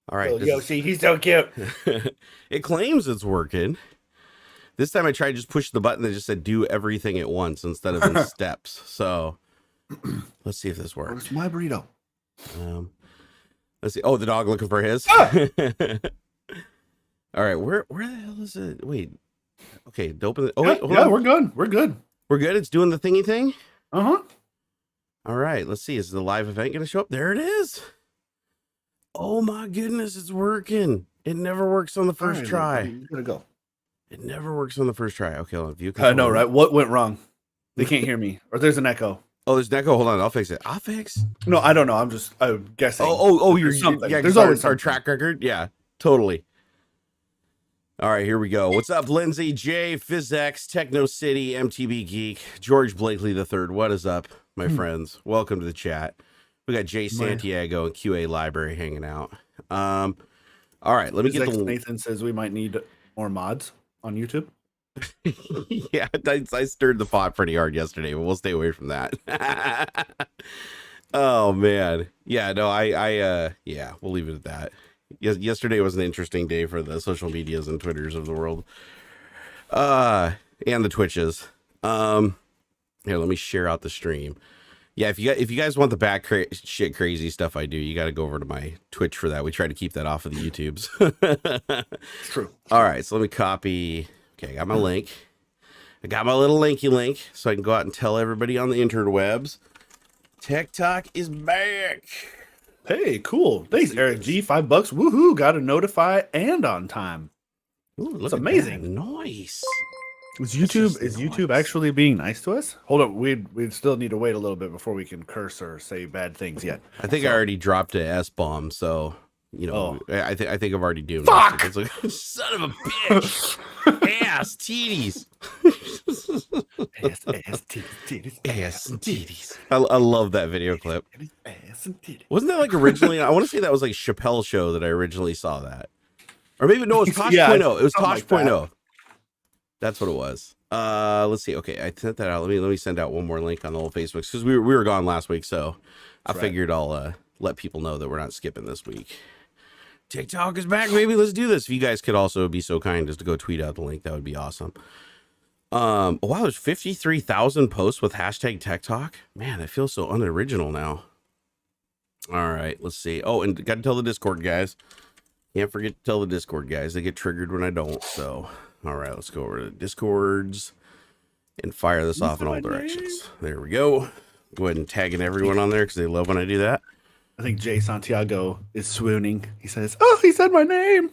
All right. Oh, Yoshi, he's so cute. It claims it's working. This time I tried to just push the button that just said do everything at once instead of in steps. So let's see if this works. Where's my burrito? Let's see. Oh, the dog looking for his. Ah! All right. Where the hell is it? Wait. Okay. Open it. Oh, Yeah, wait. Hold yeah, on. we're good. We're good. We're good. It's doing the thingy thing. Uh-huh. All right. Let's see. Is the live event going to show up? There it is. Oh my goodness. It's working. It never works on the first try. You gotta go. It never works on the first try. Okay. Hold on. View I know, controller. right? What went wrong? They can't hear me. Or there's an echo. Oh, there's an echo. Hold on. I'll fix it. I'll fix. No, I don't know. I'm guessing. You're something. Yeah, There's our, always our something. track record. Yeah, totally. All right, here we go. What's up, Lindsay, Jay, PhysX, Techno City, MTB Geek, George Blakely III. What is up, my friends? Welcome to the chat. We got Jay Santiago and QA Library hanging out. All right, let me get the. Nathan says we might need more mods on YouTube. Yeah, I stirred the pot pretty hard yesterday, but we'll stay away from that. Oh man, yeah, no, yeah, we'll leave it at that. Yesterday was an interesting day for the social medias and Twitters of the world, and the Twitches. Here, let me share out the stream. Yeah, if you guys want the back shit crazy stuff I do, you got to go over to my Twitch for that. We try to keep that off of the YouTubes. It's true. All right, so let me copy. Okay, I got my link. I got my little linky link, so I can go out and tell everybody on the interwebs. TikTok is back. Hey, cool. Thanks, Eric G. $5. Woohoo! Got to notify and on time. Ooh, It's amazing. That. Nice. Is YouTube actually being nice to us? Hold on, we'd still need to wait a little bit before we can curse or say bad things yet. I think I already dropped a S-bomb, so you know, I think I've already doomed. Fuck! It's like, son of a bitch. Ass titties. Ass titties. I love that video clip. Wasn't that like originally? I want to say that was like Chappelle's show that I originally saw that, or maybe no, it was Tosh.0. Yeah, It was something like Tosh.0. That's what it was. Let's see. Okay, I sent that out. Let me send out one more link on the whole Facebook because we were gone last week, so I figured I'll let people know that we're not skipping this week. TikTok is back, baby. Let's do this. If you guys could also be so kind as to go tweet out the link, that would be awesome. Wow, there's 53,000 posts with hashtag TikTok. Man, I feel so unoriginal now. All right, let's see. Oh, and got to tell the Discord guys. Can't forget to tell the Discord guys. They get triggered when I don't. So, all right, let's go over to Discords and fire this off in all directions. There we go. Go ahead and tagging everyone on there because they love when I do that. I think Jay Santiago is swooning. He says, "Oh, he said my name."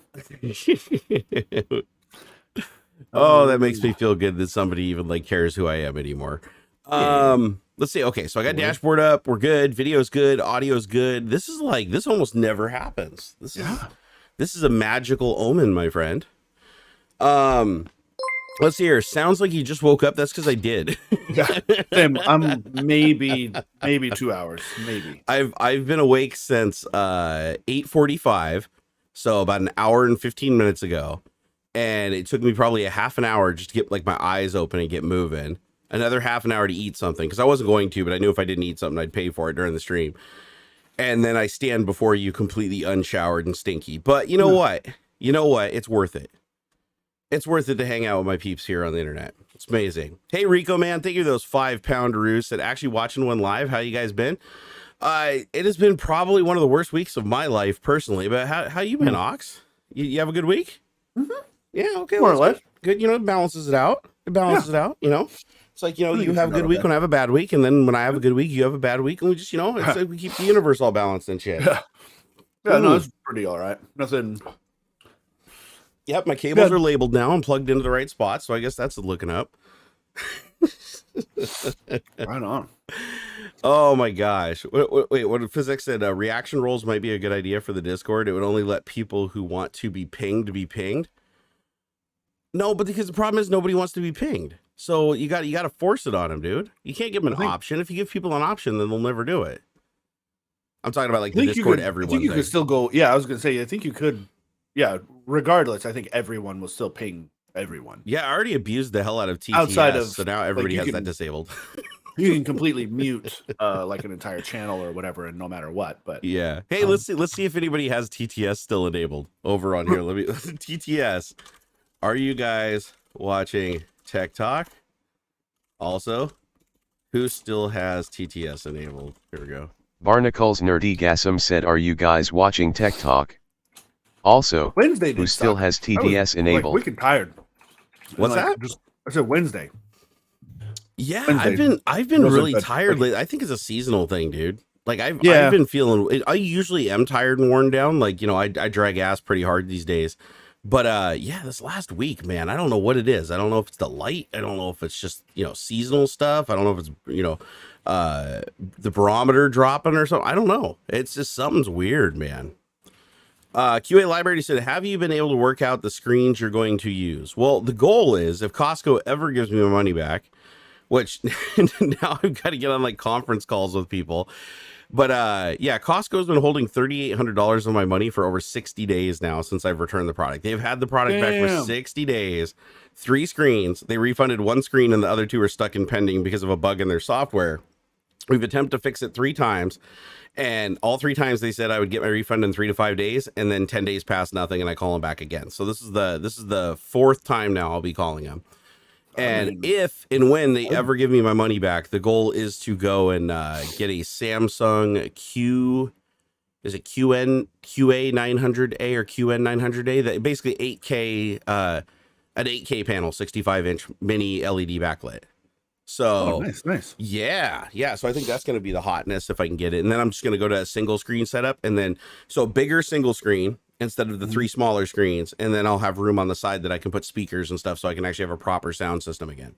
Oh, that makes me feel good that somebody even like cares who I am anymore. Let's see. Okay, so I got dashboard up. We're good. Video's good. Audio's good. This almost never happens. This is a magical omen, my friend. Let's see here. Sounds like you just woke up. That's because I did. Yeah, I'm maybe 2 hours. Maybe I've been awake since 8:45, so about an hour and 15 minutes ago, and it took me probably a half an hour just to get like my eyes open and get moving. Another half an hour to eat something because I wasn't going to, but I knew if I didn't eat something, I'd pay for it during the stream. And then I stand before you completely unshowered and stinky. But you know what? You know what? It's worth it. It's worth it to hang out with my peeps here on the internet. It's amazing. Hey, Rico, man. Thank you for those 5-pound roos that actually watching one live. How you guys been? It has been probably one of the worst weeks of my life personally. But how you been, Ox? You have a good week? Mm-hmm. Yeah, okay. More or less. Good. You know, it balances it out. It out, you know? It's like, you know, you have a good week when I have a bad week. And then when I have a good week, you have a bad week. And we just, you know, it's like we keep the universe all balanced and shit. Yeah, no, it's pretty all right. Nothing. Yep, my cables are labeled now and plugged into the right spot, so I guess that's looking up. Right on. Oh my gosh. Wait, what PhysX said, reaction roles might be a good idea for the Discord. It would only let people who want to be pinged. No, but because the problem is nobody wants to be pinged. So you got to force it on them, dude. You can't give them an option. If you give people an option, then they'll never do it. I'm talking about like the Discord everyone. I think you could still go. Yeah, I was gonna say. I think you could. Yeah, regardless, I think everyone will still ping everyone. Yeah, I already abused the hell out of TTS, Outside of, so now everybody like, has that disabled. You can completely mute like an entire channel or whatever, and no matter what. But yeah. Hey, let's see if anybody has TTS still enabled over on here. Let me TTS. Are you guys watching Tech Talk? Also, who still has TTS enabled? Here we go. Barnacules Nerdgasm said, "Are you guys watching Tech Talk?" Also, Wednesday who still has TTS enabled? Like, wicked tired. What's that? I said Wednesday. Yeah, Wednesday. I've been really tired lately. I think it's a seasonal thing, dude. Like I've been feeling. I usually am tired and worn down. Like, you know, I drag ass pretty hard these days. But yeah, this last week, man, I don't know what it is. I don't know if it's the light. I don't know if it's just, you know, seasonal stuff. I don't know if it's, you know, the barometer dropping or something. I don't know. It's just something's weird, man. QA Library said, have you been able to work out the screens you're going to use? Well, the goal is if Costco ever gives me my money back, which now I've got to get on like conference calls with people. But yeah, Costco's been holding $3,800 of my money for over 60 days now since I've returned the product. They've had the product back for 60 days, 3 screens. They refunded 1 screen and the other 2 are stuck in pending because of a bug in their software. We've attempted to fix it 3 times. And all 3 times they said I would get my refund in 3 to 5 days, and then 10 days past nothing, and I call them back again. So this is the 4th time now I'll be calling them. And if and when they ever give me my money back, the goal is to go and get a Samsung QA900A or QN900A, that basically 8K an 8K panel, 65-inch mini LED backlit. So nice. Yeah. So I think that's going to be the hotness if I can get it. And then I'm just going to go to a single screen setup, and then so bigger single screen instead of the 3 smaller screens. And then I'll have room on the side that I can put speakers and stuff so I can actually have a proper sound system again.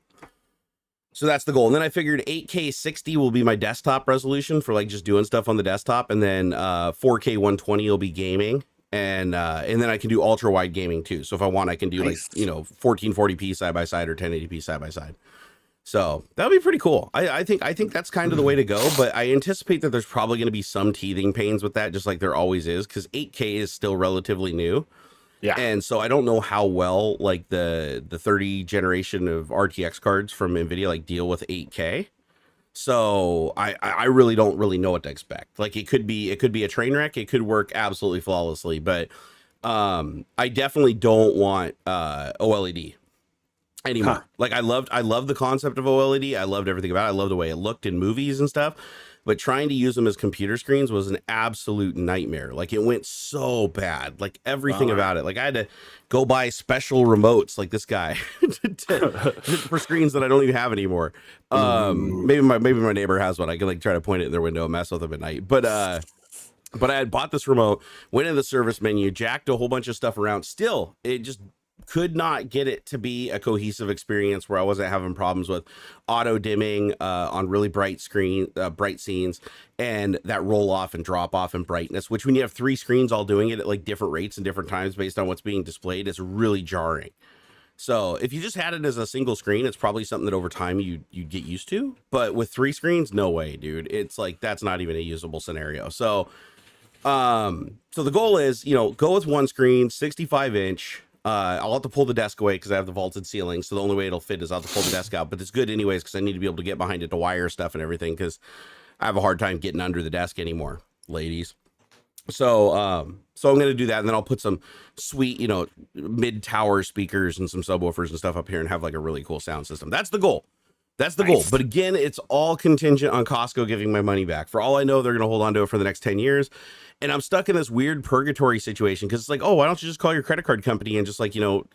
So that's the goal. And then I figured 8K 60 will be my desktop resolution for like just doing stuff on the desktop. And then 4K 120 will be gaming. And then I can do ultra wide gaming too. So if I want, I can do like, you know, 1440p side by side or 1080p side by side. So that'll be pretty cool. I think that's kind of the way to go, but I anticipate that there's probably going to be some teething pains with that, just like there always is, because 8K is still relatively new. Yeah. And so I don't know how well like the 30 generation of RTX cards from Nvidia like deal with 8K. So I really don't know what to expect. Like it could be a train wreck. It could work absolutely flawlessly, but I definitely don't want OLED anymore. Like I loved the concept of OLED. I loved everything about it. I loved the way it looked in movies and stuff, but trying to use them as computer screens was an absolute nightmare. Like it went so bad, like everything about it. Like I had to go buy special remotes like this guy for screens that I don't even have anymore. Maybe my neighbor has one. I can like try to point it in their window and mess with them at night. But I had bought this remote, went in the service menu, jacked a whole bunch of stuff around. Still, it just could not get it to be a cohesive experience where I wasn't having problems with auto dimming on really bright scenes, and that roll off and drop off in brightness, which when you have 3 screens all doing it at like different rates and different times based on what's being displayed, is really jarring. So if you just had it as a single screen, it's probably something that over time you'd get used to, but with 3 screens, no way, dude. It's like, that's not even a usable scenario. So the goal is, you know, go with 1 screen, 65-inch. I'll have to pull the desk away because I have the vaulted ceiling. So the only way it'll fit is I'll have to pull the desk out, but it's good anyways, because I need to be able to get behind it to wire stuff and everything, because I have a hard time getting under the desk anymore, ladies. So, I'm going to do that. And then I'll put some sweet, you know, mid-tower speakers and some subwoofers and stuff up here and have like a really cool sound system. That's the goal. That's the goal. But again, it's all contingent on Costco giving my money back. For all I know, they're going to hold on to it for the next 10 years. And I'm stuck in this weird purgatory situation because it's like, oh, why don't you just call your credit card company and just like, you know,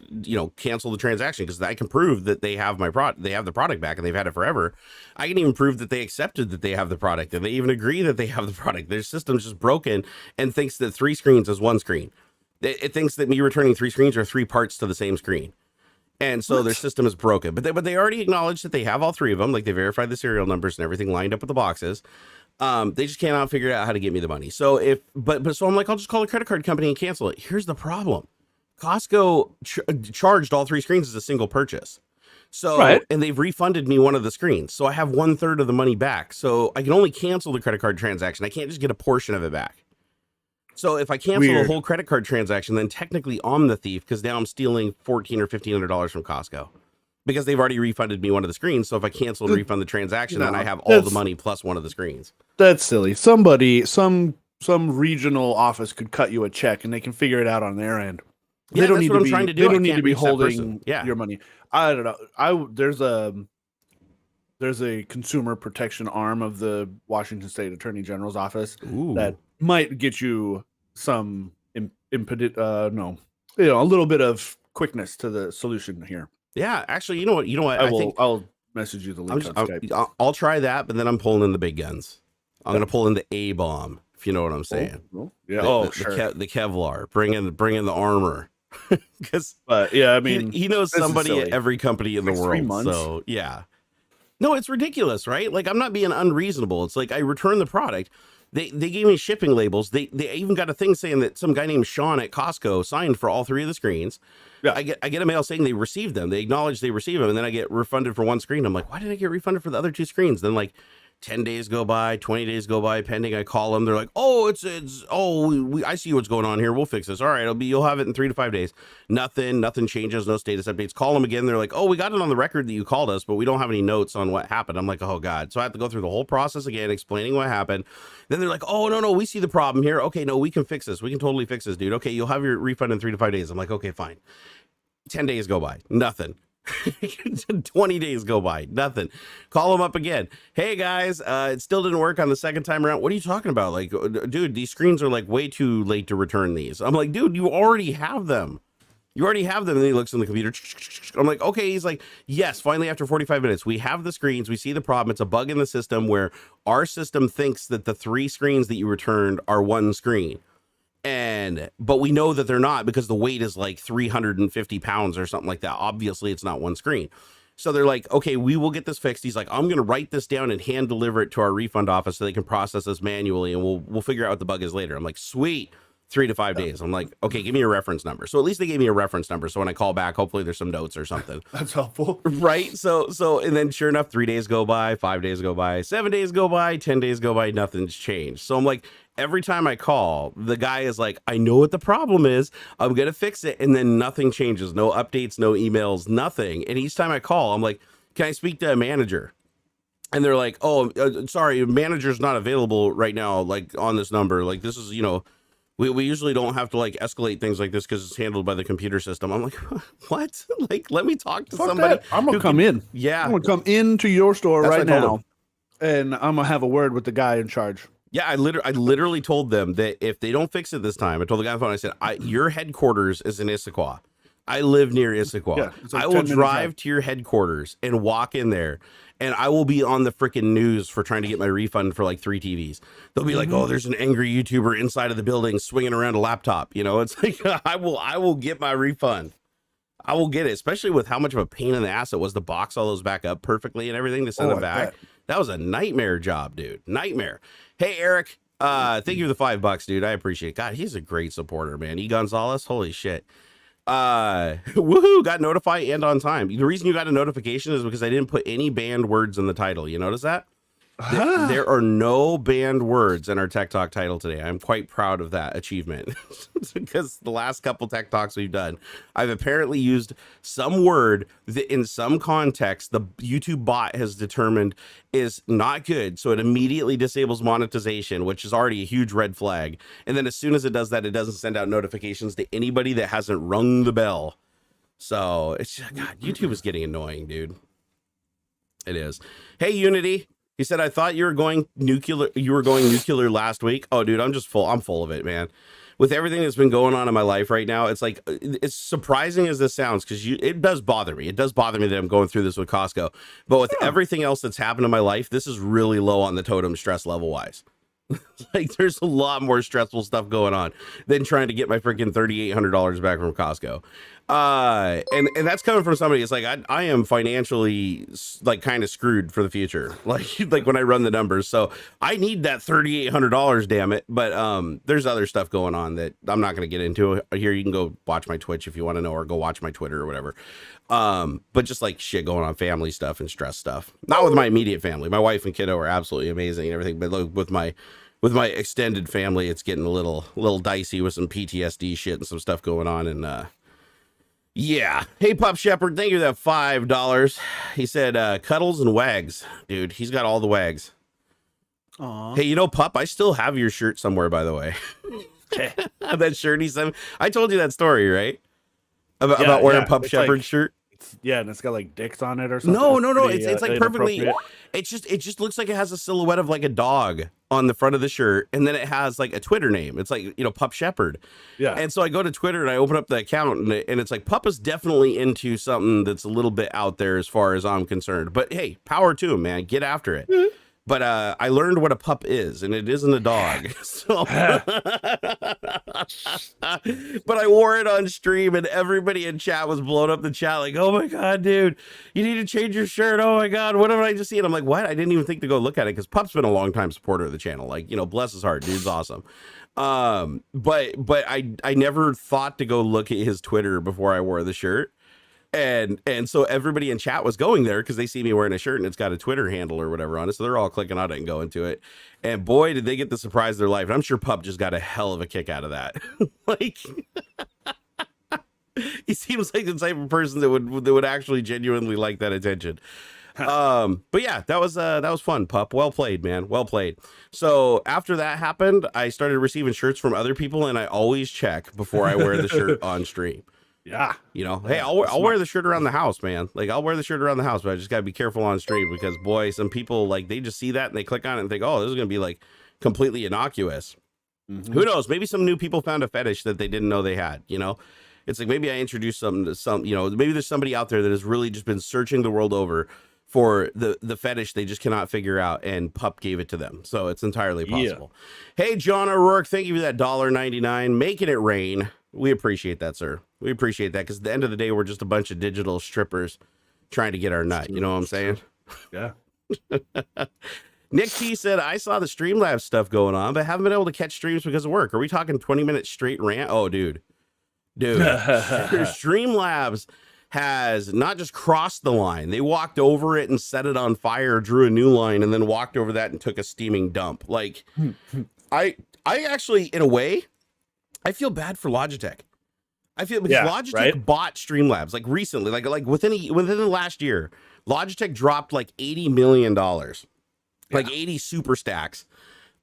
cancel the transaction? Because I can prove that they have my product, they have the product back and they've had it forever. I can even prove that they accepted that they have the product and they even agree that they have the product. Their system's just broken and thinks that 3 screens is 1 screen. It thinks that me returning 3 screens are 3 parts to the same screen. And so their system is broken, but they already acknowledged that they have all 3 of them. Like they verified the serial numbers and everything lined up with the boxes. They just cannot figure out how to get me the money. So so I'm like, I'll just call a credit card company and cancel it. Here's the problem. Costco charged all 3 screens as a single purchase. So, and they've refunded me 1 of the screens. So I have 1/3 of the money back. So I can only cancel the credit card transaction. I can't just get a portion of it back. So if I cancel the whole credit card transaction, then technically I'm the thief because now I'm stealing $1,400 or $1,500 from Costco. because they've already refunded me one of the screens. So if I cancel and refund the transaction, then I have all the money plus one of the screens. That's silly. Some regional office could cut you a check and they can figure it out on their end. Yeah, they don't that's need what to I'm be, trying to do. They don't need to be holding Yeah. your money. I don't know. There's a consumer protection arm of the Washington State Attorney General's office that might get you some a little bit of quickness to the solution here. Yeah, actually, you know what? I'll message you the link on Skype. I'll try that, but then I'm pulling in the big guns. I'm going to pull in the A-bomb, if you know what I'm saying. Yeah. The Kevlar. Bring in the armor. Because yeah, I mean, he knows somebody at every company in the world. 3 months. So yeah. No, it's ridiculous, right? Like, I'm not being unreasonable. It's like I returned the product. They gave me shipping labels. They even got a thing saying that some guy named Sean at Costco signed for all 3 of the screens. Yeah. I get a mail saying they received them. They acknowledge they received them, and then I get refunded for one screen. I'm like, why did I get refunded for the other 2 screens? Then like 10 days go by, 20 days go by, pending. I call them. They're like, oh, I see what's going on here. We'll fix this. All right, you'll have it in 3 to 5 days. Nothing changes. No status updates. Call them again. They're like, oh, we got it on the record that you called us, but we don't have any notes on what happened. I'm like, oh God. So I have to go through the whole process again, explaining what happened. Then they're like, oh, no, we see the problem here. Okay, no, we can fix this. We can totally fix this, dude. Okay, you'll have your refund in 3 to 5 days. I'm like, okay, fine. 10 days go by. Nothing. 20 days go by, nothing. Call them up again. Hey guys, it still didn't work on the second time around. What are you talking about? Like, dude, these screens are like way too late to return these. I'm like, dude, you already have them. And then he looks in the computer. I'm like, okay. He's like, yes, finally, after 45 minutes, we have the screens. We see the problem. It's a bug in the system where our system thinks that the 3 screens that you returned are 1 screen. But we know that they're not because the weight is like 350 pounds or something like that. Obviously, it's not 1 screen. So they're like, okay, we will get this fixed. He's like, I'm going to write this down and hand deliver it to our refund office so they can process this manually, and we'll figure out what the bug is later. I'm like, sweet. 3 to 5 days. I'm like, okay, give me your reference number. So at least they gave me a reference number. So when I call back, hopefully there's some notes or something. That's helpful. Right. So, and then sure enough, 3 days go by, 5 days go by, 7 days go by, 10 days go by, nothing's changed. So I'm like, every time I call, the guy is like, I know what the problem is. I'm going to fix it. And then nothing changes. No updates, no emails, nothing. And each time I call, I'm like, can I speak to a manager? And they're like, oh, sorry, manager's not available right now. Like on this number, like this is, we usually don't have to like escalate things like this because it's handled by the computer system. I'm like, what? Like, let me talk to somebody. That. I'm gonna come in. Yeah, I'm gonna come into your store right now, and I'm gonna have a word with the guy in charge. Yeah, I literally told them that if they don't fix it this time, I told the guy on the phone, I said, your headquarters is in Issaquah. I live near Issaquah. Yeah, like I will drive to your headquarters and walk in there, and I will be on the freaking news for trying to get my refund for like 3 TVs. They'll be like, oh, there's an angry YouTuber inside of the building swinging around a laptop. It's like, I will get my refund. I will get it, especially with how much of a pain in the ass it was to box all those back up perfectly and everything to send them back. That was a nightmare job, dude. Nightmare. Hey, Eric, thank you for the $5, dude. I appreciate it. God, he's a great supporter, man. E. Gonzalez, holy shit. Woohoo, got notified and on time. The reason you got a notification is because I didn't put any banned words in the title. You notice that? There are no banned words in our Tech Talk title today. I'm quite proud of that achievement because the last couple Tech Talks we've done, I've apparently used some word that in some context, the YouTube bot has determined is not good. So it immediately disables monetization, which is already a huge red flag. And then as soon as it does that, it doesn't send out notifications to anybody that hasn't rung the bell. So it's just, God, YouTube is getting annoying, dude. It is. Hey, Unity. He said, I thought you were going nuclear last week. Oh, dude, I'm full of it, man. With everything that's been going on in my life right now, it's like, it's surprising as this sounds, because it does bother me. It does bother me that I'm going through this with Costco. But with everything else that's happened in my life, this is really low on the totem stress level wise. Like, there's a lot more stressful stuff going on than trying to get my freaking $3,800 back from Costco. And that's coming from somebody. It's like, I am financially like kind of screwed for the future. Like when I run the numbers. So I need that $3,800, damn it. But, there's other stuff going on that I'm not going to get into here. You can go watch my Twitch if you want to know, or go watch my Twitter or whatever. But just like shit going on, family stuff and stress stuff, not with my immediate family. My wife and kiddo are absolutely amazing and everything. But look, with my extended family, it's getting a little dicey with some PTSD shit and some stuff going on. And, Yeah. Hey, Pup Shepherd, thank you for that $5. He said, cuddles and wags. Dude, he's got all the wags. Aw. Hey, you know, Pup, I still have your shirt somewhere, by the way. That shirt he sent. I told you that story, right? About wearing Pup Shepherd's shirt. Yeah, and it's got like dicks on it or something. No. It's like perfectly. It just looks like it has a silhouette of like a dog on the front of the shirt, and then it has like a Twitter name. It's like, you know, Pup Shepherd. Yeah. And so I go to Twitter and I open up the account, and it's like Pup is definitely into something that's a little bit out there as far as I'm concerned. But hey, power to him, man. Get after it. Mm-hmm. But I learned what a pup is, and it isn't a dog. So, but I wore it on stream, and everybody in chat was blowing up the chat like, "Oh my god, dude, you need to change your shirt! Oh my god, what did I just see?" And I'm like, "What?" I didn't even think to go look at it because Pup's been a long time supporter of the channel. Like, you know, bless his heart, dude's awesome. But I never thought to go look at his Twitter before I wore the shirt. And so everybody in chat was going there because they see me wearing a shirt and it's got a Twitter handle or whatever on it. So they're all clicking on it and going to it. And boy, did they get the surprise of their life. And I'm sure Pup just got a hell of a kick out of that. Like, he seems like the type of person that would actually genuinely like that attention. But yeah, that was fun, Pup. Well played, man. Well played. So after that happened, I started receiving shirts from other people, and I always check before I wear the shirt on stream. Yeah. You know, hey, I'll wear the shirt around the house, man. Like, I'll wear the shirt around the house, but I just got to be careful on stream because, boy, some people, like, they just see that and they click on it and think, oh, this is going to be, like, completely innocuous. Mm-hmm. Who knows? Maybe some new people found a fetish that they didn't know they had, you know? It's like maybe I introduced something to some, you know, maybe there's somebody out there that has really just been searching the world over for the fetish they just cannot figure out, and Pup gave it to them. So it's entirely possible. Yeah. Hey, John O'Rourke, thank you for that $1.99, making it rain. We appreciate that, sir. We appreciate that because at the end of the day, we're just a bunch of digital strippers trying to get our nut. You know what I'm saying? Yeah. Nick T said, I saw the Streamlabs stuff going on, but haven't been able to catch streams because of work. Are we talking 20-minute straight rant? Oh, dude. Streamlabs has not just crossed the line. They walked over it and set it on fire, drew a new line, and then walked over that and took a steaming dump. Like, I actually, in a way, I feel bad for Logitech. I feel because Logitech bought Streamlabs like recently, like within the last year, Logitech dropped like $80 million, like 80 super stacks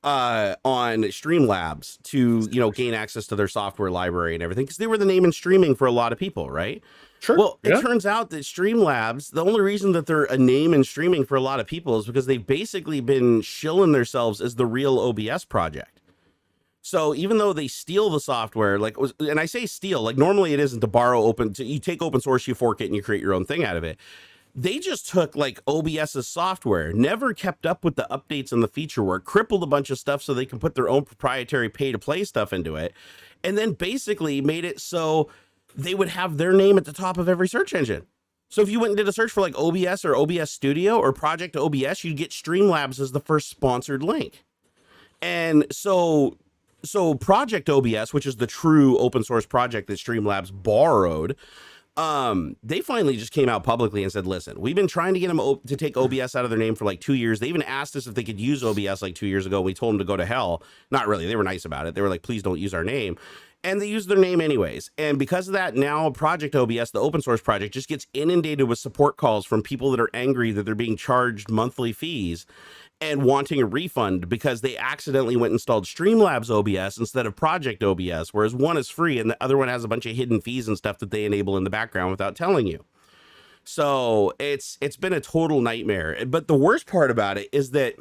on Streamlabs to, you know, gain access to their software library and everything because they were the name in streaming for a lot of people, right? Sure. Well, it turns out that Streamlabs, the only reason that they're a name in streaming for a lot of people is because they've basically been shilling themselves as the real OBS project. So even though they steal the software, like, and I say steal, like normally it isn't to borrow you take open source, you fork it, and you create your own thing out of it. They just took like OBS's software, never kept up with the updates and the feature work, crippled a bunch of stuff so they can put their own proprietary pay-to-play stuff into it, and then basically made it so they would have their name at the top of every search engine. So if you went and did a search for like OBS or OBS Studio or Project OBS, you'd get Streamlabs as the first sponsored link. And so Project OBS, which is the true open source project that Streamlabs borrowed, they finally just came out publicly and said, listen, we've been trying to get them to take OBS out of their name for like 2 years. They even asked us if they could use OBS like 2 years ago. We told them to go to hell. Not really. They were nice about it. They were like, please don't use our name. And they used their name anyways. And because of that, now Project OBS, the open source project, just gets inundated with support calls from people that are angry that they're being charged monthly fees and wanting a refund because they accidentally went and installed Streamlabs OBS instead of Project OBS, whereas one is free and the other one has a bunch of hidden fees and stuff that they enable in the background without telling you. So it's been a total nightmare. But the worst part about it is that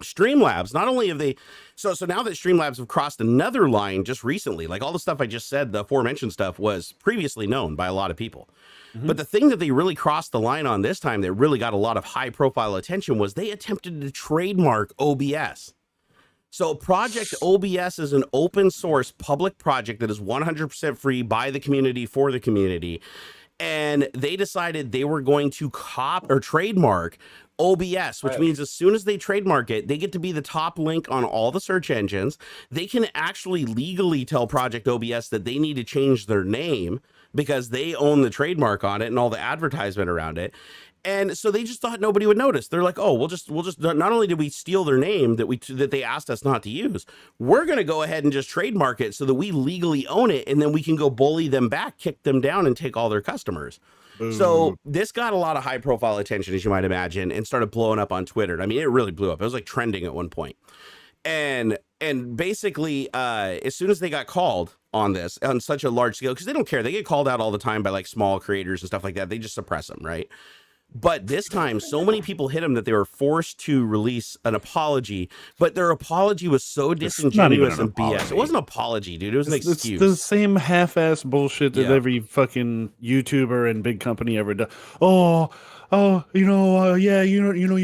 Streamlabs, not only have they, so now that Streamlabs have crossed another line just recently, like all the stuff I just said, the aforementioned stuff was previously known by a lot of people. Mm-hmm. But the thing that they really crossed the line on this time that really got a lot of high profile attention was they attempted to trademark OBS. So Project OBS is an open source public project that is 100% free by the community for the community. And they decided they were going to trademark OBS, which means as soon as they trademark it, they get to be the top link on all the search engines. They can actually legally tell Project OBS that they need to change their name because they own the trademark on it and all the advertisement around it. And so they just thought nobody would notice. They're like, oh, we'll just not only did we steal their name that they asked us not to use, we're going to go ahead and just trademark it so that we legally own it. And then we can go bully them back, kick them down, and take all their customers. So this got a lot of high profile attention, as you might imagine, and started blowing up on Twitter. I mean, it really blew up. It was like trending at one point. And basically, as soon as they got called on this on such a large scale, because they don't care, they get called out all the time by like small creators and stuff like that. They just suppress them, right? But this time, so many people hit them that they were forced to release an apology. But their apology was so disingenuous and BS. It wasn't an apology, dude. It was an excuse. It's the same half-ass bullshit that every fucking YouTuber and big company ever does. You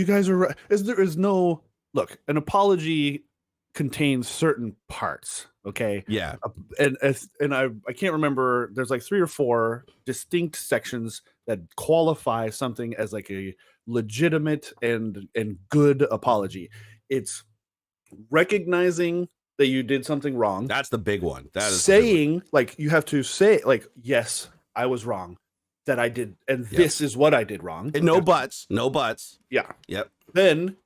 guys are right. There is no look. An apology contains certain parts. Okay. Yeah. And I can't remember. There's like 3 or 4 distinct sections that qualify something as like a legitimate and good apology. It's recognizing that you did something wrong. That's the big one. That is saying like you have to say like, yes, I was wrong, that I did, and this is what I did wrong. And no buts. Yeah. Yep. Then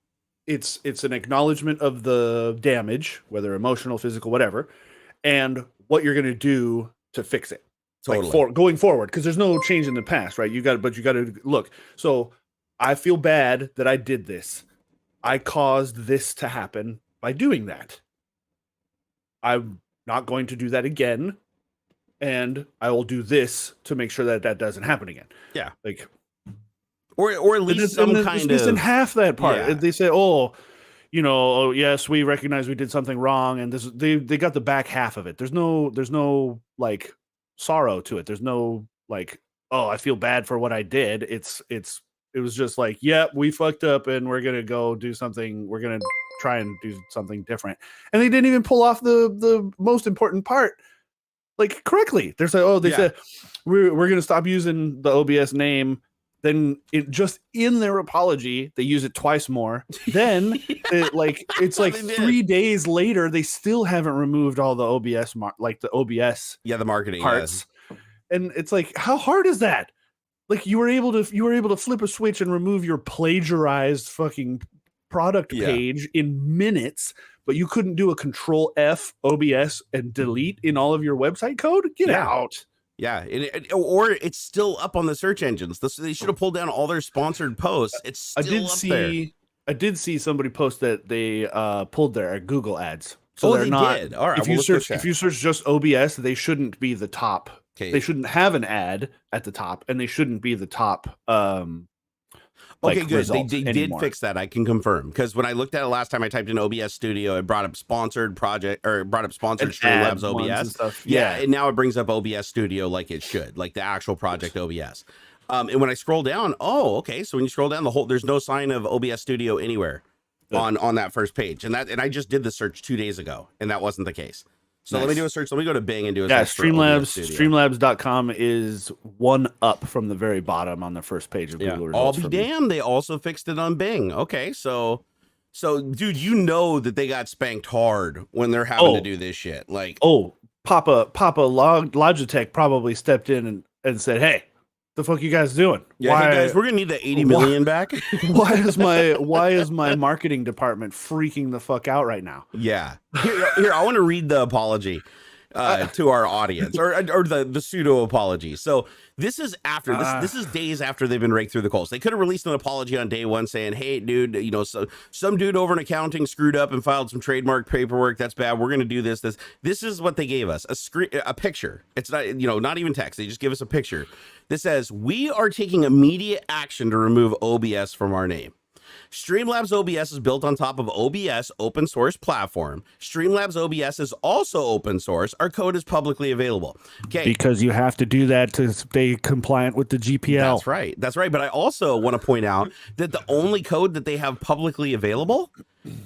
it's an acknowledgement of the damage, whether emotional, physical, whatever, and what you're going to do to fix it. Totally. Like going forward, because there's no change in the past, right? You got to look. So I feel bad that I did this. I caused this to happen by doing that. I'm not going to do that again, and I will do this to make sure that doesn't happen again. Yeah, like, or at least some kind of missing half that part. Yeah. They say, yes, we recognize we did something wrong, and they got the back half of it. There's no like sorrow to it. There's no like, oh, I feel bad for what I did. It was just like, yeah, we fucked up and we're gonna go do something. We're gonna try and do something different. And they didn't even pull off the most important part like correctly. They're like, they said we're gonna stop using the OBS name. Then just in their apology, they use it twice more. Then it's like 3 days later, they still haven't removed all the OBS the OBS the marketing parts. And it's like, how hard is that? Like you were able to flip a switch and remove your plagiarized fucking product page in minutes, but you couldn't do a Control F OBS and delete in all of your website code? Get out. Yeah, or it's still up on the search engines. They should have pulled down all their sponsored posts. It's still there. I did see somebody post that they pulled their Google ads. So they did. All right. If you search just OBS, they shouldn't be the top. Okay. They shouldn't have an ad at the top, and they shouldn't be the top. Okay, good. They did fix that. I can confirm, because when I looked at it last time, I typed in OBS Studio. It brought up sponsored Streamlabs OBS. And now it brings up OBS Studio like it should, like the actual project OBS. And when I scroll down, so when you scroll down there's no sign of OBS Studio anywhere on that first page. And I just did the search 2 days ago, and that wasn't the case. So let me do a search. Let me go to Bing and do a search. Streamlabs.com is one up from the very bottom on the first page of Google results. I'll be damned. They also fixed it on Bing. Okay, so dude, you know that they got spanked hard when they're having to do this shit. Like, Papa Logitech probably stepped in and said, "Hey, the fuck you guys doing? Yeah, hey guys, we're gonna need the 80 million back." why is my marketing department freaking the fuck out right now? Yeah, here I want to read the apology to our audience, or the pseudo apology. So this is after this is days after they've been raked through the coals. They could have released an apology on day one saying, "Hey, dude, so some dude over in accounting screwed up and filed some trademark paperwork. That's bad. We're gonna do this. This is what they gave us: a picture. It's not not even text. They just give us a picture. This says, we are taking immediate action to remove OBS from our name. Streamlabs OBS is built on top of OBS open source platform. Streamlabs OBS is also open source. Our code is publicly available. Okay. Because you have to do that to stay compliant with the GPL. That's right. But I also want to point out that the only code that they have publicly available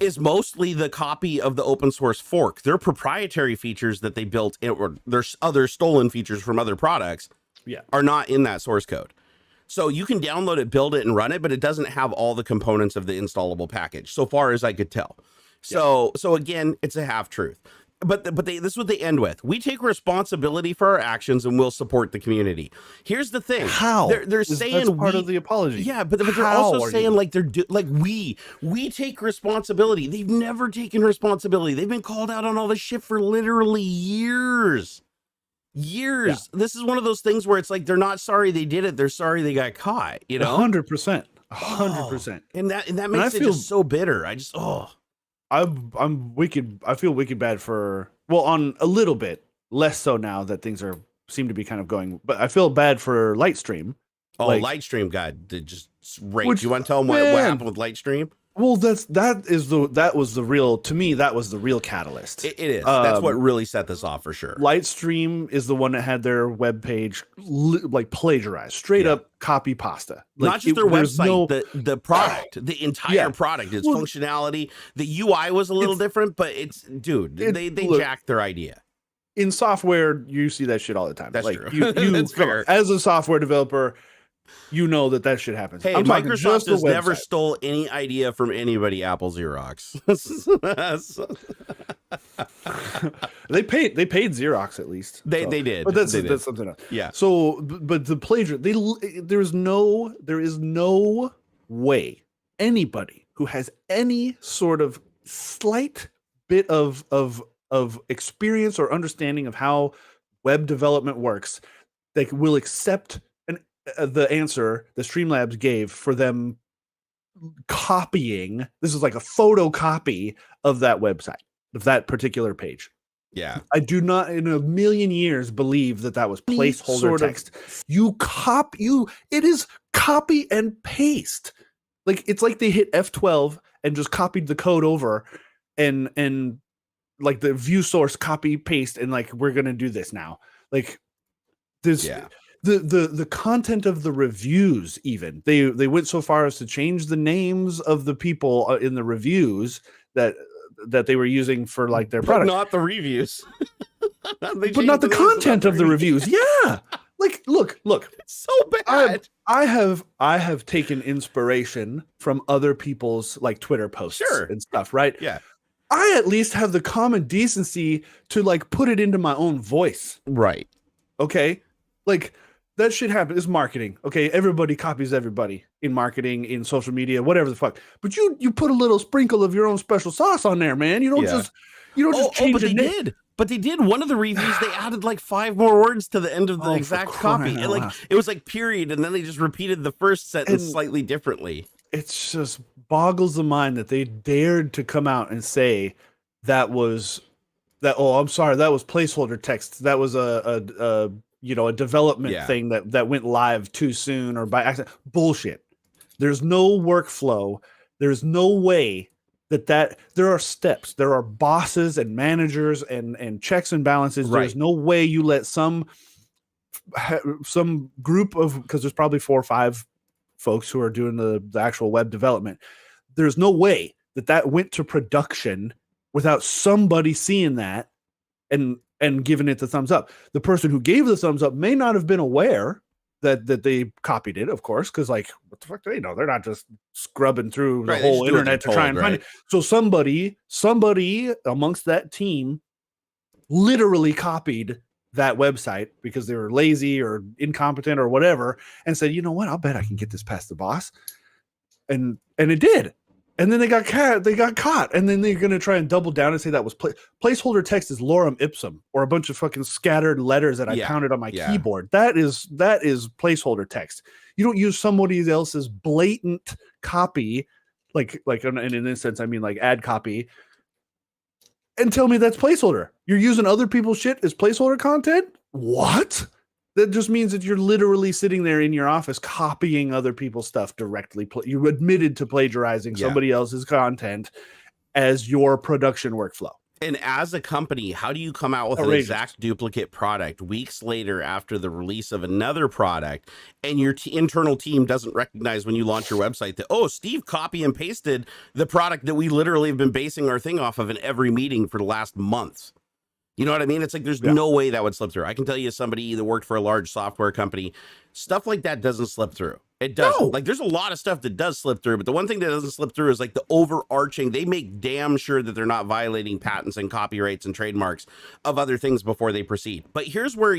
is mostly the copy of the open source fork. Their proprietary features that they built, or there's other stolen features from other products, are not in that source code. So you can download it, build it, and run it, but it doesn't have all the components of the installable package, so far as I could tell. So again, it's a half truth. But this is what they end with. We take responsibility for our actions and we'll support the community. Here's the thing. How? They're saying that's part of the apology. Yeah, but they're also saying like we take responsibility. They've never taken responsibility. They've been called out on all this shit for literally years. Yeah. This is one of those things where it's like they're not sorry they did it. They're sorry they got caught. You know, 100%, 100%. And that makes it just so bitter. I just I'm wicked. I feel wicked bad for, well, on a little bit less so now that things seem to be kind of going, but I feel bad for Lightstream. Oh, like, Lightstream got just raped. You want to tell them what happened with Lightstream? Well, that was the real, to me, that was the real catalyst. It is. That's what really set this off for sure. Lightstream is the one that had their webpage like plagiarized, straight up copy pasta. Like, not just their website, the product, the entire product, its functionality. The UI was a little different, but they jacked their idea. In software, you see that shit all the time. That's like, true. That's fair. As a software developer, you know that shit happens. Hey, Microsoft has never stole any idea from anybody. Apple Xerox. They paid Xerox at least. They did. But that's something else. Yeah. So, but the plagiarism. There is no way anybody who has any sort of slight bit of experience or understanding of how web development works, they will accept the answer the Streamlabs gave for them copying. This is like a photocopy of that website, of that particular page. Yeah. I do not in a million years believe that was placeholder text. It is copy and paste. Like, it's like they hit F12 and just copied the code over and like the view source copy paste and like, we're going to do this now. Like this, the content of the reviews, even they went so far as to change the names of the people in the reviews that they were using for like their product. Not the reviews. But not the content of the reviews. Yeah. Like, look. It's so bad. I have taken inspiration from other people's like Twitter posts and stuff, right? Yeah. I at least have the common decency to like put it into my own voice. Right. Okay. Like, that shit happens. It's marketing. Okay. Everybody copies everybody in marketing, in social media, whatever the fuck. But you put a little sprinkle of your own special sauce on there, man. You don't just change but they did. But they did. One of the reviews, they added like 5 more words to the end of the exact copy. And like, it was like period. And then they just repeated the first sentence slightly differently. It's just boggles the mind that they dared to come out and say that was that. Oh, I'm sorry. That was placeholder text. That was a development thing that went live too soon or by accident. Bullshit. There's no workflow. There's no way that there are steps. There are bosses and managers and checks and balances. Right. There's no way you let some group of, because there's probably 4 or 5 folks who are doing the actual web development. There's no way that went to production without somebody seeing that and giving it the thumbs up. The person who gave the thumbs up may not have been aware that they copied it, of course, because like, what the fuck do they know? They're not just scrubbing through the whole internet to try and find it. So somebody amongst that team literally copied that website because they were lazy or incompetent or whatever, and said, you know what, I'll bet I can get this past the boss. And it did. And then they got caught, and then they're going to try and double down and say that was placeholder text is lorem ipsum, or a bunch of fucking scattered letters that I counted on my keyboard. That is placeholder text. You don't use somebody else's blatant copy, like in this sense, I mean like ad copy, and tell me that's placeholder. You're using other people's shit as placeholder content? What? That just means that you're literally sitting there in your office copying other people's stuff directly. You admitted to plagiarizing somebody else's content as your production workflow. And as a company, how do you come out with an exact duplicate product weeks later after the release of another product, and your internal team doesn't recognize when you launch your website that, oh, Steve copy and pasted the product that we literally have been basing our thing off of in every meeting for the last months? You know what I mean? It's like there's no way that would slip through. I can tell you somebody that worked for a large software company. Stuff like that doesn't slip through. It doesn't. No. Like, there's a lot of stuff that does slip through, but the one thing that doesn't slip through is like the overarching. They make damn sure that they're not violating patents and copyrights and trademarks of other things before they proceed. But here's where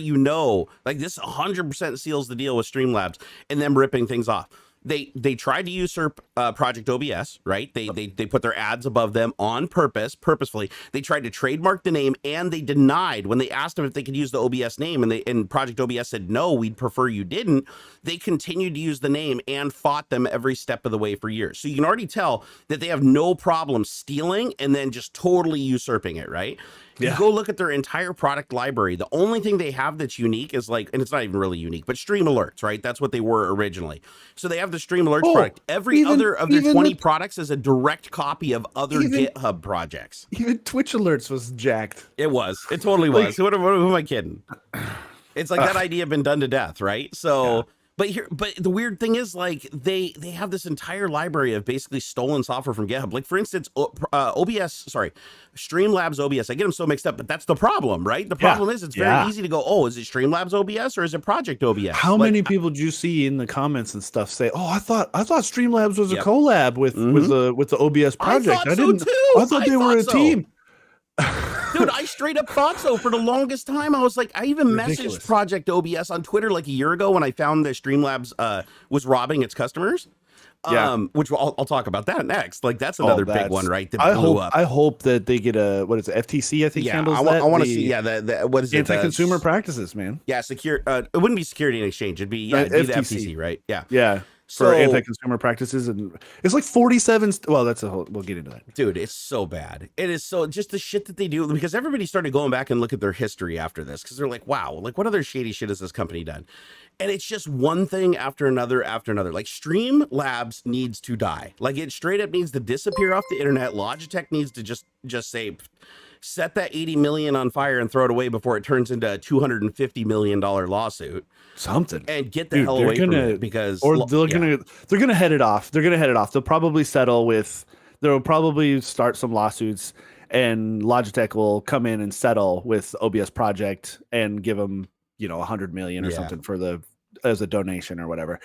like this 100% seals the deal with Streamlabs and them ripping things off. They tried to usurp Project OBS, right? They put their ads above them on purposefully. They tried to trademark the name, and they denied when they asked them if they could use the OBS name, and Project OBS said no, we'd prefer you didn't. They continued to use the name and fought them every step of the way for years. So you can already tell that they have no problem stealing and then just totally usurping it, right? Yeah. You go look at their entire product library. The only thing they have that's unique is like, and it's not even really unique, but Stream Alerts, right? That's what they were originally. So they have the Stream Alerts product. Every other of their 20 products is a direct copy of other GitHub projects. Even Twitch Alerts was jacked. It was. It totally was. What am I kidding? It's like that idea been done to death, right? So... Yeah. But the weird thing is, like, they have this entire library of basically stolen software from GitHub. Like, for instance, Streamlabs OBS. I get them so mixed up, but that's the problem, right? The problem is it's very easy to go, oh, is it Streamlabs OBS or is it Project OBS? How many people do you see in the comments and stuff say, oh, I thought Streamlabs was a collab with the OBS project. I thought they were a team. Dude, I straight up thought so for the longest time. I was like, I even messaged Project OBS on Twitter like a year ago when I found that Streamlabs was robbing its customers. Which I'll talk about that next. Like, that's another big one, right? That blew up. I hope that they get what is it? FTC, I think handles that. I want to see. What is it? Anti-consumer practices, man. Yeah, it wouldn't be Security and Exchange. It'd be the FTC, right? Yeah. For anti-consumer practices, and it's like 47. Well, that's a whole. We'll get into that, dude. It's so bad. It is so just the shit that they do, because everybody started going back and look at their history after this, because they're like, wow, like what other shady shit has this company done? And it's just one thing after another after another. Like, Streamlabs needs to die. Like, it straight up needs to disappear off the internet. Logitech needs to just say, set that 80 million on fire and throw it away before it turns into a $250 million lawsuit. Something. And get the hell away from it, because they're gonna head it off. They're gonna head it off. They'll probably settle with. They'll probably start some lawsuits, and Logitech will come in and settle with OBS Project and give them, $100 million or something as a donation or whatever.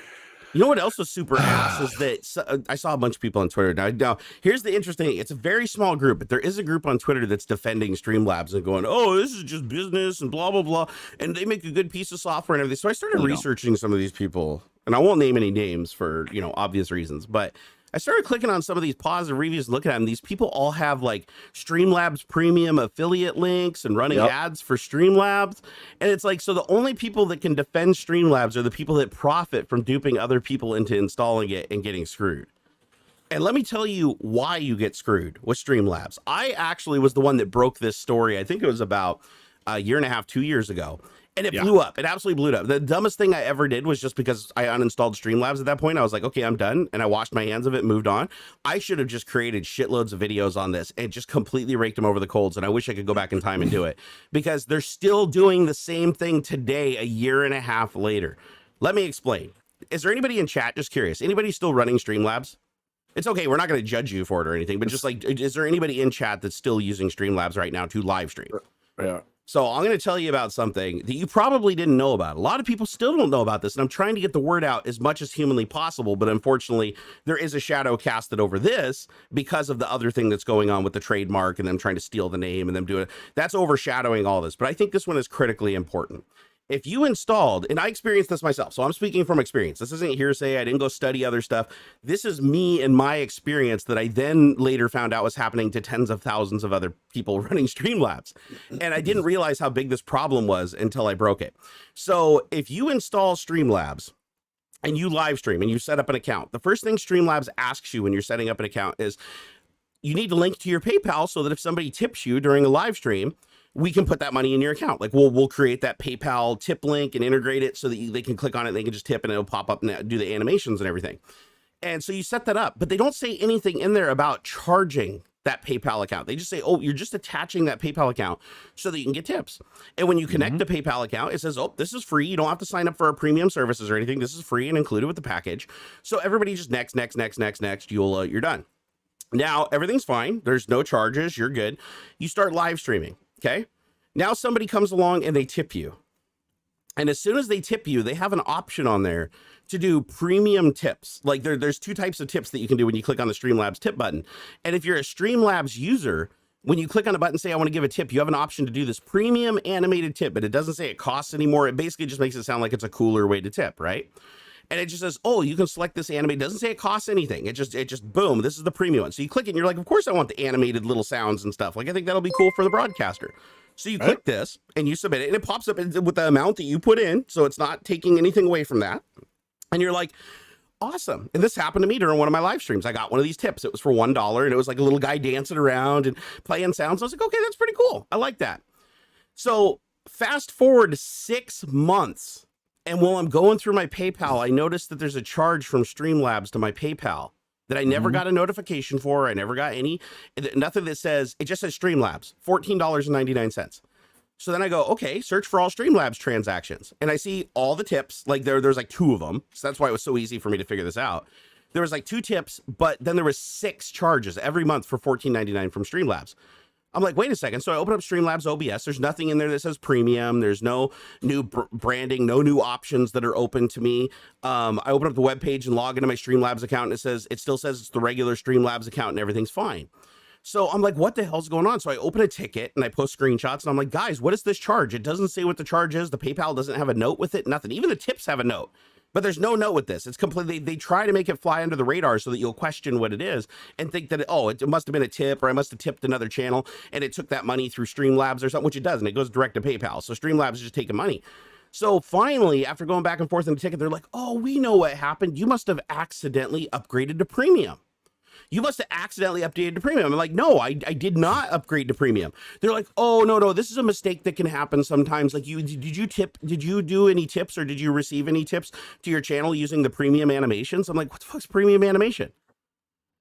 You know what else was super ass is that I saw a bunch of people on Twitter. Now, here's the interesting thing. It's a very small group, but there is a group on Twitter that's defending Streamlabs and going, oh, this is just business and blah, blah, blah. And they make a good piece of software and everything. So I started researching some of these people, and I won't name any names for, obvious reasons, but I started clicking on some of these positive reviews, looking at them. These people all have like Streamlabs premium affiliate links and running ads for Streamlabs. And it's like, so the only people that can defend Streamlabs are the people that profit from duping other people into installing it and getting screwed. And let me tell you why you get screwed with Streamlabs. I actually was the one that broke this story. I think it was about a year and a half, 2 years ago. And it blew up. It absolutely blew up. The dumbest thing I ever did was just because I uninstalled Streamlabs at that point. I was like, okay, I'm done. And I washed my hands of it and moved on. I should have just created shitloads of videos on this and just completely raked them over the coals. And I wish I could go back in time and do it, because they're still doing the same thing today, a year and a half later. Let me explain. Is there anybody in chat? Just curious. Anybody still running Streamlabs? It's okay. We're not going to judge you for it or anything, but just like, is there anybody in chat that's still using Streamlabs right now to live stream? Yeah. So I'm going to tell you about something that you probably didn't know about. A lot of people still don't know about this, and I'm trying to get the word out as much as humanly possible, but unfortunately, there is a shadow casted over this because of the other thing that's going on with the trademark and them trying to steal the name and them doing it. That's overshadowing all this, but I think this one is critically important. If you installed, and I experienced this myself, so I'm speaking from experience. This isn't hearsay. I didn't go study other stuff. This is me and my experience that I then later found out was happening to tens of thousands of other people running Streamlabs. And I didn't realize how big this problem was until I broke it. So if you install Streamlabs and you live stream and you set up an account, the first thing Streamlabs asks you when you're setting up an account is you need to link to your PayPal so that if somebody tips you during a live stream, we can put that money in your account. Like we'll create that PayPal tip link and integrate it so that they can click on it. And they can just tip and it'll pop up and do the animations and everything. And so you set that up, but they don't say anything in there about charging that PayPal account. They just say, oh, you're just attaching that PayPal account so that you can get tips. And when you connect the PayPal account, it says, oh, this is free. You don't have to sign up for our premium services or anything. This is free and included with the package. So everybody just next, you're done. Now everything's fine. There's no charges. You're good. You start live streaming. Okay. Now somebody comes along and they tip you. And as soon as they tip you, they have an option on there to do premium tips. Like there's two types of tips that you can do when you click on the Streamlabs tip button. And if you're a Streamlabs user, when you click on a button and say, I want to give a tip, you have an option to do this premium animated tip, but it doesn't say it costs anymore. It basically just makes it sound like it's a cooler way to tip, right? And it just says, oh, you can select this animated. It doesn't say it costs anything. It just boom, this is the premium one. So you click it and you're like, of course I want the animated little sounds and stuff. Like, I think that'll be cool for the broadcaster. So you click this and you submit it, and it pops up with the amount that you put in. So it's not taking anything away from that. And you're like, awesome. And this happened to me during one of my live streams. I got one of these tips. It was for $1, and it was like a little guy dancing around and playing sounds. I was like, okay, that's pretty cool. I like that. So fast forward 6 months, and while I'm going through my PayPal, I noticed that there's a charge from Streamlabs to my PayPal that I never got a notification for. I never got nothing that says, it just says Streamlabs, $14.99. So then I go, okay, search for all Streamlabs transactions. And I see all the tips, like there's like 2 of them. So that's why it was so easy for me to figure this out. There was like 2 tips, but then there was 6 charges every month for $14.99 from Streamlabs. I'm like, wait a second. So I open up Streamlabs OBS. There's nothing in there that says premium. There's no new branding, no new options that are open to me. I open up the web page and log into my Streamlabs account, and it still says it's the regular Streamlabs account and everything's fine. So I'm like, what the hell's going on? So I open a ticket and I post screenshots, and I'm like, guys, what is this charge? It doesn't say what the charge is. The PayPal doesn't have a note with it, nothing. Even the tips have a note, but there's no note with this. It's completely, they try to make it fly under the radar so that you'll question what it is and think that, it must have been a tip, or I must have tipped another channel and it took that money through Streamlabs or something, which it doesn't. It goes direct to PayPal. So Streamlabs is just taking money. So finally, after going back and forth in the ticket, they're like, oh, we know what happened. You must have accidentally upgraded to premium. You must have accidentally updated to premium. I'm like, no, I did not upgrade to premium. They're like, oh, no, this is a mistake that can happen sometimes. Like, did you do any tips, or did you receive any tips to your channel using the premium animations? I'm like, what the fuck's premium animation?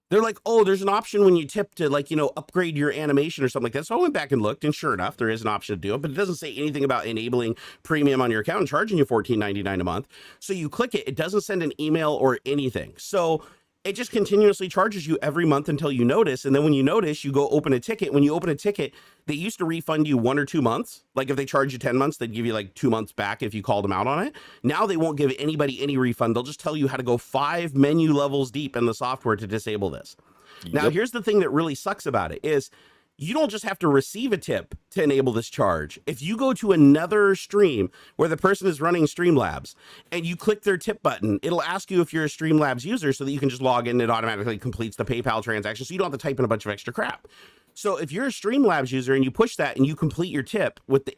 They're like, oh, there's an option when you tip to, like, upgrade your animation or something like that. So I went back and looked, and sure enough, there is an option to do it, but it doesn't say anything about enabling premium on your account and charging you $14.99 a month. So you click it, it doesn't send an email or anything. So it just continuously charges you every month until you notice. And then when you notice, you go open a ticket. When you open a ticket, they used to refund you 1 or 2 months. Like if they charge you 10 months, they'd give you like 2 months back if you called them out on it. Now they won't give anybody any refund. They'll just tell you how to go 5 menu levels deep in the software to disable this. Now, here's the thing that really sucks about it is you don't just have to receive a tip to enable this charge. If you go to another stream where the person is running Streamlabs and you click their tip button, it'll ask you if you're a Streamlabs user so that you can just log in. It automatically completes the PayPal transaction, so you don't have to type in a bunch of extra crap. So if you're a Streamlabs user and you push that and you complete your tip with the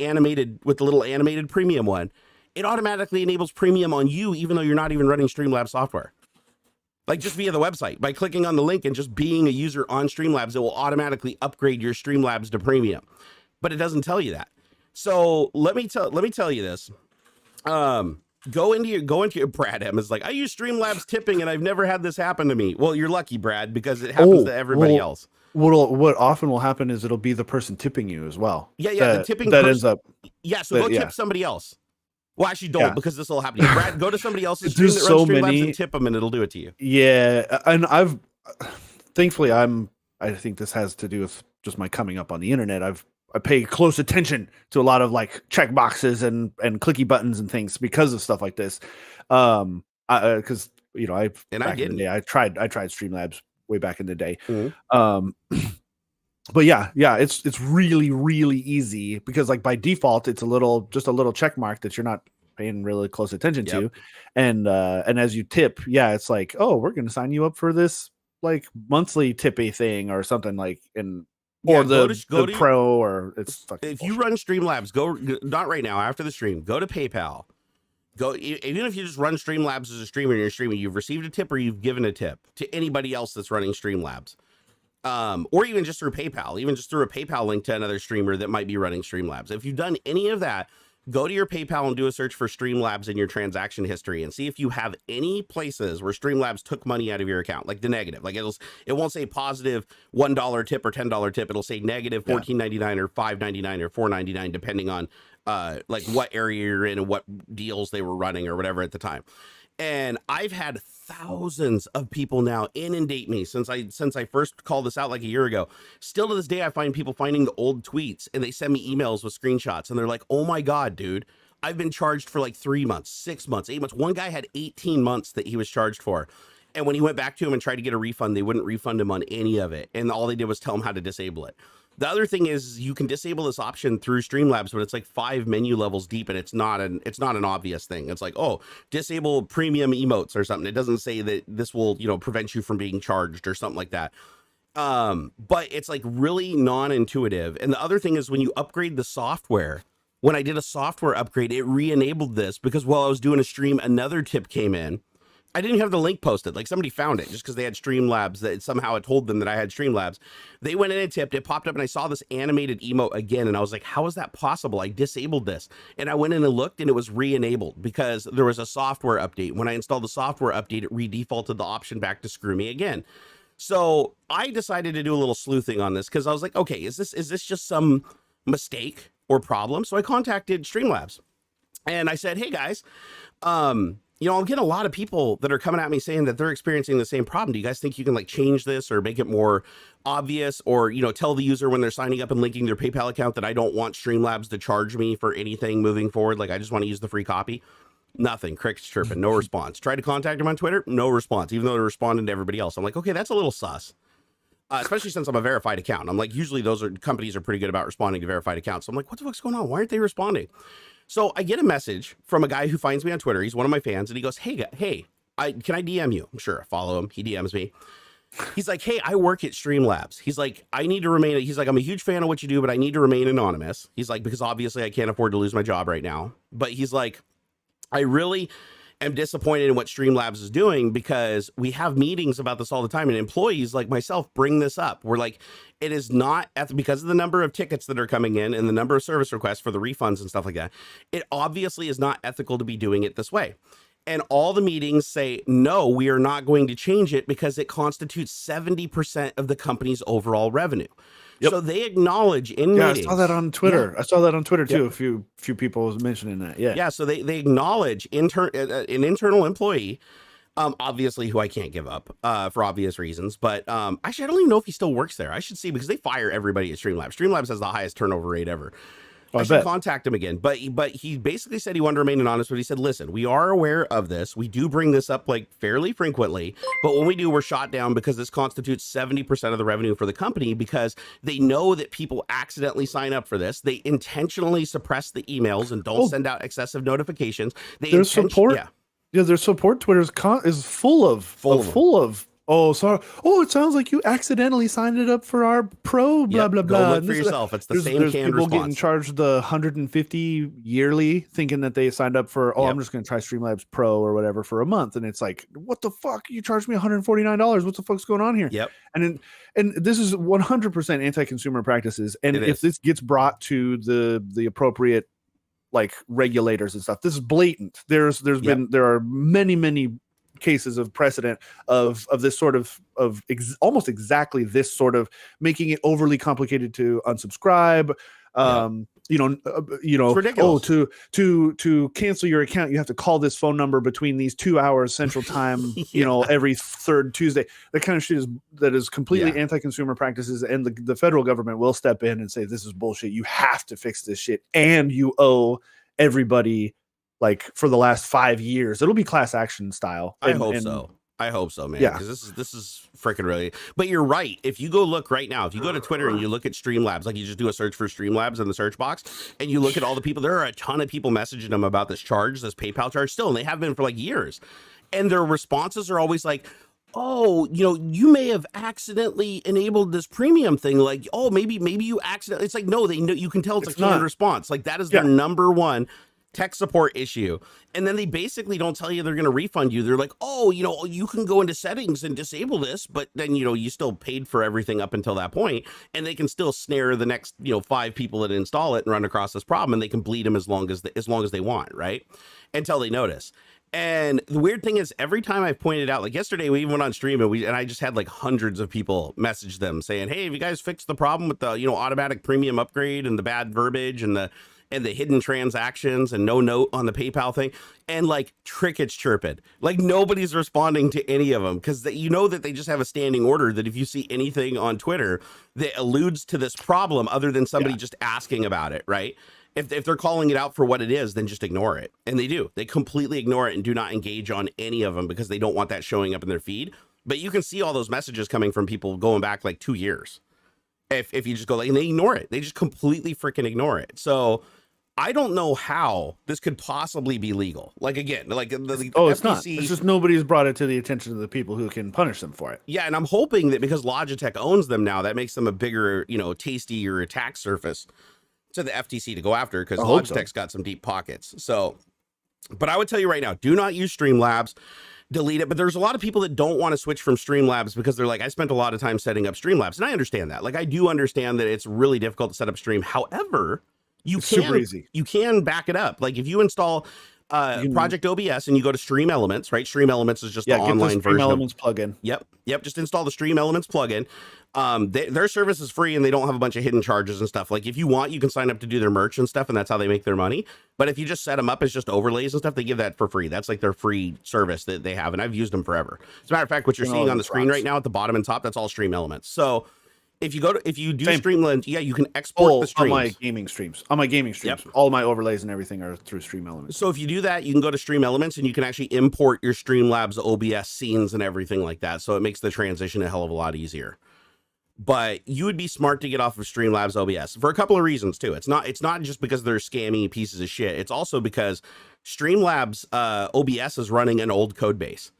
little animated premium one, it automatically enables premium on you, even though you're not even running Streamlabs software. Like just via the website, by clicking on the link and just being a user on Streamlabs, it will automatically upgrade your Streamlabs to premium, but it doesn't tell you that. So let me tell you this. Go into your Brad M is like, I use Streamlabs tipping and I've never had this happen to me. Well, you're lucky, Brad, because it happens to everybody else. What often will happen is it'll be the person tipping you as well. Yeah, the tipping that ends up. Yeah, so go tip somebody else. Well, actually, don't, because this will happen to you. Brad, go to somebody else's stream that runs Streamlabs and tip them, and it'll do it to you. Yeah, and thankfully, I think this has to do with just my coming up on the internet. I pay close attention to a lot of like check boxes and clicky buttons and things because of stuff like this. Because I tried Streamlabs way back in the day. But yeah, it's really, really easy because like by default, it's just a little check mark that you're not paying really close attention to. And as you tip, it's like, oh, we're going to sign you up for this like monthly tippy thing or something like, or the pro, or it's if bullshit. You run Streamlabs, go not right now, after the stream, go to PayPal. Go, even if you just run Streamlabs as a streamer and you're streaming, you've received a tip or you've given a tip to anybody else that's running Streamlabs. Or even just through PayPal, even just through a PayPal link to another streamer that might be running Streamlabs. If you've done any of that, go to your PayPal and do a search for Streamlabs in your transaction history and see if you have any places where Streamlabs took money out of your account, like the negative. Like it won't say positive $1 tip or $10 tip. It'll say negative $14.99 or $5.99 or $4.99, depending on like what area you're in and what deals they were running or whatever at the time. And I've had thousands of people now inundate me since I first called this out like a year ago. Still to this day, I find people finding the old tweets and they send me emails with screenshots and they're like, oh my God, dude, I've been charged for like 3 months, 6 months, 8 months. One guy had 18 months that he was charged for. And when he went back to him and tried to get a refund, they wouldn't refund him on any of it. And all they did was tell him how to disable it. The other thing is you can disable this option through Streamlabs, but it's like 5 menu levels deep, and it's not an obvious thing. It's like, oh, disable premium emotes or something. It doesn't say that this will, prevent you from being charged or something like that. But it's like really non-intuitive. And the other thing is when you upgrade the software, when I did a software upgrade, it re-enabled this because while I was doing a stream, another tip came in. I didn't have the link posted. Like somebody found it just because they had Streamlabs, that somehow it told them that I had Streamlabs. They went in and tipped, it popped up, and I saw this animated emote again. And I was like, how is that possible? I disabled this. And I went in and looked, and it was re-enabled because there was a software update. When I installed the software update, it re-defaulted the option back to screw me again. So I decided to do a little sleuthing on this because I was like, okay, is this just some mistake or problem? So I contacted Streamlabs and I said, hey guys, I'm getting a lot of people that are coming at me saying that they're experiencing the same problem. Do you guys think you can like change this or make it more obvious or, tell the user when they're signing up and linking their PayPal account that I don't want Streamlabs to charge me for anything moving forward? Like I just want to use the free copy. Nothing. Crickets chirping. No response. Tried to contact him on Twitter. No response, even though they're responding to everybody else. I'm like, okay, that's a little sus. Especially since I'm a verified account. I'm like, usually companies are pretty good about responding to verified accounts. So I'm like, what the fuck's going on? Why aren't they responding? So I get a message from a guy who finds me on Twitter. He's one of my fans. And he goes, hey, can I DM you? I'm sure I follow him. He DMs me. He's like, hey, I work at Streamlabs. He's like, I'm a huge fan of what you do, but I need to remain anonymous. He's like, because obviously I can't afford to lose my job right now. But he's like, I really am disappointed in what Streamlabs is doing because we have meetings about this all the time and employees like myself bring this up. We're like, it is not because of the number of tickets that are coming in and the number of service requests for the refunds and stuff like that. It obviously is not ethical to be doing it this way. And all the meetings say, no, we are not going to change it because it constitutes 70% of the company's overall revenue. Yep. So they acknowledge in meetings. I saw that on Twitter. Yeah. I saw that on Twitter too. Yep. A few people was mentioning that. Yeah. Yeah. So they acknowledge an internal employee, obviously who I can't give up for obvious reasons. But actually, I don't even know if he still works there. I should see because they fire everybody at Streamlabs. Streamlabs has the highest turnover rate ever. I should contact him again. But he basically said he wanted to remain anonymous, but he said, listen, we are aware of this. We do bring this up like fairly frequently. But when we do, we're shot down because this constitutes 70% of the revenue for the company because they know that people accidentally sign up for this. They intentionally suppress the emails and don't send out excessive notifications. Their support. Yeah, their support Twitter is full of. Oh, sorry. Oh, it sounds like you accidentally signed it up for our pro, blah, blah, blah. Go look for yourself. It's the same canned response. There's people getting charged the $150 yearly thinking that they signed up for, I'm just going to try Streamlabs Pro or whatever for a month. And it's like, what the fuck? You charged me $149. What the fuck's going on here? Yep. And this is 100% anti-consumer practices. And if this gets brought to the appropriate like regulators and stuff, this is blatant. There are many cases of precedent of this sort of almost exactly this sort of making it overly complicated to unsubscribe. It's ridiculous. To cancel your account, you have to call this phone number between these 2 hours Central Time, every third Tuesday. That kind of shit is completely anti-consumer practices, and the federal government will step in and say, this is bullshit. You have to fix this shit, and you owe everybody like for the last 5 years. It'll be class action style. I hope so, man. Yeah, because this is freaking really. But you're right. If you go look right now, if you go to Twitter and you look at Streamlabs, like you just do a search for Streamlabs in the search box, and you look at all the people, there are a ton of people messaging them about this PayPal charge still, and they have been for like years. And their responses are always like, oh, you may have accidentally enabled this premium thing. Like, oh, maybe you accidentally. It's like, no, they know. You can tell it's a canned response. Like that is their number one tech support issue. And then they basically don't tell you they're going to refund you. They're like, oh, you can go into settings and disable this, but then, you still paid for everything up until that point, and they can still snare the next, 5 people that install it and run across this problem, and they can bleed them as long as they want, right? Until they notice. And the weird thing is, every time I've pointed out, like yesterday, we even went on stream and I just had like hundreds of people message them saying, hey, have you guys fixed the problem with the, automatic premium upgrade and the bad verbiage and the hidden transactions and no note on the PayPal thing? And like crickets chirping, like nobody's responding to any of them because that they just have a standing order that if you see anything on Twitter that alludes to this problem other than somebody just asking about it, right? if they're calling it out for what it is, then just ignore it. And they do. They completely ignore it and do not engage on any of them because they don't want that showing up in their feed. But you can see all those messages coming from people going back like 2 years. If you just go like, and they ignore it, they just completely freaking ignore it. So I don't know how this could possibly be legal. Like again, like the it's not. It's just nobody's brought it to the attention of the people who can punish them for it. Yeah, and I'm hoping that because Logitech owns them now, that makes them a bigger, tastier attack surface to the FTC to go after because Logitech's got some deep pockets. So, but I would tell you right now, do not use Streamlabs. Delete it. But there's a lot of people that don't want to switch from Streamlabs because they're like, I spent a lot of time setting up Streamlabs, and I understand that. Like, I do understand that it's really difficult to set up Stream. However, it's super easy. You can back it up. Like if you install Project OBS and you go to Stream Elements, right? Stream Elements is just the online version. Stream Elements plugin. Yep. Just install the Stream Elements plugin. Their service is free and they don't have a bunch of hidden charges and stuff. Like if you want, you can sign up to do their merch and stuff, and that's how they make their money. But if you just set them up as just overlays and stuff, they give that for free. That's like their free service that they have, and I've used them forever. As a matter of fact, what you're seeing on the screen right now at the bottom and top, that's all Stream Elements. So if you do Streamlabs, you can export the streams. On my gaming streams. All my overlays and everything are through Stream Elements. So if you do that, you can go to Stream Elements and you can actually import your Streamlabs OBS scenes and everything like that. So it makes the transition a hell of a lot easier. But you would be smart to get off of Streamlabs OBS for a couple of reasons too. It's not just because they're scammy pieces of shit. It's also because Streamlabs OBS is running an old code base.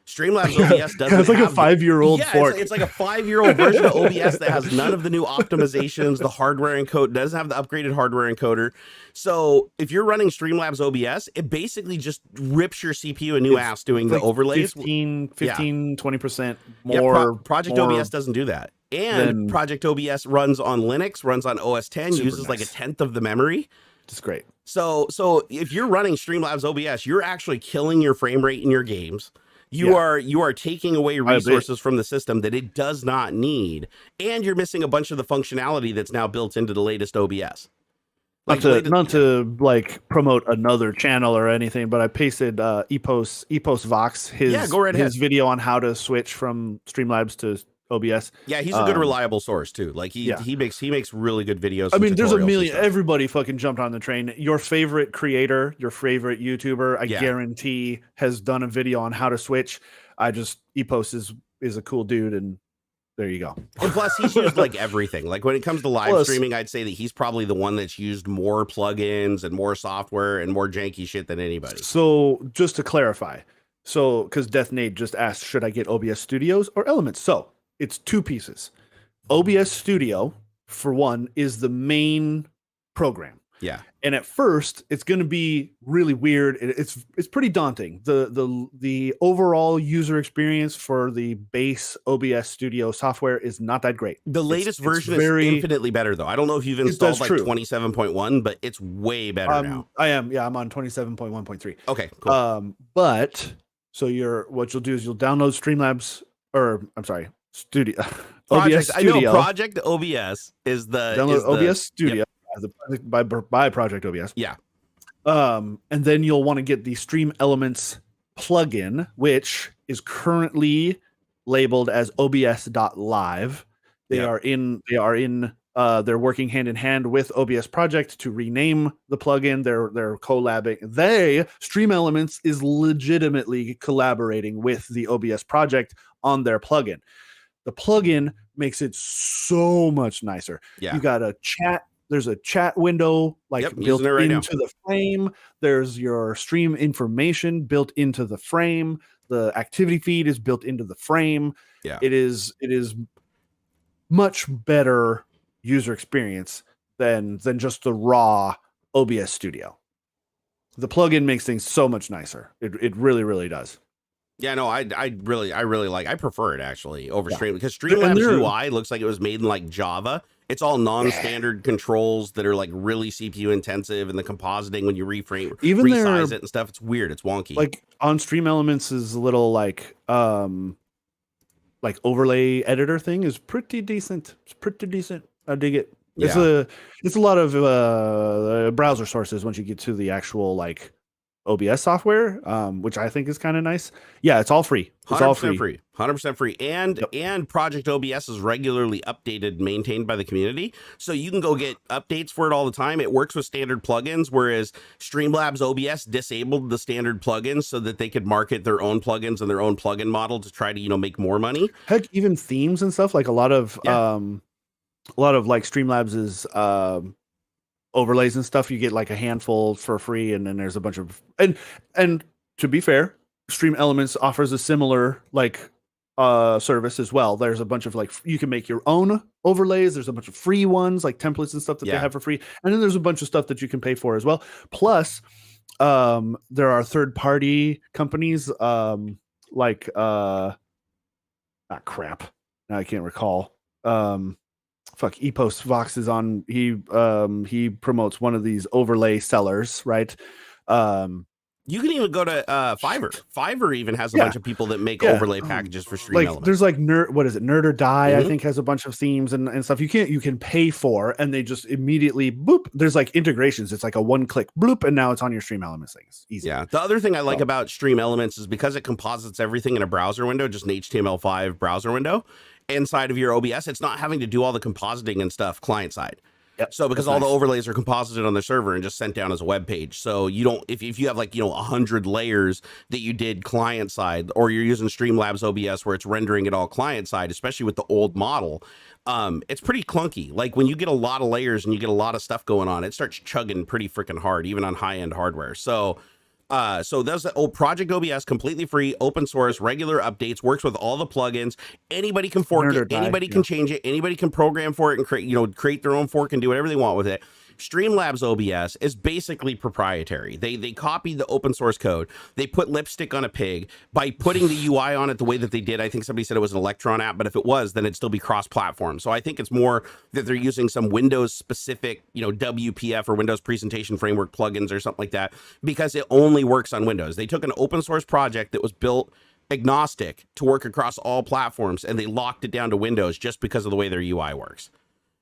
Streamlabs OBS doesn't. It's like a 5-year-old fork. It's like a 5-year-old version of OBS that has none of the new optimizations. The hardware encode doesn't have the upgraded hardware encoder. So if you're running Streamlabs OBS, it basically just rips your CPU a new ass doing the overlays. 20% more. Project OBS doesn't do that. And Project OBS runs on Linux, runs on OS 10, uses like a 1/10 of the memory. It's great. So if you're running Streamlabs OBS, you're actually killing your frame rate in your games. You are taking away resources from the system that it does not need, and you're missing a bunch of the functionality that's now built into the latest OBS. Not to like promote another channel or anything, but I pasted Epos Vox his video on how to switch from Streamlabs to OBS. Yeah, he's a good reliable source too. Like he makes really good videos. I mean, there's a million. Everybody fucking jumped on the train. Your favorite creator, your favorite YouTuber, I guarantee, has done a video on how to switch. Epos is a cool dude, and there you go. And plus, he's used like everything. Like when it comes to live streaming, I'd say that he's probably the one that's used more plugins and more software and more janky shit than anybody. So just to clarify, because Death Nate just asked, should I get OBS Studios or Elements? So it's two pieces. OBS Studio, for one, is the main program. Yeah. And at first, it's going to be really weird. It's pretty daunting. The overall user experience for the base OBS Studio software is not that great. The latest version is infinitely better, though. I don't know if you've installed like 27.1, but it's way better now. I am. Yeah, I'm on 27.1.3. Okay, cool. But so what you'll do is you'll download Streamlabs, or I'm sorry, Studio. OBS Studio. I know Project OBS is the download OBS Studio. Yep. By Project OBS. Yeah. And then you'll want to get the Stream Elements plugin, which is currently labeled as OBS.live. They're working hand in hand with OBS Project to rename the plugin. They're collabing. Stream Elements is legitimately collaborating with the OBS Project on their plugin. The plugin makes it so much nicer. Yeah. You got a chat. There's a chat window built into the frame. There's your stream information built into the frame. The activity feed is built into the frame. Yeah. It is much better user experience than just the raw OBS Studio. The plugin makes things so much nicer. It really, really does. Yeah, no, I prefer it actually over Stream, because Streamlabs UI looks like it was made in like Java. It's all non-standard controls that are like really CPU intensive, and the compositing when you resize it and stuff, it's weird. It's wonky. Like on Stream Elements is a little like overlay editor thing is pretty decent. It's pretty decent. I dig it. Yeah. It's a lot of browser sources once you get to the actual like OBS software, which I think is kind of nice. Yeah, it's all free. It's all free. 100% free. And Project OBS is regularly updated and maintained by the community. So you can go get updates for it all the time. It works with standard plugins, whereas Streamlabs OBS disabled the standard plugins so that they could market their own plugins and their own plugin model to try to, you know, make more money. Heck, even themes and stuff, like a lot of like Streamlabs's overlays and stuff, you get like a handful for free, and then there's a bunch of and to be fair, Stream Elements offers a similar like service as well. There's a bunch of like, you can make your own overlays. There's a bunch of free ones like templates and stuff that they have for free, and then there's a bunch of stuff that you can pay for as well. Plus there are third-party companies like crap, now I can't recall. Epos Vox is on. He promotes one of these overlay sellers, right? You can even go to Fiverr. Fiverr even has a bunch of people that make overlay packages for Stream Elements. There's like Nerd or Die, I think, has a bunch of themes and stuff you can pay for, and they just immediately boop. There's like integrations. It's like a one-click bloop, and now it's on your Stream Elements thing. It's easy. Yeah. The other thing I like about Stream Elements is because it composites everything in a browser window, just an HTML5 browser window inside of your OBS. It's not having to do all the compositing and stuff client side. Yep, so because all the overlays are composited on the server and just sent down as a web page. So you don't, if you have like, 100 layers that you did client side, or you're using Streamlabs OBS where it's rendering it all client side, especially with the old model, it's pretty clunky. Like when you get a lot of layers and you get a lot of stuff going on, it starts chugging pretty freaking hard, even on high end hardware. So that's the old Project OBS, completely free, open source, regular updates, works with all the plugins. Anybody can fork it, anybody can change it, anybody can program for it and create their own fork and do whatever they want with it. Streamlabs OBS is basically proprietary. They copied the open source code. They put lipstick on a pig by putting the UI on it the way that they did. I think somebody said it was an Electron app, but if it was, then it'd still be cross-platform. So I think it's more that they're using some Windows specific, WPF or Windows Presentation Framework plugins or something like that, because it only works on Windows. They took an open source project that was built agnostic to work across all platforms, and they locked it down to Windows just because of the way their UI works.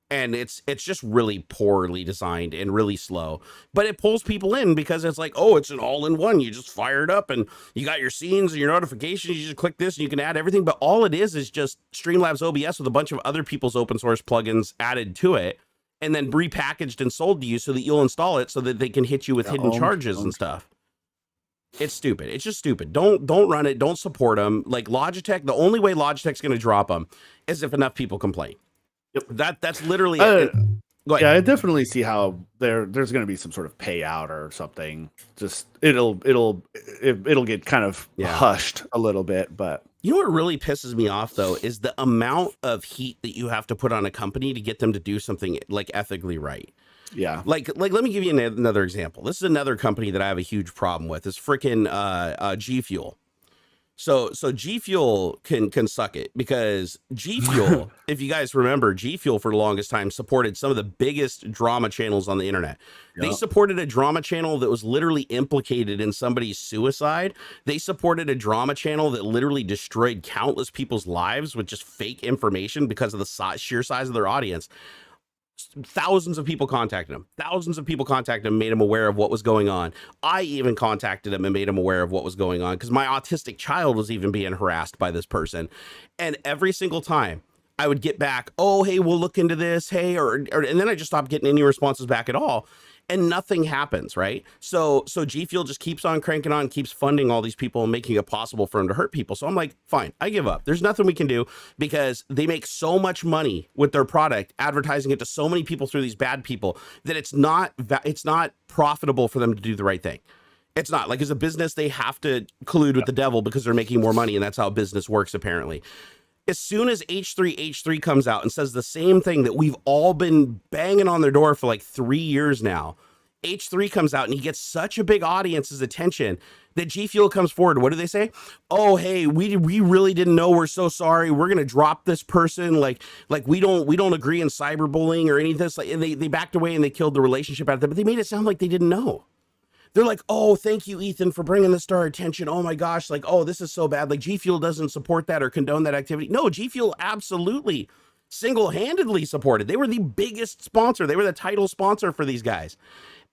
And it's just really poorly designed and really slow, but it pulls people in because it's like, oh, it's an all-in-one. You just fire it up and you got your scenes and your notifications. You just click this and you can add everything. But all it is just Streamlabs OBS with a bunch of other people's open source plugins added to it, and then repackaged and sold to you so that you'll install it so that they can hit you with hidden charges and stuff. It's stupid. It's just stupid. Don't run it. Don't support them. Like Logitech, the only way Logitech's going to drop them is if enough people complain. Yep. That's literally it. Go ahead. Yeah, I definitely see how there's going to be some sort of payout or something. Just it'll get kind of hushed a little bit. But you know what really pisses me off though is the amount of heat that you have to put on a company to get them to do something like ethically right. Yeah. Like let me give you another example. This is another company that I have a huge problem with. Is freaking G Fuel. So G Fuel can suck it, because G Fuel, if you guys remember, G Fuel for the longest time supported some of the biggest drama channels on the internet. Yep. They supported a drama channel that was literally implicated in somebody's suicide. They supported a drama channel that literally destroyed countless people's lives with just fake information because of the sheer size of their audience. Thousands of people contacted him. Made him aware of what was going on. I even contacted him and made him aware of what was going on, because my autistic child was even being harassed by this person. And every single time I would get back, oh, hey, we'll look into this. Hey, and then I just stopped getting any responses back at all. And nothing happens, right? So G Fuel just keeps on cranking on, keeps funding all these people and making it possible for them to hurt people. So I'm like, fine, I give up. There's nothing we can do, because they make so much money with their product, advertising it to so many people through these bad people, that it's not profitable for them to do the right thing. It's not. Like, as a business, they have to collude with the devil because they're making more money, and that's how business works, apparently. As soon as H3 comes out and says the same thing that we've all been banging on their door for like 3 years now, H3 comes out and he gets such a big audience's attention that G Fuel comes forward. What do they say? Oh, hey, we really didn't know. We're so sorry. We're gonna drop this person. Like we don't agree in cyberbullying or any of this. Like, and they backed away and they killed the relationship out of them. But they made it sound like they didn't know. They're like, oh, thank you, Ethan, for bringing this to our attention. Oh my gosh, like, oh, this is so bad. Like, G Fuel doesn't support that or condone that activity. No, G Fuel absolutely single-handedly supported. They were the biggest sponsor. They were the title sponsor for these guys.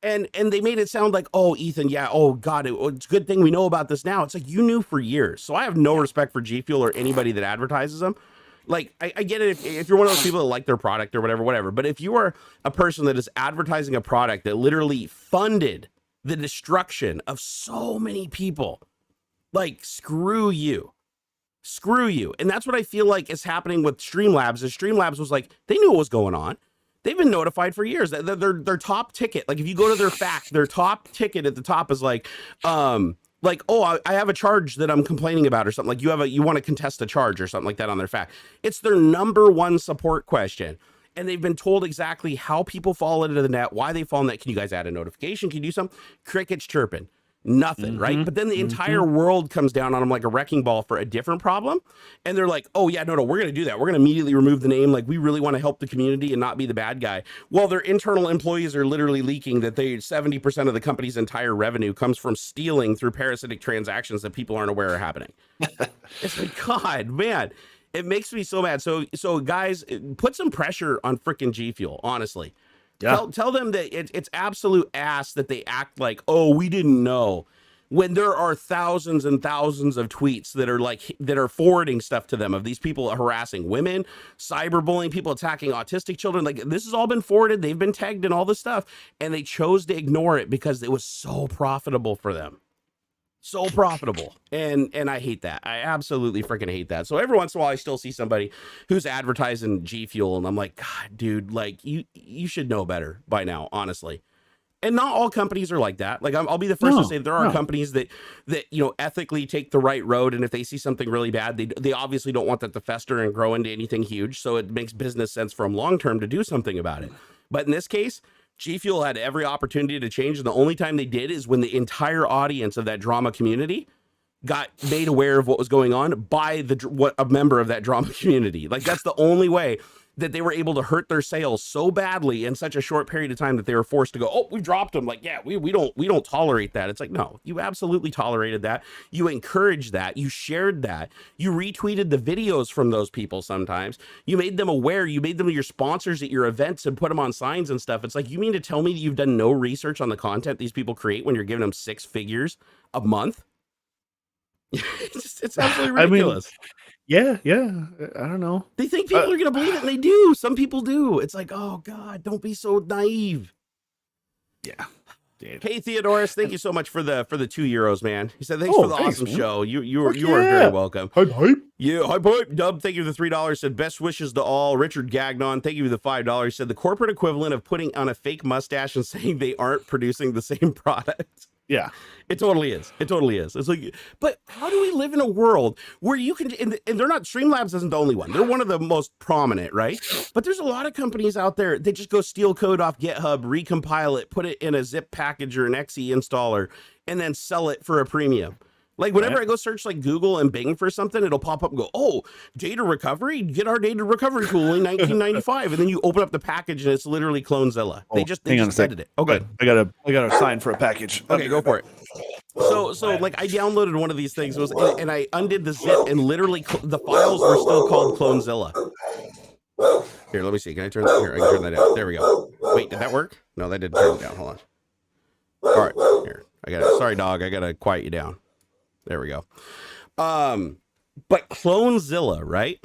And they made it sound like, oh, Ethan, yeah, oh God, it's a good thing we know about this now. It's like, you knew for years. So I have no respect for G Fuel or anybody that advertises them. Like, I get it if you're one of those people that like their product or whatever. But if you are a person that is advertising a product that literally funded the destruction of so many people, like, screw you. Screw you. And that's what I feel like is happening with Streamlabs. Is Streamlabs was like, they knew what was going on. They've been notified for years. Their top ticket, like if you go to their fact, their top ticket at the top is like, oh, I have a charge that I'm complaining about or something. Like you want to contest a charge or something like that on their fact. It's their number one support question. And they've been told exactly how people fall into the net, why they fall in that. Can you guys add a notification? Can you do something? Crickets chirping. Nothing, right? But then the entire world comes down on them like a wrecking ball for a different problem. And they're like, oh yeah, no, we're going to do that. We're going to immediately remove the name. Like, we really want to help the community and not be the bad guy. Well, their internal employees are literally leaking that 70% of the company's entire revenue comes from stealing through parasitic transactions that people aren't aware are happening. It's like, God, man, it makes me so mad. So guys, put some pressure on freaking G Fuel, honestly. Yeah. Tell them that it's absolute ass that they act like, oh, we didn't know, when there are thousands and thousands of tweets that are forwarding stuff to them of these people harassing women, cyberbullying, people attacking autistic children. Like, this has all been forwarded. They've been tagged in all this stuff, and they chose to ignore it because it was so profitable for them. So profitable. And I hate that. I absolutely freaking hate that. So every once in a while I still see somebody who's advertising G Fuel and I'm like, God, dude, like you should know better by now, honestly. And not all companies are like that. Like, I'll be the first to say there are companies that ethically take the right road, and if they see something really bad, they obviously don't want that to fester and grow into anything huge, so it makes business sense for them long term to do something about it. But in this case, G Fuel had every opportunity to change, and the only time they did is when the entire audience of that drama community got made aware of what was going on by a member of that drama community. Like, that's the only way that they were able to hurt their sales so badly in such a short period of time that they were forced to go, oh, we dropped them. Like, yeah, we don't tolerate that. It's like, no, you absolutely tolerated that. You encouraged that. You shared that. You retweeted the videos from those people sometimes. You made them aware. You made them your sponsors at your events and put them on signs and stuff. It's like, you mean to tell me that you've done no research on the content these people create when you're giving them 6 figures a month? It's absolutely ridiculous. Yeah. I don't know. They think people are going to believe it, and they do. Some people do. It's like, oh God, don't be so naive. Yeah. Dude. Hey, Theodorus, thank you so much for the €2, man. He said, thanks for the awesome show. You are very welcome. Hype. Yeah, hype. Dub, thank you for the $3. Said, best wishes to all. Richard Gagnon, thank you for the $5. Said, the corporate equivalent of putting on a fake mustache and saying they aren't producing the same product. Yeah, it totally is. It's like, but how do we live in a world where you can, and they're not, Streamlabs isn't the only one. They're one of the most prominent, right? But there's a lot of companies out there that just go steal code off GitHub, recompile it, put it in a zip package or an exe installer, and then sell it for a premium. Like, whenever I go search like Google and Bing for something, it'll pop up and go, oh, data recovery, get our data recovery tool in 1995. And then you open up the package and it's literally CloneZilla. They just edited it. Okay. I gotta sign for a package. Okay, go for it. So like, I downloaded one of these things and I undid the zip, and literally the files were still called CloneZilla. Here, let me see. I can turn that down. There we go. Wait, did that work? No, that didn't turn it down. Hold on. All right, here. Sorry, dog. I gotta quiet you down. There we go. But CloneZilla, right?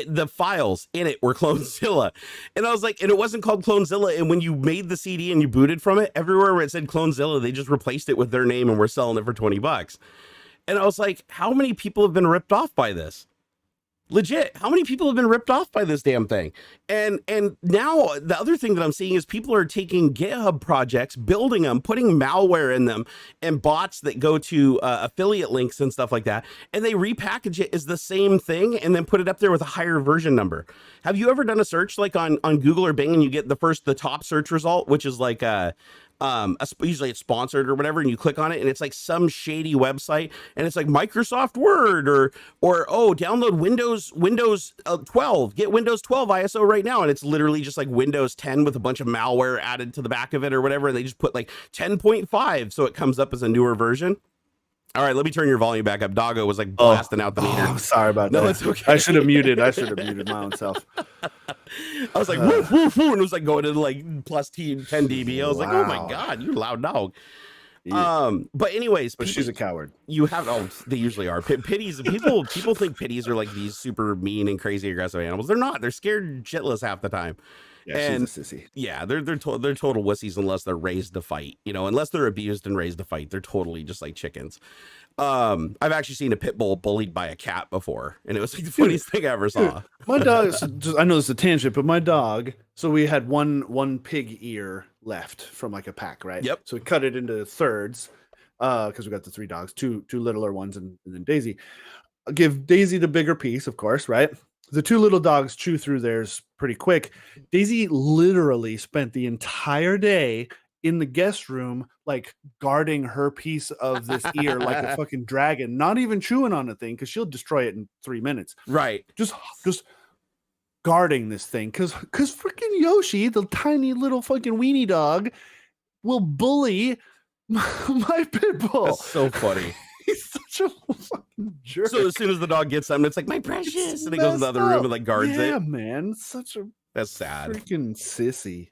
The files in it were CloneZilla. And I was like, and it wasn't called CloneZilla. And when you made the CD and you booted from it, everywhere where it said CloneZilla, they just replaced it with their name and we're selling it for $20. And I was like, how many people have been ripped off by this? Legit, how many people have been ripped off by this damn thing? And now the other thing that I'm seeing is people are taking GitHub projects, building them, putting malware in them, and bots that go to affiliate links and stuff like that, and they repackage it as the same thing and then put it up there with a higher version number. Have you ever done a search like on Google or Bing, and you get the top search result, which is like usually it's sponsored or whatever, and you click on it and it's like some shady website, and it's like Microsoft Word or oh, download Windows 12, get Windows 12 ISO right now, and it's literally just like Windows 10 with a bunch of malware added to the back of it or whatever, and they just put like 10.5 so it comes up as a newer version. All right, let me turn your volume back up. Doggo was like blasting out the meter. I'm sorry about that. No, it's okay. I should have muted my own self. I was like, woof, woof, woof, and it was like going to like plus 10 dB. I was like, oh my Wow. God, you loud dog. Yeah. But anyways, But she's a coward. you have, oh, they usually are. Pitties, people think pitties are like these super mean and crazy aggressive animals. They're not. They're scared shitless half the time. Yeah, And she's a sissy. yeah, they're total wussies unless they're raised to fight. You know, unless they're abused and raised to fight, they're totally just like chickens. I've actually seen a pit bull bullied by a cat before, and it was like the funniest thing I ever saw. My dog, I know this is a tangent, but my dog, so we had one pig ear left from like a pack, right? Yep. So we cut it into thirds because we got the 3 dogs, two littler ones, and then Daisy. I'll give Daisy the bigger piece, of course, right? The 2 little dogs chew through theirs pretty quick. Daisy literally spent the entire day in the guest room, like guarding her piece of this ear like a fucking dragon, not even chewing on the thing because she'll destroy it in 3 minutes. Right. Just guarding this thing because freaking Yoshi, the tiny little fucking weenie dog, will bully my pit bull. That's so funny. He's such a fucking jerk. So as soon as the dog gets something, it's like, my precious, and it goes in the other room and like guards yeah, it. man, such a That's sad. freaking sissy.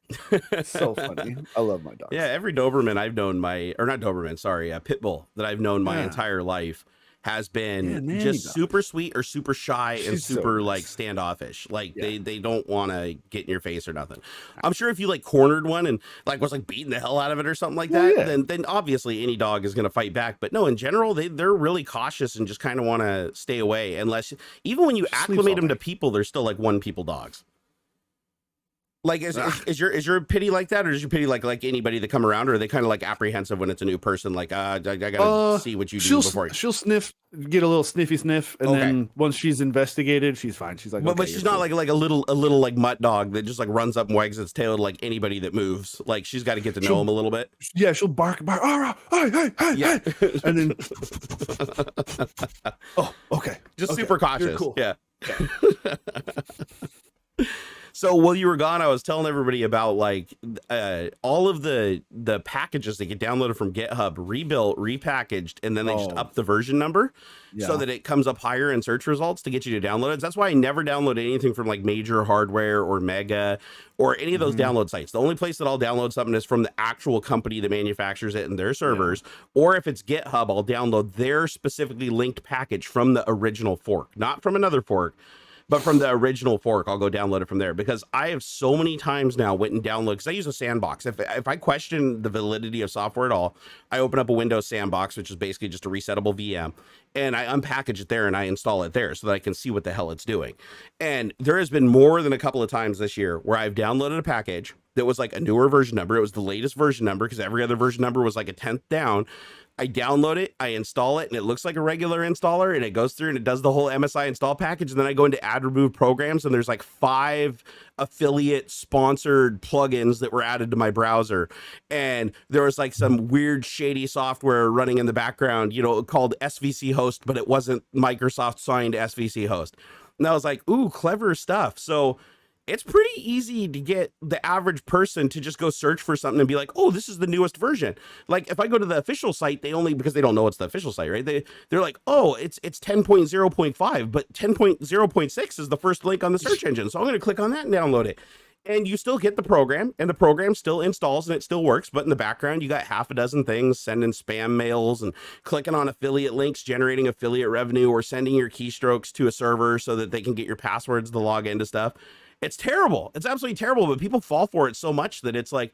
So funny. I love my dogs. Yeah, every Doberman I've known a pit bull that I've known my entire life has been just super sweet or super shy and super like standoffish. Like they don't want to get in your face or nothing. I'm sure if you like cornered one and like was like beating the hell out of it or something like that, then obviously any dog is going to fight back. But no, in general, they're really cautious and just kind of want to stay away. Unless even when you acclimate them to people, they're still like one people dogs. Like is your pity like that, or is your pity like anybody that come around, or are they kind of like apprehensive when it's a new person? Like I gotta see what you do before. She'll sniff, get a little sniffy sniff, and then once she's investigated, she's fine. She's like, but she's not like a little like mutt dog that just like runs up and wags its tail to like anybody that moves. Like she's got to get to know him a little bit. Yeah, she'll bark, all right, hey, yeah, and then just super cautious. Cool. Yeah. So while you were gone, I was telling everybody about like all of the packages that get downloaded from GitHub, rebuilt, repackaged, and then they just up the version number so that it comes up higher in search results to get you to download it. That's why I never download anything from like Major Hardware or Mega or any of those download sites. The only place that I'll download something is from the actual company that manufactures it and their servers. Or if it's GitHub, I'll download their specifically linked package from the original fork, not from another fork. But from the original fork, I'll go download it from there, because I have so many times now went and download, because I use a sandbox. If I question the validity of software at all, I open up a Windows sandbox, which is basically just a resettable VM, and I unpackage it there and I install it there so that I can see what the hell it's doing. And there has been more than a couple of times this year where I've downloaded a package that was like a newer version number. It was the latest version number because every other version number was like a 10th down. I download it, I install it, and it looks like a regular installer, and it goes through and it does the whole MSI install package. And then I go into add remove programs, and there's like 5 affiliate sponsored plugins that were added to my browser. And there was like some weird shady software running in the background, called SVC host, but it wasn't Microsoft signed SVC host. And I was like, ooh, clever stuff. So it's pretty easy to get the average person to just go search for something and be like, oh, this is the newest version. Like if I go to the official site, because they don't know it's the official site, right? They're like, oh, it's 10.0.5, but 10.0.6 is the first link on the search engine. So I'm going to click on that and download it. And you still get the program, and the program still installs and it still works. But in the background, you got half a dozen things, sending spam mails and clicking on affiliate links, generating affiliate revenue, or sending your keystrokes to a server so that they can get your passwords to log into stuff. It's terrible. It's absolutely terrible, but people fall for it so much that it's like,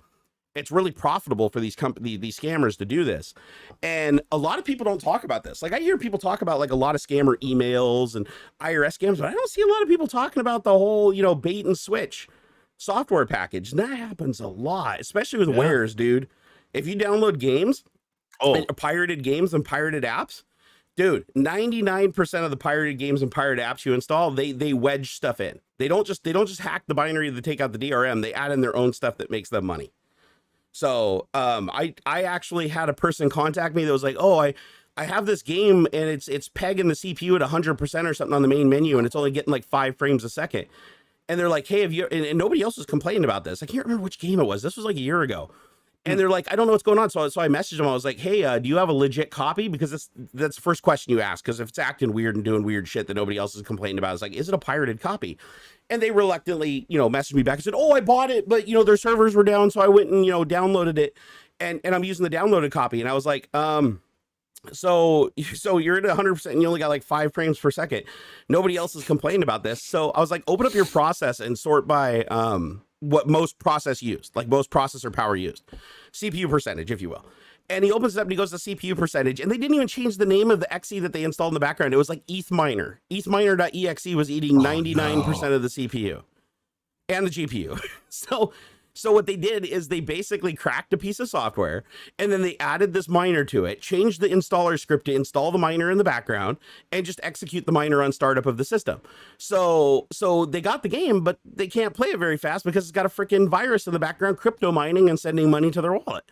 it's really profitable for these scammers to do this. And a lot of people don't talk about this. Like I hear people talk about like a lot of scammer emails and IRS scams, but I don't see a lot of people talking about the whole, bait and switch software package. And that happens a lot, especially with wares, dude. If you download games, pirated games and pirated apps, dude, 99% of the pirated games and pirated apps you install, they wedge stuff in. They don't just hack the binary to take out the DRM. They add in their own stuff that makes them money. So I actually had a person contact me that was like, oh, I have this game and it's pegging the CPU at 100% or something on the main menu, and it's only getting like 5 frames a second. And they're like, hey, have you? And nobody else was complaining about this. I can't remember which game it was. This was like a year ago. And they're like, I don't know what's going on. So I messaged them. I was like, hey, do you have a legit copy? Because that's the first question you ask. Because if it's acting weird and doing weird shit that nobody else is complaining about, it's like, is it a pirated copy? And they reluctantly, messaged me back and said, oh, I bought it, but, their servers were down. So I went and, downloaded it. And I'm using the downloaded copy. And I was like, so you're at 100% and you only got like 5 frames per second. Nobody else is complaining about this. So I was like, open up your process and sort by what most process used, like most processor power used, CPU percentage, if you will. And he opens it up and he goes to CPU percentage, and they didn't even change the name of the XE that they installed in the background. It was like ethminer. Ethminer.exe was eating 99% of the CPU and the GPU. So what they did is they basically cracked a piece of software, and then they added this miner to it, changed the installer script to install the miner in the background, and just execute the miner on startup of the system. So they got the game, but they can't play it very fast because it's got a freaking virus in the background, crypto mining and sending money to their wallet.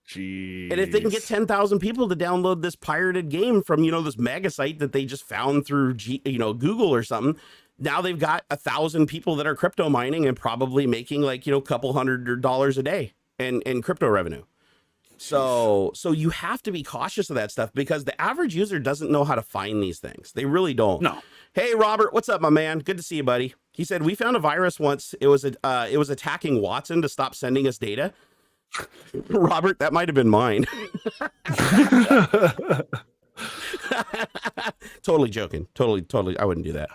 Jeez. And if they can get 10,000 people to download this pirated game from, this mega site that they just found through, Google or something, now they've got 1,000 people that are crypto mining and probably making like, a couple $100 a day in crypto revenue. So you have to be cautious of that stuff because the average user doesn't know how to find these things. They really don't. No. Hey, Robert, what's up, my man? Good to see you, buddy. He said, we found a virus once. It was attacking Watson to stop sending us data. Robert, that might have been mine. Totally joking. Totally. I wouldn't do that.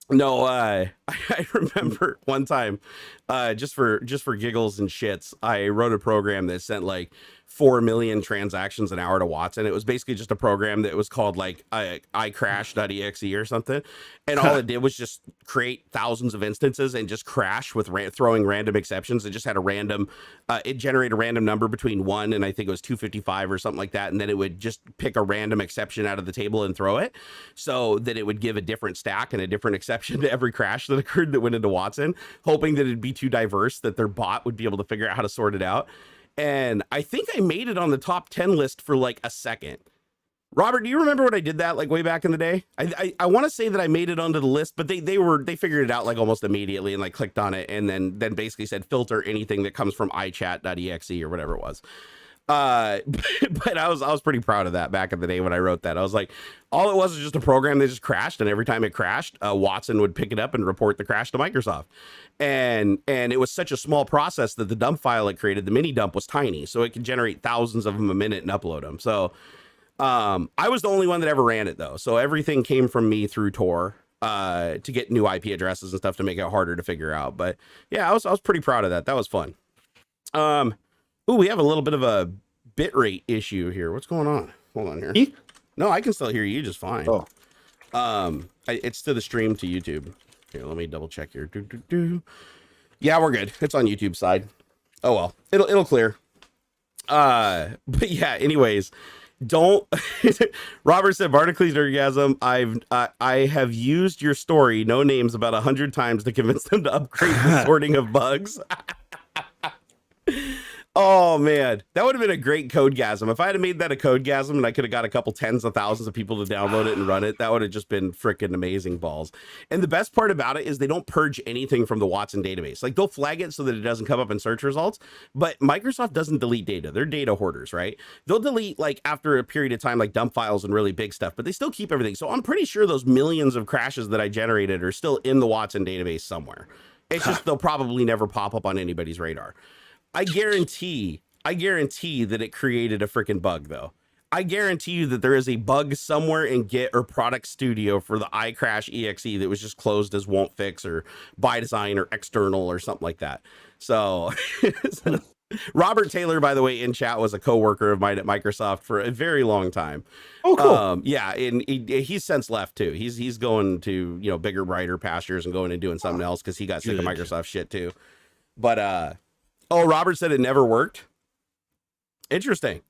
No, I remember one time, just for giggles and shits, I wrote a program that sent like 4 million transactions an hour to Watson. It was basically just a program that was called like iCrash.exe or something. And all it did was just create thousands of instances and just crash with throwing random exceptions. It just had a random, it generated a random number between 1 and I think it was 255 or something like that. And then it would just pick a random exception out of the table and throw it so that it would give a different stack and a different exception to every crash that occurred that went into Watson, hoping that it'd be too diverse that their bot would be able to figure out how to sort it out. And I think I made it on the top 10 list for like a second. Robert, do you remember when I did that like way back in the day? I want to say that I made it onto the list, but they figured it out like almost immediately and like clicked on it and then basically said filter anything that comes from iChat.exe or whatever it was. But I was pretty proud of that back in the day when I wrote that. I was like, all it was just a program that just crashed, and every time it crashed, Watson would pick it up and report the crash to Microsoft. And it was such a small process that the dump file it created, the mini dump, was tiny, so it could generate thousands of them a minute and upload them. So I was the only one that ever ran it though, so everything came from me through Tor to get new IP addresses and stuff to make it harder to figure out. But yeah, I was pretty proud of that. That was fun. Ooh, we have a little bit of a bitrate issue here. What's going on? Hold on here. No, I can still hear you just fine. Oh. It's to the stream to YouTube. Here, let me double check here. Yeah, we're good. It's on YouTube side. Oh well, it'll clear. But yeah, anyways, don't. Robert said, Barnacules Nerdgasm, I have used your story, no names, about 100 times to convince them to upgrade the sorting of bugs. Oh man, that would have been a great Codegasm. If I had made that a Codegasm and I could have got a couple tens of thousands of people to download it and run it, that would have just been freaking amazing balls. And the best part about it is they don't purge anything from the Watson database. Like they'll flag it so that it doesn't come up in search results, but Microsoft doesn't delete data. They're data hoarders, right? They'll delete like after a period of time, like dump files and really big stuff, but they still keep everything. So I'm pretty sure those millions of crashes that I generated are still in the Watson database somewhere. It's just they'll probably never pop up on anybody's radar. I guarantee that it created a freaking bug though. I guarantee you that there is a bug somewhere in Git or Product Studio for the iCrash exe that was just closed as won't fix or by design or external or something like that. So Robert Taylor, by the way, in chat was a coworker of mine at Microsoft for a very long time. Oh, cool. Yeah, and he's since left too. He's going to, bigger, brighter pastures and going and doing something else because he got sick of Microsoft shit too. But oh, Robert said it never worked. Interesting.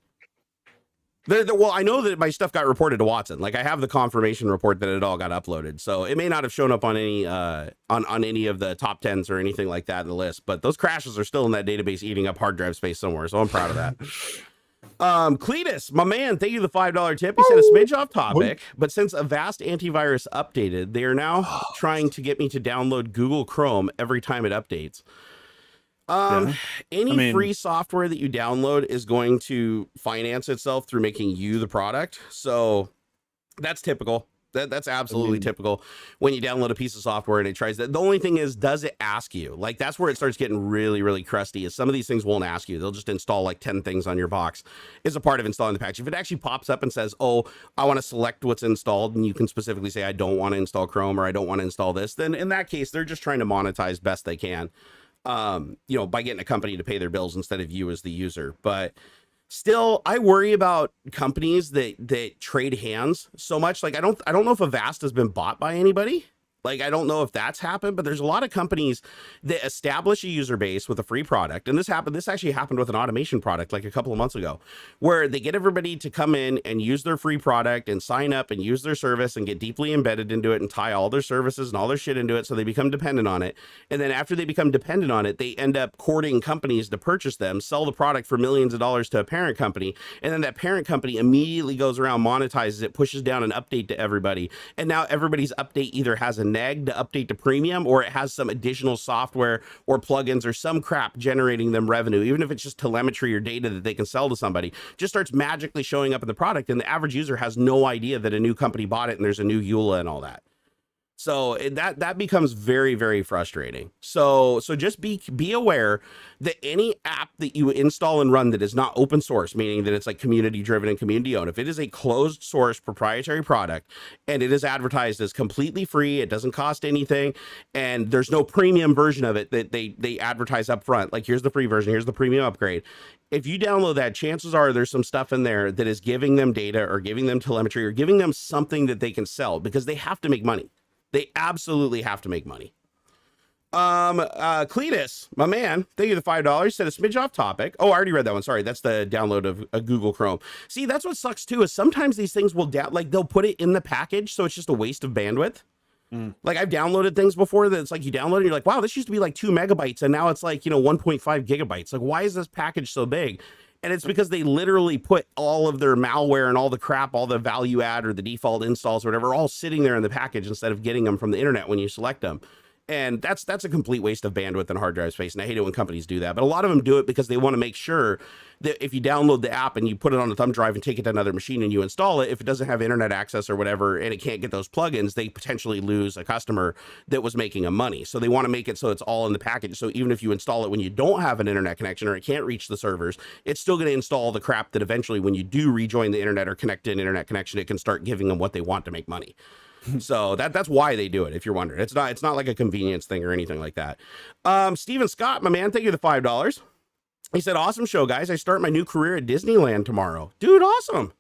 Well, I know that my stuff got reported to Watson. Like I have the confirmation report that it all got uploaded. So it may not have shown up on any on any of the top 10s or anything like that in the list, but those crashes are still in that database eating up hard drive space somewhere. So I'm proud of that. Cletus, my man, thank you the $5 tip. He said a smidge off topic, but since Avast antivirus updated, they are now trying to get me to download Google Chrome every time it updates. Um, Yeah. any I mean- free software that you download is going to finance itself through making you the product. So that's typical. That's absolutely typical when you download a piece of software and it tries that. The only thing is, does it ask you? Like, that's where it starts getting really, really crusty, is some of these things won't ask you. They'll just install like 10 things on your box as a part of installing the package. If it actually pops up and says, oh, I want to select what's installed, and you can specifically say, I don't want to install Chrome, or I don't want to install this, then in that case, they're just trying to monetize best they can, you know, by getting a company to pay their bills instead of you as the user. But still, I worry about companies that trade hands so much. Like, I don't know if Avast has been bought by anybody. Like, I don't know if that's happened, but there's a lot of companies that establish a user base with a free product. And this actually happened with an automation product like a couple of months ago, where they get everybody to come in and use their free product and sign up and use their service and get deeply embedded into it and tie all their services and all their shit into it, so they become dependent on it. And then after they become dependent on it, they end up courting companies to purchase them, sell the product for millions of dollars to a parent company. And then that parent company immediately goes around, monetizes it, pushes down an update to everybody. And now everybody's update either has a neg to update to premium, or it has some additional software or plugins or some crap generating them revenue, even if it's just telemetry or data that they can sell to somebody, just starts magically showing up in the product. And the average user has no idea that a new company bought it and there's a new EULA and all that. So that becomes very, very frustrating. So just be aware that any app that you install and run that is not open source, meaning that it's like community driven and community owned, if it is a closed source proprietary product and it is advertised as completely free, it doesn't cost anything, and there's no premium version of it that they advertise up front, like here's the free version, here's the premium upgrade. If you download that, chances are there's some stuff in there that is giving them data or giving them telemetry or giving them something that they can sell, because they have to make money. They absolutely have to make money. Cletus, my man, thank you the $5. Said a smidge off topic. Oh, I already read that one. Sorry, that's the download of a Google Chrome. See, that's what sucks too, is sometimes these things will like they'll put it in the package, so it's just a waste of bandwidth. Like, I've downloaded things before that it's like you download it and you're like, wow, this used to be like 2 megabytes and now it's like, 1.5 gigabytes. Like, why is this package so big? And it's because they literally put all of their malware and all the crap, all the value add or the default installs or whatever, all sitting there in the package instead of getting them from the internet when you select them. And that's a complete waste of bandwidth and hard drive space. And I hate it when companies do that. But a lot of them do it because they want to make sure that if you download the app and you put it on a thumb drive and take it to another machine and you install it, if it doesn't have internet access or whatever, and it can't get those plugins, they potentially lose a customer that was making them money. So they want to make it so it's all in the package. So even if you install it when you don't have an internet connection or it can't reach the servers, it's still going to install the crap that eventually when you do rejoin the internet or connect to an internet connection, it can start giving them what they want to make money. So that's why they do it, if you're wondering. It's not like a convenience thing or anything like that. Steven Scott, my man, thank you the $5. He said, awesome show, guys. I start my new career at Disneyland tomorrow. Dude, awesome.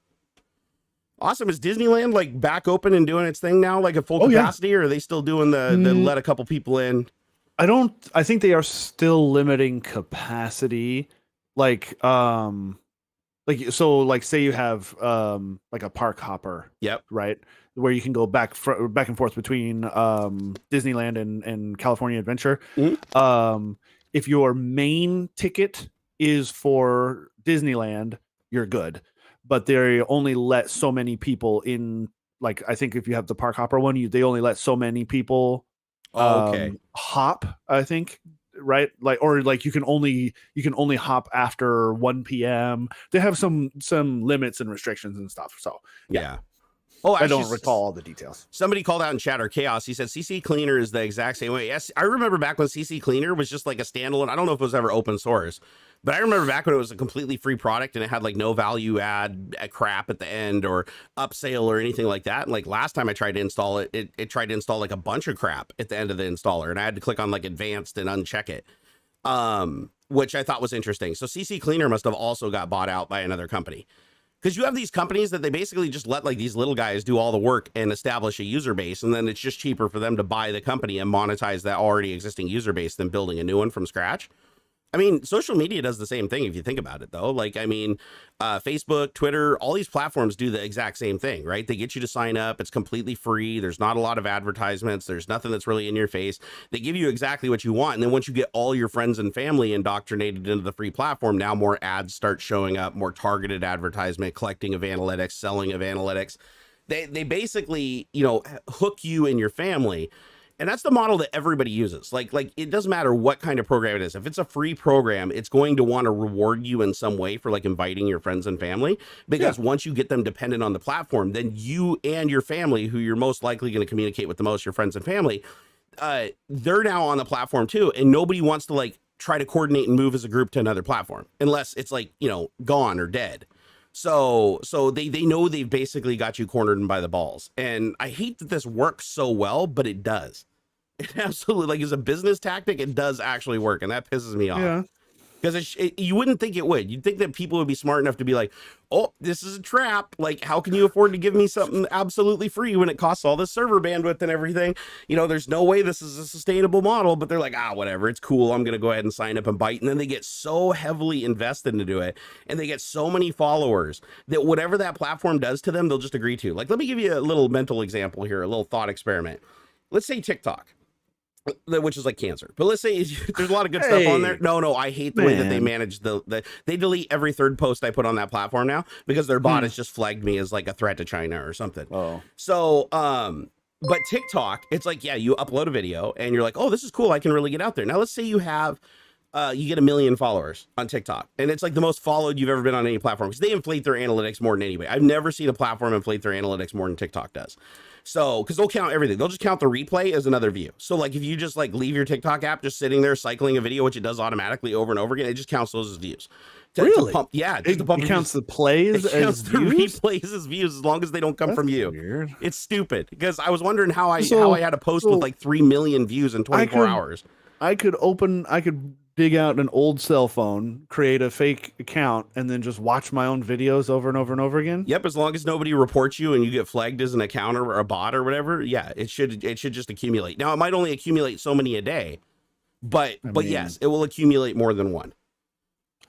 Awesome. Is Disneyland like back open and doing its thing now, like at full capacity, or are they still doing the let a couple people in? I think they are still limiting capacity. Like say you have like a park hopper. Yep. Right. Where you can go back and forth between Disneyland and California Adventure. Mm-hmm. If your main ticket is for Disneyland, you're good. But they only let so many people in. Like, I think if you have the park hopper one, they only let so many people hop, I think. Right, like, or like you can only hop after 1 p.m. They have some limits and restrictions and stuff. So yeah. Oh, I don't recall all the details. Somebody called out in chat or Chaos. He said CC Cleaner is the exact same way. Yes, I remember back when CC Cleaner was just like a standalone. I don't know if it was ever open source, but I remember back when it was a completely free product and it had like no value add crap at the end or upsell or anything like that. And like last time I tried to install it, it tried to install like a bunch of crap at the end of the installer, and I had to click on like advanced and uncheck it, which I thought was interesting. So CC Cleaner must have also got bought out by another company. Because you have these companies that they basically just let like these little guys do all the work and establish a user base, and then it's just cheaper for them to buy the company and monetize that already existing user base than building a new one from scratch. I mean, social media does the same thing if you think about it, though. Like, I mean, Facebook, Twitter, all these platforms do the exact same thing, right? They get you to sign up. It's completely free. There's not a lot of advertisements. There's nothing that's really in your face. They give you exactly what you want. And then once you get all your friends and family indoctrinated into the free platform, now more ads start showing up, more targeted advertisement, collecting of analytics, selling of analytics. They basically, hook you and your family. And that's the model that everybody uses. Like it doesn't matter what kind of program it is. If it's a free program, it's going to want to reward you in some way for like inviting your friends and family, because once you get them dependent on the platform, then you and your family, who you're most likely going to communicate with the most, your friends and family, they're now on the platform too. And nobody wants to like try to coordinate and move as a group to another platform unless it's like, you know, gone or dead. So they know they've basically got you cornered and by the balls. And I hate that this works so well, but it does. It absolutely, like, as a business tactic, it does actually work, and that pisses me off. Yeah. Because you wouldn't think it would. You'd think that people would be smart enough to be like, oh, this is a trap. Like, how can you afford to give me something absolutely free when it costs all this server bandwidth and everything? You know, there's no way this is a sustainable model. But they're like, whatever, it's cool. I'm going to go ahead and sign up and bite. And then they get so heavily invested into it, and they get so many followers that whatever that platform does to them, they'll just agree to. Like, let me give you a little mental example here, a little thought experiment. Let's say TikTok, which is like cancer, but let's say there's a lot of good stuff on there. No, I hate the way that they manage they delete every third post I put on that platform now, because their bot has just flagged me as like a threat to China or something. So but TikTok, it's like, you upload a video and you're like, oh, this is cool, I can really get out there. Now let's say you have you get 1 million followers on TikTok, and it's like the most followed you've ever been on any platform, because they inflate their analytics more than anybody. I've never seen a platform inflate their analytics more than TikTok does. So, because they'll count everything. They'll just count the replay as another view. So like if you just like leave your TikTok app just sitting there cycling a video, which it does automatically over and over again, it just counts those as views. Really? It counts the plays as the replays as views, as long as they don't come from you. Weird. It's stupid, because I was wondering how I had a post with like 3 million views in 24 hours. I could dig out an old cell phone, create a fake account, and then just watch my own videos over and over and over again. Yep, as long as nobody reports you and you get flagged as an account or a bot or whatever, it should just accumulate. Now it might only accumulate so many a day, but yes, it will accumulate more than one.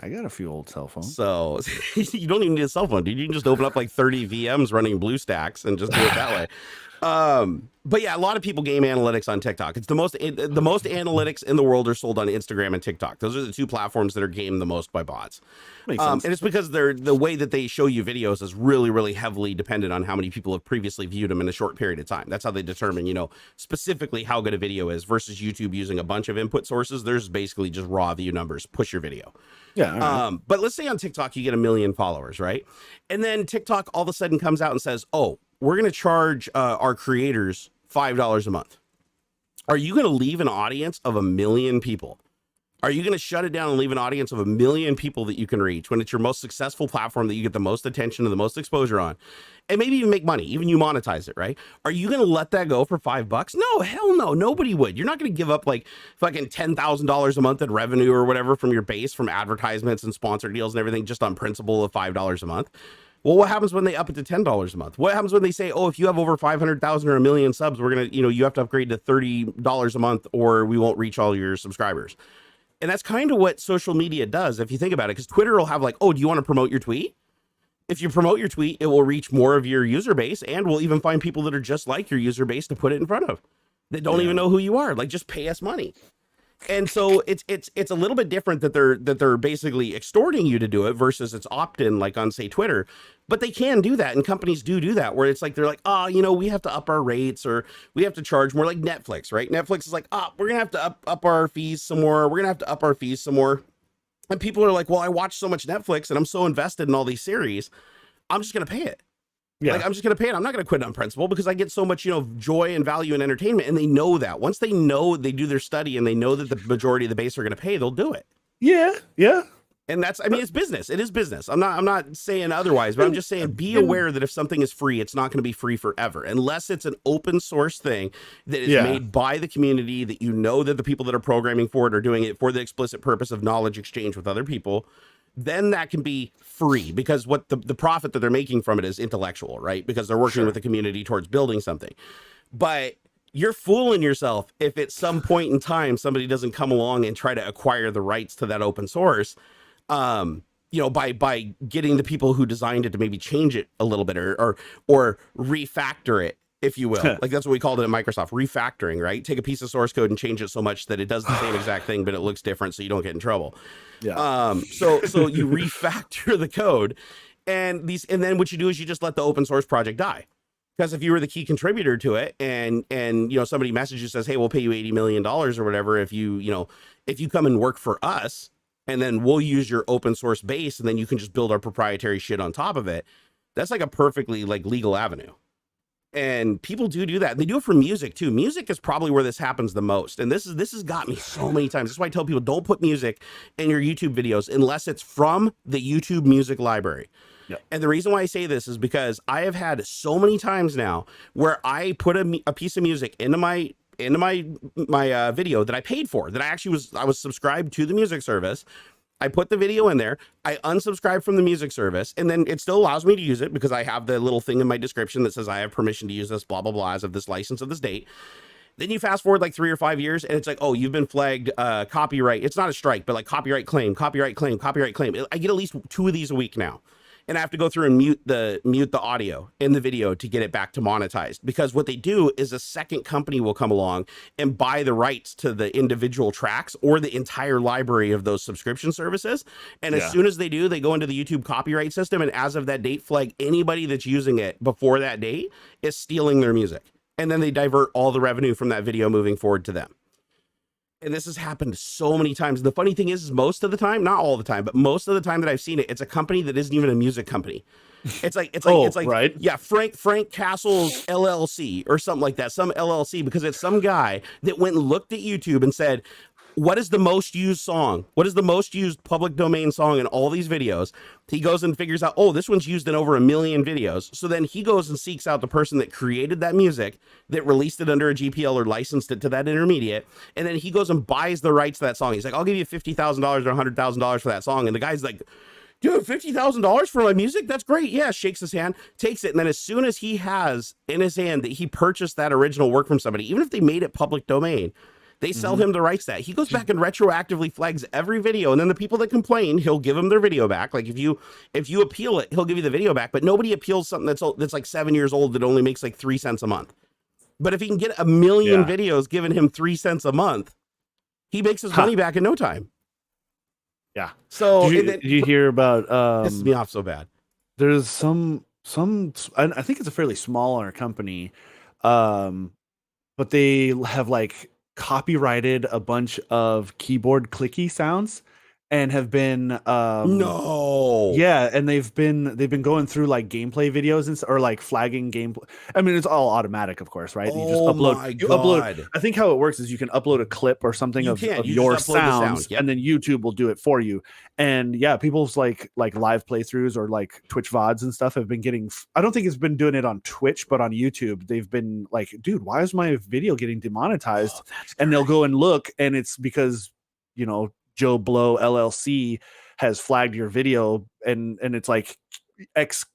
I got a few old cell phones. So you don't even need a cell phone, dude. You can just open up like 30 VMs running BlueStacks and just do it that way. But yeah, a lot of people game analytics on TikTok. It's the most analytics in the world are sold on Instagram and TikTok. Those are the two platforms that are gamed the most by bots. Makes sense. And it's because the way that they show you videos is really, really heavily dependent on how many people have previously viewed them in a short period of time. That's how they determine, you know, specifically how good a video is, versus YouTube using a bunch of input sources. There's basically just raw view numbers. Push your video. Yeah. Right. But let's say on TikTok you get 1 million followers, right? And then TikTok all of a sudden comes out and says, oh, we're going to charge our creators $5 a month. Are you going to leave an audience of 1 million people? Are you going to shut it down and leave an audience of 1 million people that you can reach when it's your most successful platform that you get the most attention and the most exposure on, and maybe even make money, even you monetize it, right? Are you going to let that go for $5? No, hell no. Nobody would. You're not going to give up like fucking $10,000 a month in revenue or whatever from your base, from advertisements and sponsored deals and everything, just on principle of $5 a month. Well, what happens when they up it to $10 a month? What happens when they say, oh, if you have over 500,000 or 1 million subs, we're going to, you have to upgrade to $30 a month or we won't reach all your subscribers. And that's kind of what social media does, if you think about it, because Twitter will have like, oh, do you want to promote your tweet? If you promote your tweet, it will reach more of your user base, and we'll even find people that are just like your user base to put it in front of, that don't even know who you are. Like, just pay us money. And so it's a little bit different that they're basically extorting you to do it versus it's opt-in, like on, say, Twitter. But they can do that, and companies do that, where it's like they're like, oh, we have to up our rates, or we have to charge more, like Netflix, right? Netflix is like, we're gonna have to up our fees some more. We're gonna have to up our fees some more. And people are like, well, I watch so much Netflix and I'm so invested in all these series, I'm just gonna pay it. Yeah. Like, I'm just going to pay it. I'm not going to quit on principle, because I get so much, joy and value and entertainment. And they know that. Once they know, they do their study and they know that the majority of the base are going to pay, they'll do it. Yeah. Yeah. And that's, it's business. It is business. I'm not saying otherwise, but I'm just saying, be aware that if something is free, it's not going to be free forever, unless it's an open source thing that is made by the community, that that the people that are programming for it are doing it for the explicit purpose of knowledge exchange with other people. Then that can be free, because what the profit that they're making from it is intellectual, right? Because they're working with the community towards building something. But you're fooling yourself if at some point in time somebody doesn't come along and try to acquire the rights to that open source, by getting the people who designed it to maybe change it a little bit or refactor it, if you will. Like, that's what we called it at Microsoft, refactoring, right? Take a piece of source code and change it so much that it does the same exact thing, but it looks different, so you don't get in trouble. Yeah. So you refactor the code, and then what you do is you just let the open source project die. Because if you were the key contributor to it and somebody messages says, hey, we'll pay you $80 million or whatever if you come and work for us, and then we'll use your open source base, and then you can just build our proprietary shit on top of it. That's like a perfectly like legal avenue. And people do that. They do it for music too. Music is probably where this happens the most. And this has got me so many times. That's why I tell people, don't put music in your YouTube videos unless it's from the YouTube music library. Yep. And the reason why I say this is because I have had so many times now where I put a piece of music into my video that I paid for, that I was subscribed to the music service. I put the video in there, I unsubscribe from the music service, and then it still allows me to use it because I have the little thing in my description that says I have permission to use this, blah, blah, blah, as of this license of this date. Then you fast forward like 3 or 5 years, and it's like, oh, you've been flagged copyright. It's not a strike, but like copyright claim, copyright claim, copyright claim. I get at least 2 of these a week now. And I have to go through and mute the audio in the video to get it back to monetized, because what they do is a second company will come along and buy the rights to the individual tracks or the entire library of those subscription services. And as soon as they do, they go into the YouTube copyright system, and as of that date, flag anybody that's using it before that date is stealing their music. And then they divert all the revenue from that video moving forward to them. And this has happened so many times. The funny thing is most of the time, not all the time, but most of the time that I've seen it, it's a company that isn't even a music company. It's like right. Yeah, Frank Castle's LLC or something like that, some LLC, because it's some guy that went and looked at YouTube and said, what is the most used song? What is the most used public domain song in all these videos? He goes and figures out, oh, this one's used in over 1 million videos. So then he goes and seeks out the person that created that music, that released it under a GPL or licensed it to that intermediate. And then he goes and buys the rights to that song. He's like, I'll give you $50,000 or $100,000 for that song. And the guy's like, dude, $50,000 for my music? That's great. Yeah, shakes his hand, takes it. And then as soon as he has in his hand that he purchased that original work from somebody, even if they made it public domain, they sell him the rights to that. He goes back and retroactively flags every video. And then the people that complain, he'll give them their video back. Like if you appeal it, he'll give you the video back. But nobody appeals something that's like 7 years old that only makes like 3 cents a month. But if he can get 1 million videos giving him 3 cents a month, he makes his money back in no time. Yeah. So did you hear about pisses me off so bad. There's some I think it's a fairly smaller company, but they have like copyrighted a bunch of keyboard clicky sounds and have been and they've been going through like gameplay videos and or like flagging gameplay. I mean, it's all automatic, of course, right? You just upload. I think how it works is you can upload a clip or something of your sounds, and then YouTube will do it for you. And people's like live playthroughs or like Twitch VODs and stuff have been getting. I don't think it's been doing it on Twitch, but on YouTube, they've been like, dude, why is my video getting demonetized? And they'll go and look, and it's because Joe Blow LLC has flagged your video, and it's like X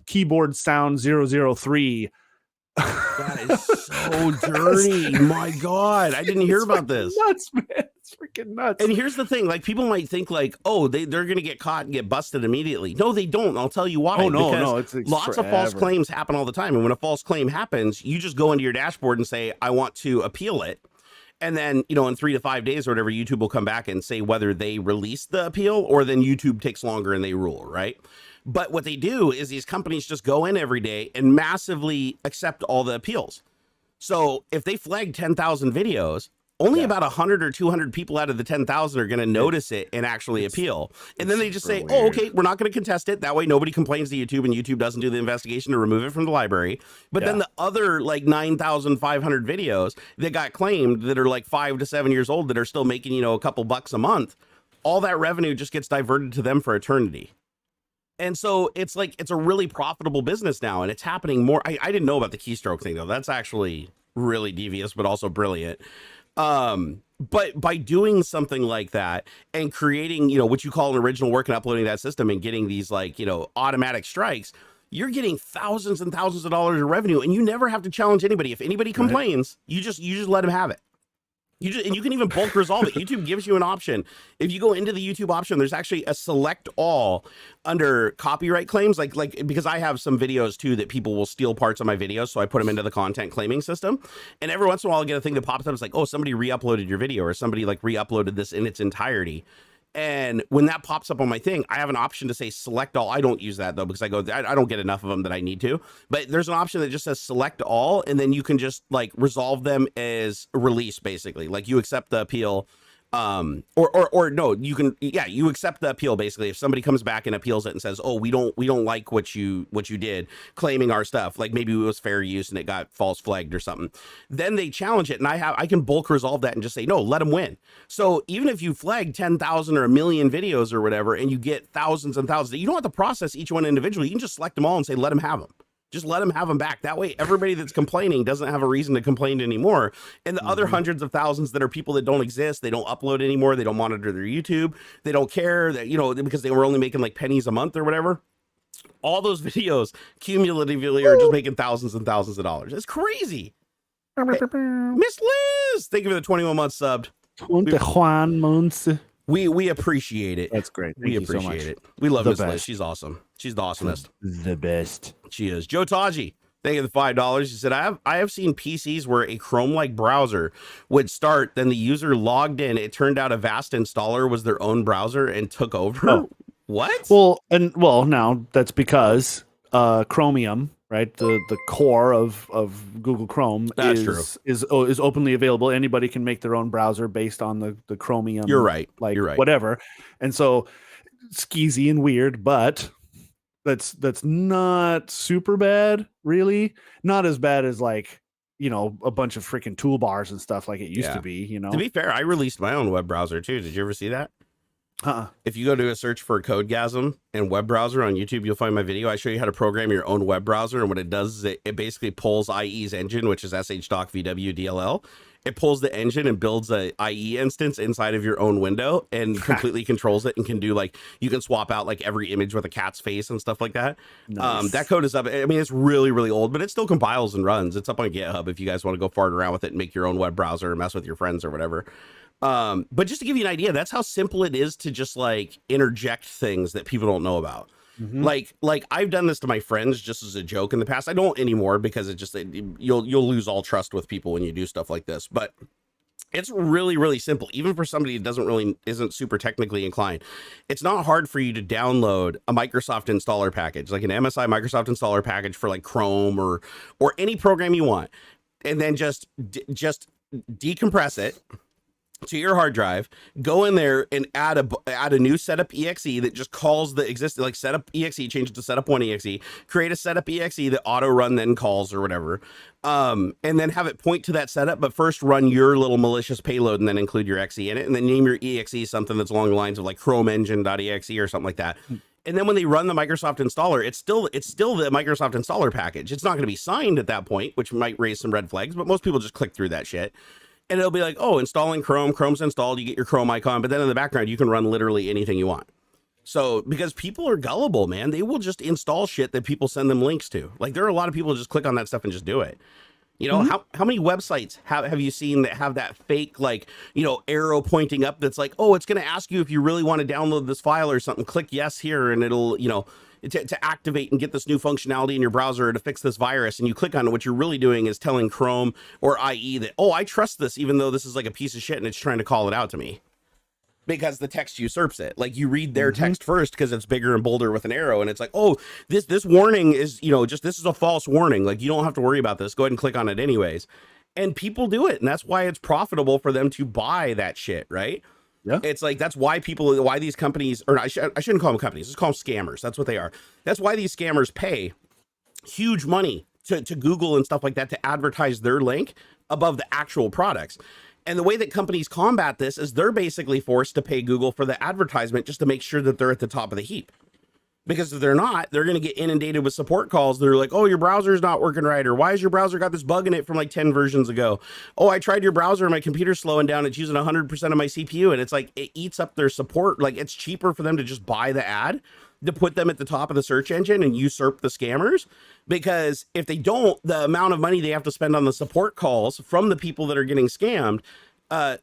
keyboard sound 003. That is so dirty. My God, I didn't hear about this. Nuts, man. It's freaking nuts. And here's the thing: like people might think like, oh, they're gonna get caught and get busted immediately. No, they don't. I'll tell you why. Oh no, it's lots of false claims happen all the time, and when a false claim happens, you just go into your dashboard and say, I want to appeal it. And then, in 3 to 5 days or whatever, YouTube will come back and say whether they release the appeal or then YouTube takes longer and they rule, right? But what they do is these companies just go in every day and massively accept all the appeals. So if they flag 10,000 videos, only about 100 or 200 people out of the 10,000 are going to notice it and actually appeal. And then they just say, oh, okay, we're not going to contest it. That way nobody complains to YouTube and YouTube doesn't do the investigation to remove it from the library. But then the other like 9,500 videos that got claimed that are like 5 to 7 years old that are still making, a couple bucks a month, all that revenue just gets diverted to them for eternity. And so it's like, it's a really profitable business now, and it's happening more. I didn't know about the keystroke thing though. That's actually really devious, but also brilliant. But by doing something like that and creating, what you call an original work and uploading that system and getting these like, automatic strikes, you're getting thousands and thousands of dollars of revenue, and you never have to challenge anybody. If anybody complains, you just let them have it. And you can even bulk resolve it. YouTube gives you an option. If you go into the YouTube option, there's actually a select all under copyright claims. Like because I have some videos too that people will steal parts of my videos, so I put them into the content claiming system. And every once in a while, I get a thing that pops up. It's like, oh, somebody re-uploaded your video, or somebody like re-uploaded this in its entirety. And when that pops up on my thing, I have an option to say select all. I don't use that though, because I don't get enough of them that I need to, but there's an option that just says select all. And then you can just like resolve them as a release, basically. Like you accept the appeal. Or no, you can, you accept the appeal. Basically, if somebody comes back and appeals it and says, oh, we don't like what you did, claiming our stuff, like maybe it was fair use and it got false flagged or something, then they challenge it. And I can bulk resolve that and just say, no, let them win. So even if you flag 10,000 or a million videos or whatever, and you get thousands and thousands, you don't have to process each one individually. You can just select them all and say, let them have them. Just let them have them back. That way, everybody that's complaining doesn't have a reason to complain anymore. And the other hundreds of thousands that are people that don't exist, they don't upload anymore, they don't monitor their YouTube, they don't care that, because they were only making like pennies a month or whatever. All those videos cumulatively are just making thousands and thousands of dollars. It's crazy. Hey, Miss Liz, thank you for the 21 months subbed. 21 months. We appreciate it. That's great. We appreciate it. We love Miss Liz. She's awesome. She's the awesomest. The best. She is. Joe Taji, thank you for the $5. He said, I have seen PCs where a Chrome-like browser would start, then the user logged in. It turned out Avast installer was their own browser and took over. Oh. What? Well, now that's because Chromium, right? The core of Google Chrome is openly available. Anybody can make their own browser based on the Chromium. You're right. Like You're right. Whatever. And so skeezy and weird, but that's not super bad, really. Not as bad as like, a bunch of freaking toolbars and stuff like it used to be, To be fair, I released my own web browser too. Did you ever see that? If you go to a search for Codegasm and web browser on YouTube, you'll find my video. I show you how to program your own web browser. And what it does is it basically pulls IE's engine, which is SHDoc VW DLL. It pulls the engine and builds a IE instance inside of your own window and completely controls it and can do you can swap out like every image with a cat's face and stuff like that. Nice. That code is up. I mean, it's really, really old, but it still compiles and runs. It's up on GitHub if you guys want to go fart around with it and make your own web browser or mess with your friends or whatever. But just to give you an idea, that's how simple it is to just like interject things that people don't know about. Mm-hmm. Like I've done this to my friends just as a joke in the past. I don't anymore because you'll lose all trust with people when you do stuff like this. But it's really, really simple, even for somebody that isn't super technically inclined. It's not hard for you to download a Microsoft installer package, like an MSI Microsoft installer package for like Chrome or any program you want, and then just decompress it to your hard drive, go in there and add a new setup exe that just calls the existing, like setup exe, change it to setup one exe, create a setup exe that auto run then calls or whatever. And then have it point to that setup, but first run your little malicious payload and then include your exe in it. And then name your exe something that's along the lines of like Chrome engine.exe or something like that. And then when they run the Microsoft installer, it's still the Microsoft installer package. It's not going to be signed at that point, which might raise some red flags, but most people just click through that shit. And it'll be like, oh, installing Chrome, Chrome's installed, you get your Chrome icon, but then in the background, you can run literally anything you want. So, because people are gullible, man, they will just install shit that people send them links to. Like, there are a lot of people who just click on that stuff and just do it. How many websites have you seen that have that fake, like, arrow pointing up that's like, oh, it's going to ask you if you really want to download this file or something. Click yes here, and it'll, to activate and get this new functionality in your browser to fix this virus, and you click on it, what you're really doing is telling Chrome or IE that, oh, I trust this, even though this is like a piece of shit and it's trying to call it out to me. Because the text usurps it. Like, you read their text first because it's bigger and bolder with an arrow, and it's like, oh, this warning is, this is a false warning. Like, you don't have to worry about this. Go ahead and click on it anyways. And people do it, and that's why it's profitable for them to buy that shit, right? Yeah, it's like, that's why these companies, or I shouldn't call them companies, let's call them scammers. That's what they are. That's why these scammers pay huge money to Google and stuff like that to advertise their link above the actual products. And the way that companies combat this is they're basically forced to pay Google for the advertisement just to make sure that they're at the top of the heap. Because if they're not, they're going to get inundated with support calls. They're like, oh, your browser's not working right. Or why has your browser got this bug in it from like 10 versions ago? Oh, I tried your browser and my computer's slowing down. It's using 100% of my CPU. And it's like, it eats up their support. Like, it's cheaper for them to just buy the ad to put them at the top of the search engine and usurp the scammers. Because if they don't, the amount of money they have to spend on the support calls from the people that are getting scammed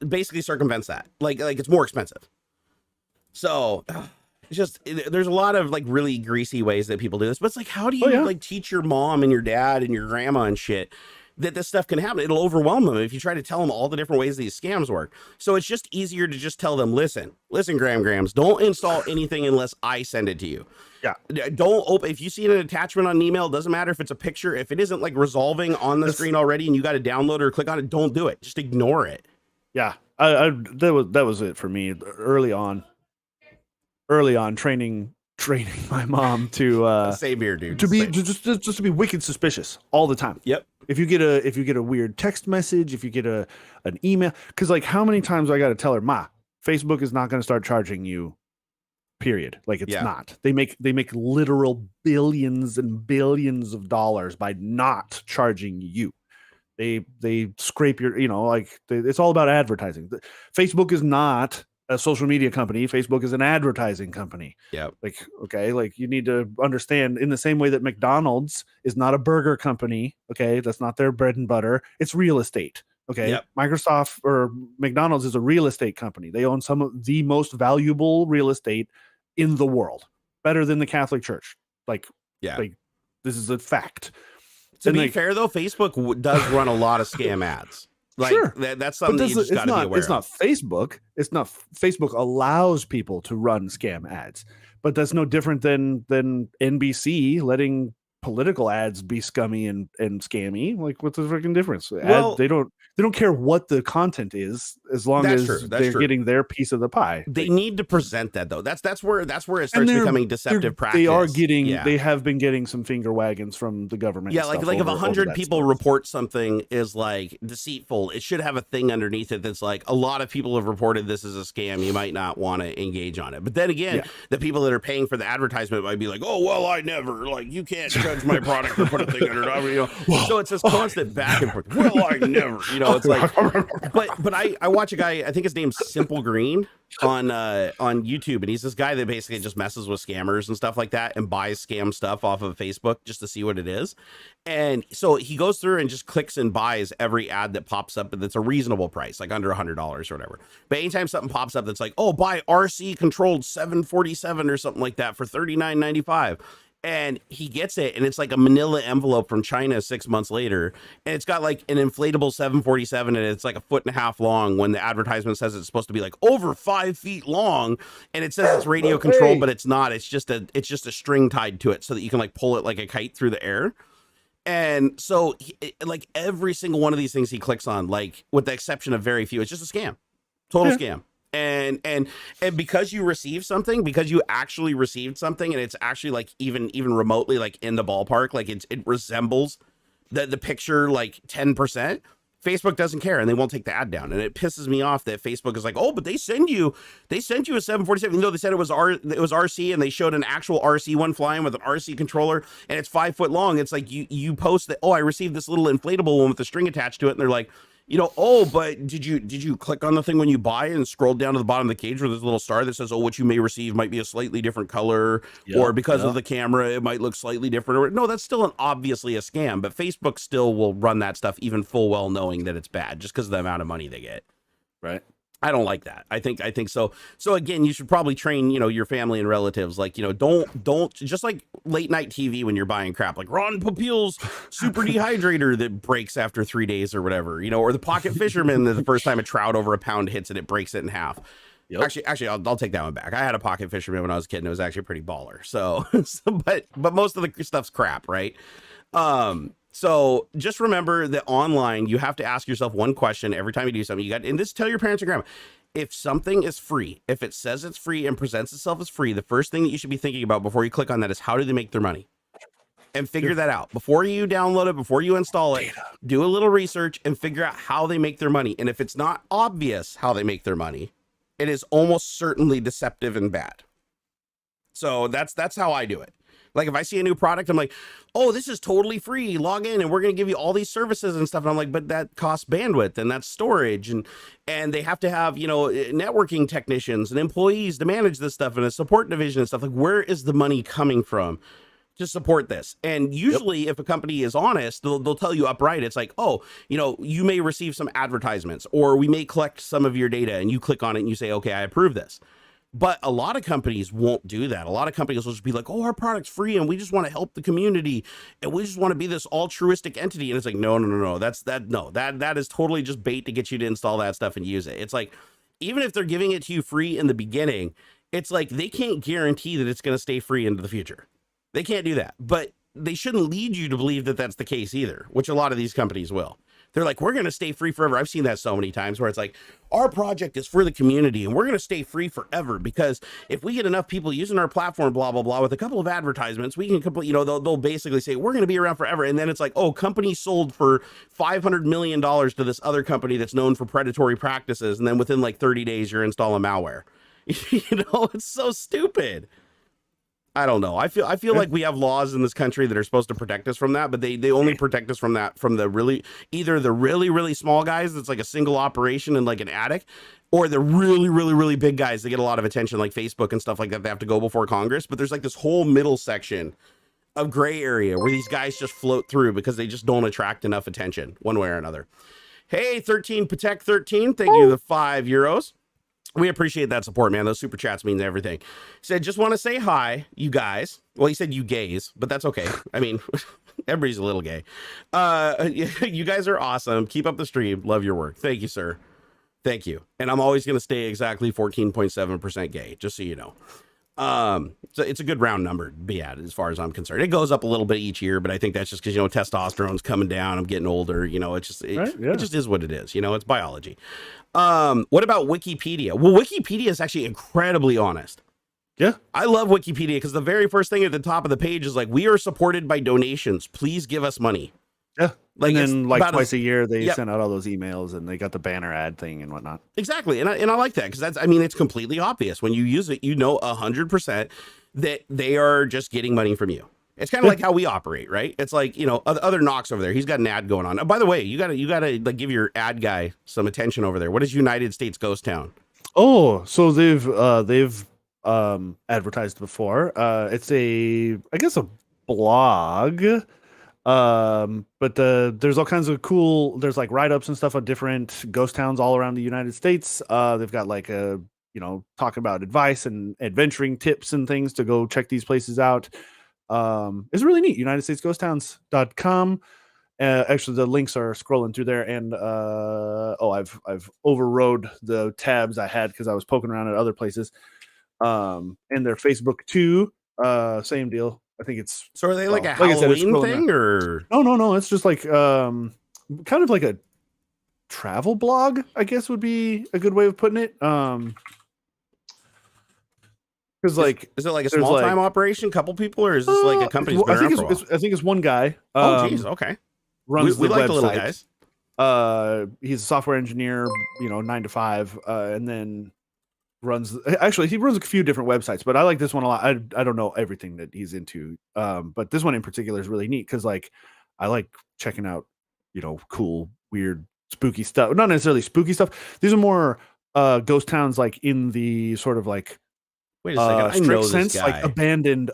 basically circumvents that. Like it's more expensive. So it's just, there's a lot of like really greasy ways that people do this, but it's like, how do you like teach your mom and your dad and your grandma and shit that this stuff can happen. It'll overwhelm them if you try to tell them all the different ways these scams work. So it's just easier to just tell them, listen, Grams, don't install anything unless I send it to you. Yeah. Don't open, if you see an attachment on an email, it doesn't matter if it's a picture, if it isn't like resolving on the screen already and you got to download or click on it, don't do it. Just ignore it. Yeah. That was it for me early on training my mom to same here, dude. To be just to be wicked suspicious all the time. Yep. If you get a weird text message, if you get an email, because like how many times I got to tell her, Ma, Facebook is not going to start charging you. Period. Like it's not. They make literal billions and billions of dollars by not charging you. They scrape your, it's all about advertising. Facebook is not a social media company. Facebook is an advertising company. Yeah. Like, okay, like you need to understand in the same way that McDonald's is not a burger company. Okay. That's not their bread and butter. It's real estate. Okay. Yep. Microsoft or McDonald's is a real estate company. They own some of the most valuable real estate in the world, better than the Catholic Church. Like this is a fact. To be fair, though, Facebook does run a lot of scam ads. Like, sure, that's something you just got to be aware of. It's not Facebook. It's not Facebook allows people to run scam ads, but that's no different than NBC letting political ads be scummy and scammy. Like, what's the freaking difference? Well, they don't care what the content is as long as they're getting their piece of the pie. They need to present that though. That's where it starts becoming deceptive practice. They have been getting some finger wagons from the government. Yeah, like if 100 people report something is like deceitful, it should have a thing underneath it that's like a lot of people have reported this as a scam. You might not want to engage on it. But then again, the people that are paying for the advertisement might be like, oh well, I never, like, you can't judge my product or put a thing under it. So it's this constant back and forth. Well, I never, it's like, but I watch a guy, I think his name's Simple Green on YouTube, and he's this guy that basically just messes with scammers and stuff like that and buys scam stuff off of Facebook just to see what it is. And so he goes through and just clicks and buys every ad that pops up that's a reasonable price, like under $100 or whatever. But anytime something pops up that's like, oh, buy RC controlled 747 or something like that for $39.95. And he gets it, and it's like a manila envelope from China 6 months later, and it's got like an inflatable 747, and it's like 1.5 feet long when the advertisement says it's supposed to be like over 5 feet long, and it says it's radio controlled, but it's not. It's just a string tied to it so that you can like pull it like a kite through the air. And so like every single one of these things he clicks on, like with the exception of very few, it's just a scam, total scam. And because you received something, because you actually received something, and it's actually like even remotely like in the ballpark, like it resembles the picture like 10%, Facebook doesn't care, and they won't take the ad down. And it pisses me off that Facebook is like, oh, but they send you a 747. No, they said it was RC, and they showed an actual RC one flying with an RC controller, and it's 5 foot long. It's like you post that, oh, I received this little inflatable one with a string attached to it, and they're like, oh, but did you click on the thing when you buy it and scroll down to the bottom of the cage where there's a little star that says, oh, what you may receive might be a slightly different color, or because of the camera, it might look slightly different. Or no, that's still obviously a scam, but Facebook still will run that stuff even full well knowing that it's bad just because of the amount of money they get. Right. I don't like that. I think so. So again, you should probably train, your family and relatives, like, don't just like late night TV when you're buying crap, like Ron Popeil's super dehydrator that breaks after 3 days or whatever, or the pocket fisherman that the first time a trout over a pound hits it, it breaks it in half. Yep. Actually, I'll take that one back. I had a pocket fisherman when I was a kid, and it was actually pretty baller. So but most of the stuff's crap, right? So just remember that online, you have to ask yourself one question every time you do something. And this, tell your parents or grandma, if something is free, if it says it's free and presents itself as free, the first thing that you should be thinking about before you click on that is how do they make their money? And figure that out before you download it, before you install it. Do a little research and figure out how they make their money. And if it's not obvious how they make their money, it is almost certainly deceptive and bad. So that's how I do it. Like if I see a new product, I'm like, oh, this is totally free. Log in and we're going to give you all these services and stuff. And I'm like, but that costs bandwidth and that's storage. And they have to have, networking technicians and employees to manage this stuff and a support division and stuff. Like, where is the money coming from to support this? And usually if a company is honest, they'll tell you upright. It's like, oh, you may receive some advertisements, or we may collect some of your data, and you click on it and you say, okay, I approve this. But a lot of companies won't do that. A lot of companies will just be like, oh, our product's free and we just want to help the community and we just want to be this altruistic entity. And it's like, no. That is totally just bait to get you to install that stuff and use it. It's like, even if they're giving it to you free in the beginning, it's like they can't guarantee that it's going to stay free into the future. They can't do that. But they shouldn't lead you to believe that that's the case either, which a lot of these companies will. They're like, we're going to stay free forever. I've seen that so many times where it's like, our project is for the community and we're going to stay free forever because if we get enough people using our platform, blah, blah, blah, with a couple of advertisements, we can complete, they'll basically say, we're going to be around forever. And then it's like, oh, company sold for $500 million to this other company that's known for predatory practices. And then within like 30 days, you're installing malware. It's so stupid. I don't know. I feel like we have laws in this country that are supposed to protect us from that, but they only protect us from that from the really small guys that's like a single operation and like an attic, or the really big guys that get a lot of attention like Facebook and stuff like that. They have to go before Congress, but there's like this whole middle section of gray area where these guys just float through because they just don't attract enough attention one way or another. Hey, 13 Patek 13, thank you for the €5. We appreciate that support, man. Those super chats mean everything. He said, just want to say hi, you guys. Well, he said you gays, but that's okay. I mean, everybody's a little gay. You guys are awesome. Keep up the stream. Love your work. Thank you, sir. Thank you. And I'm always going to stay exactly 14.7% gay, just so you know. So it's a good round number to be at as far as I'm concerned. It goes up a little bit each year, but I think that's just because, testosterone's coming down. I'm getting older. It just is what it is. It's biology. What about Wikipedia? Well, Wikipedia is actually incredibly honest. Yeah. I love Wikipedia because the very first thing at the top of the page is like, we are supported by donations. Please give us money. Yeah. Like, and then twice a year, they send out all those emails and they got the banner ad thing and whatnot. Exactly. And I like that because it's completely obvious when you use it, 100% that they are just getting money from you. It's kind of like how we operate, right? It's like, other Knox over there. He's got an ad going on. Oh, by the way, you gotta like give your ad guy some attention over there. What is United States Ghost Town? Oh, so they've advertised before. It's I guess a blog. But there's all kinds of cool, there's like write-ups and stuff on different ghost towns all around the United States. They've got like talking about advice and adventuring tips and things to go check these places out. It's really neat. UnitedStatesGhostTowns.com. Actually, the links are scrolling through there, and I've overrode the tabs I had because I was poking around at other places. And their Facebook too. Same deal. I think it's so. Are they like a Halloween thing, or no? It's just like kind of like a travel blog, I guess would be a good way of putting it. Because is it like a small time operation, couple people, or is this like a company? I think it's one guy. Oh, geez, okay. Runs we the like website. The little guys. He's a software engineer, 9 to 5, and then he runs a few different websites, but I like this one a lot. I don't know everything that he's into, but this one in particular is really neat because I like checking out, cool, weird, spooky stuff. Not necessarily spooky stuff. These are more ghost towns, like in the sort of like wait a second, I know this sense, guy. like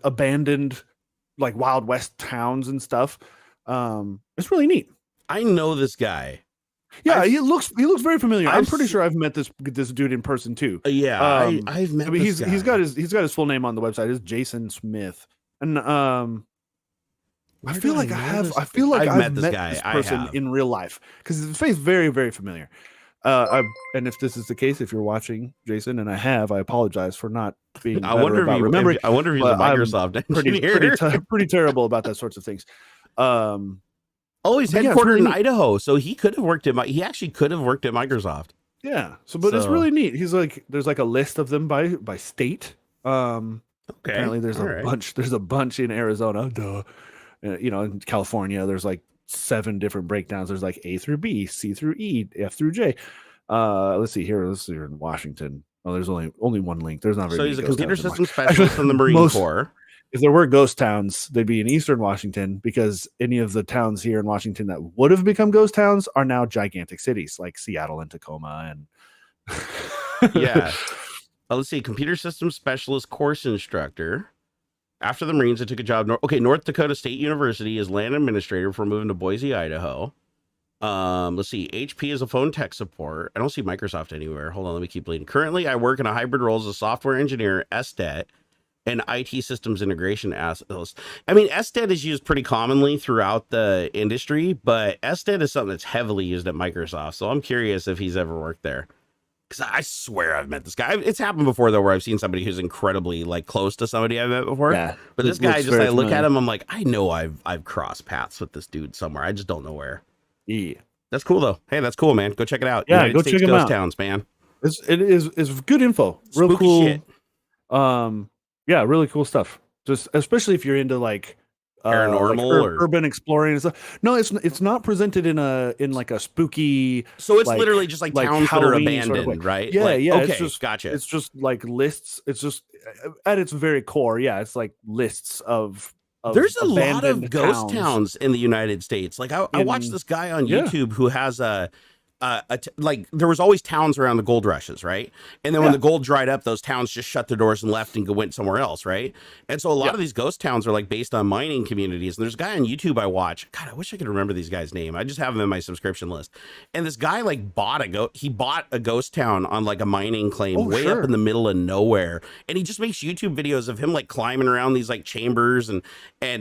abandoned, like Wild West towns and stuff. It's really neat. I know this guy. Yeah, he looks very familiar. I'm pretty sure I've met this dude in person too. Yeah, I've met. He's got his full name on the website. It's Jason Smith, and I feel like I've met this person in real life because his face is very, very familiar. And if this is the case, if you're watching, Jason, and I apologize for not being. I wonder if he's a Microsoft engineer. Pretty terrible about that sorts of things. He's headquartered in Idaho, so he could have worked he actually could have worked at Microsoft. Yeah. But it's really neat. He's like, there's like a list of them by state. Okay. Apparently there's bunch. There's a bunch in Arizona. Duh. In California, there's like 7 different breakdowns. There's like A through B, C through E, F through J. Let's see here. Let's see here in Washington. Oh, there's only one link. There's not very. So he's a computer system specialist in the Marine Corps. If there were ghost towns, they'd be in Eastern Washington because any of the towns here in Washington that would have become ghost towns are now gigantic cities like Seattle and Tacoma. And yeah. Let's see. Computer system specialist course instructor. After the Marines, I took a job. North Dakota State University as land administrator before moving to Boise, Idaho. Let's see. HP is a phone tech support. I don't see Microsoft anywhere. Hold on, let me keep bleeding. Currently, I work in a hybrid role as a software engineer, SDET, and IT systems integration analyst. I mean, SDET is used pretty commonly throughout the industry, but SDET is something that's heavily used at Microsoft. So I'm curious if he's ever worked there. Because I swear I've met this guy. It's happened before, though, where I've seen somebody who's incredibly like close to somebody I've met before. Yeah, but this guy, just I look at him, I'm like, I know I've crossed paths with this dude somewhere. I just don't know where. Yeah. That's cool though. Hey, that's cool, man. Go check it out. Yeah, United go States check 'em Ghost out. Towns, man. It's good info. Real Spooky cool. shit. Yeah, really cool stuff. Just especially if you're into like Paranormal or urban exploring and stuff. No, it's not presented in like a spooky. So it's literally just like towns that are Halloween abandoned, sort of way. right? Yeah, like, yeah. Okay, It's just gotcha. It's just like lists. It's just at its very core. Yeah, it's like lists of There's a lot of abandoned ghost towns in the United States. Like I watched this guy on YouTube who has like there was always towns around the gold rushes, right? And then when the gold dried up, those towns just shut their doors and left and went somewhere else, right? And so a lot of these ghost towns are like based on mining communities. And there's a guy on YouTube I watch. God, I wish I could remember these guys' name. I just have them in my subscription list. And this guy like bought a ghost town on like a mining claim up in the middle of nowhere. And he just makes YouTube videos of him like climbing around these like chambers and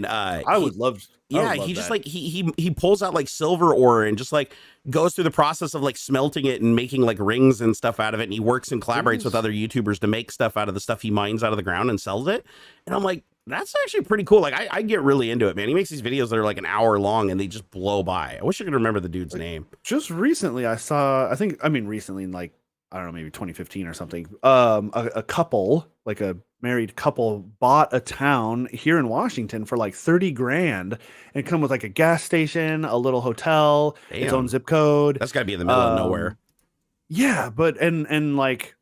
I would love. Yeah, he just like he pulls out like silver ore and just like goes through the process of like smelting it and making like rings and stuff out of it. And he works and collaborates with other YouTubers to make stuff out of the stuff he mines out of the ground and sells it. And I'm like, that's actually pretty cool. Like I get really into it, man. He makes these videos that are like an hour long and they just blow by. I wish I could remember the dude's name. Just recently I saw, recently in like, I don't know, maybe 2015 or something. A couple, like a married couple, bought a town here in Washington for like 30 grand and it come with like a gas station, a little hotel, its own zip code. That's gotta be in the middle of nowhere. Yeah, but and like